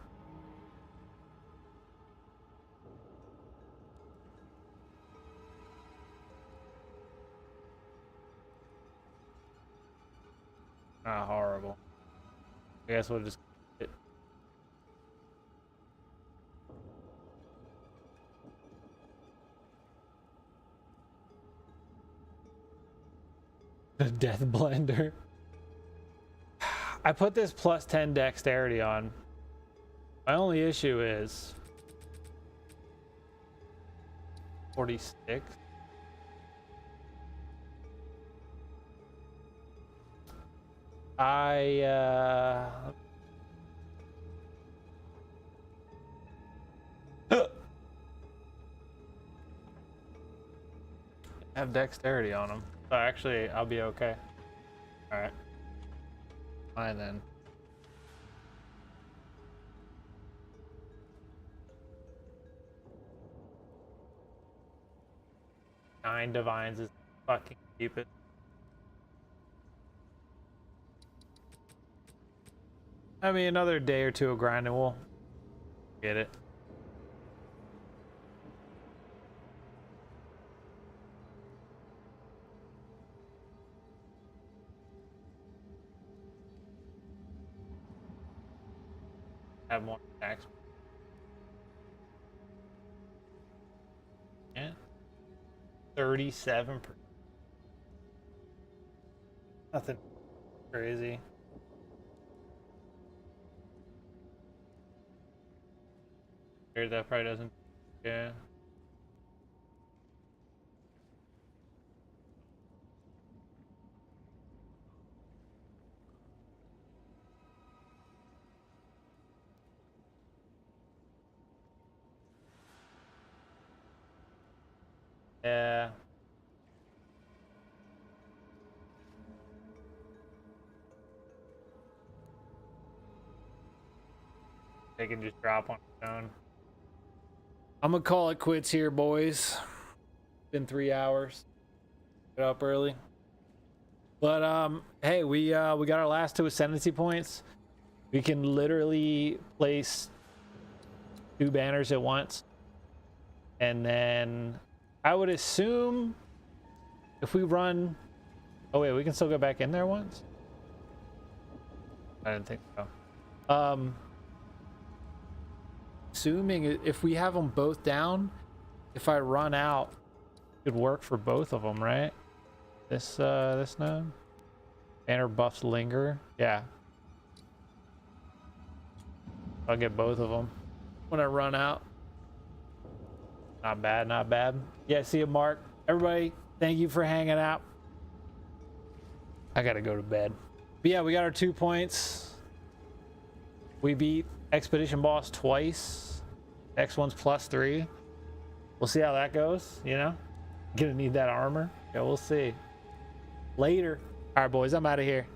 Not horrible. I guess we'll just... The Death Blender. I put this plus 10 dexterity on. My only issue is 46. Have dexterity on them. So actually, I'll be okay. All right. Fine then. Nine divines is fucking stupid. I mean, another day or two of grinding, we'll get it. Have more attacks. Yeah. 37%. Nothing crazy. Figured that probably doesn't. Yeah. Yeah. They can just drop on its own. I'm gonna call it quits here, boys. Been 3 hours. Get up early. But hey, we got our last 2 ascendancy points. We can literally place 2 banners at once. And then I would assume if we run, oh wait, we can still go back in there once? I didn't think so. Assuming if we have them both down, if I run out, it could work for both of them, right? This node? Banner buffs linger. Yeah. I'll get both of them when I run out. Not bad, not bad. Yeah, see you, Mark. Everybody, thank you for hanging out. I gotta go to bed. But yeah, we got our 2 points. We beat Expedition Boss twice. X1's +3. We'll see how that goes, you know? Gonna need that armor. Yeah, we'll see. Later. All right, boys, I'm out of here.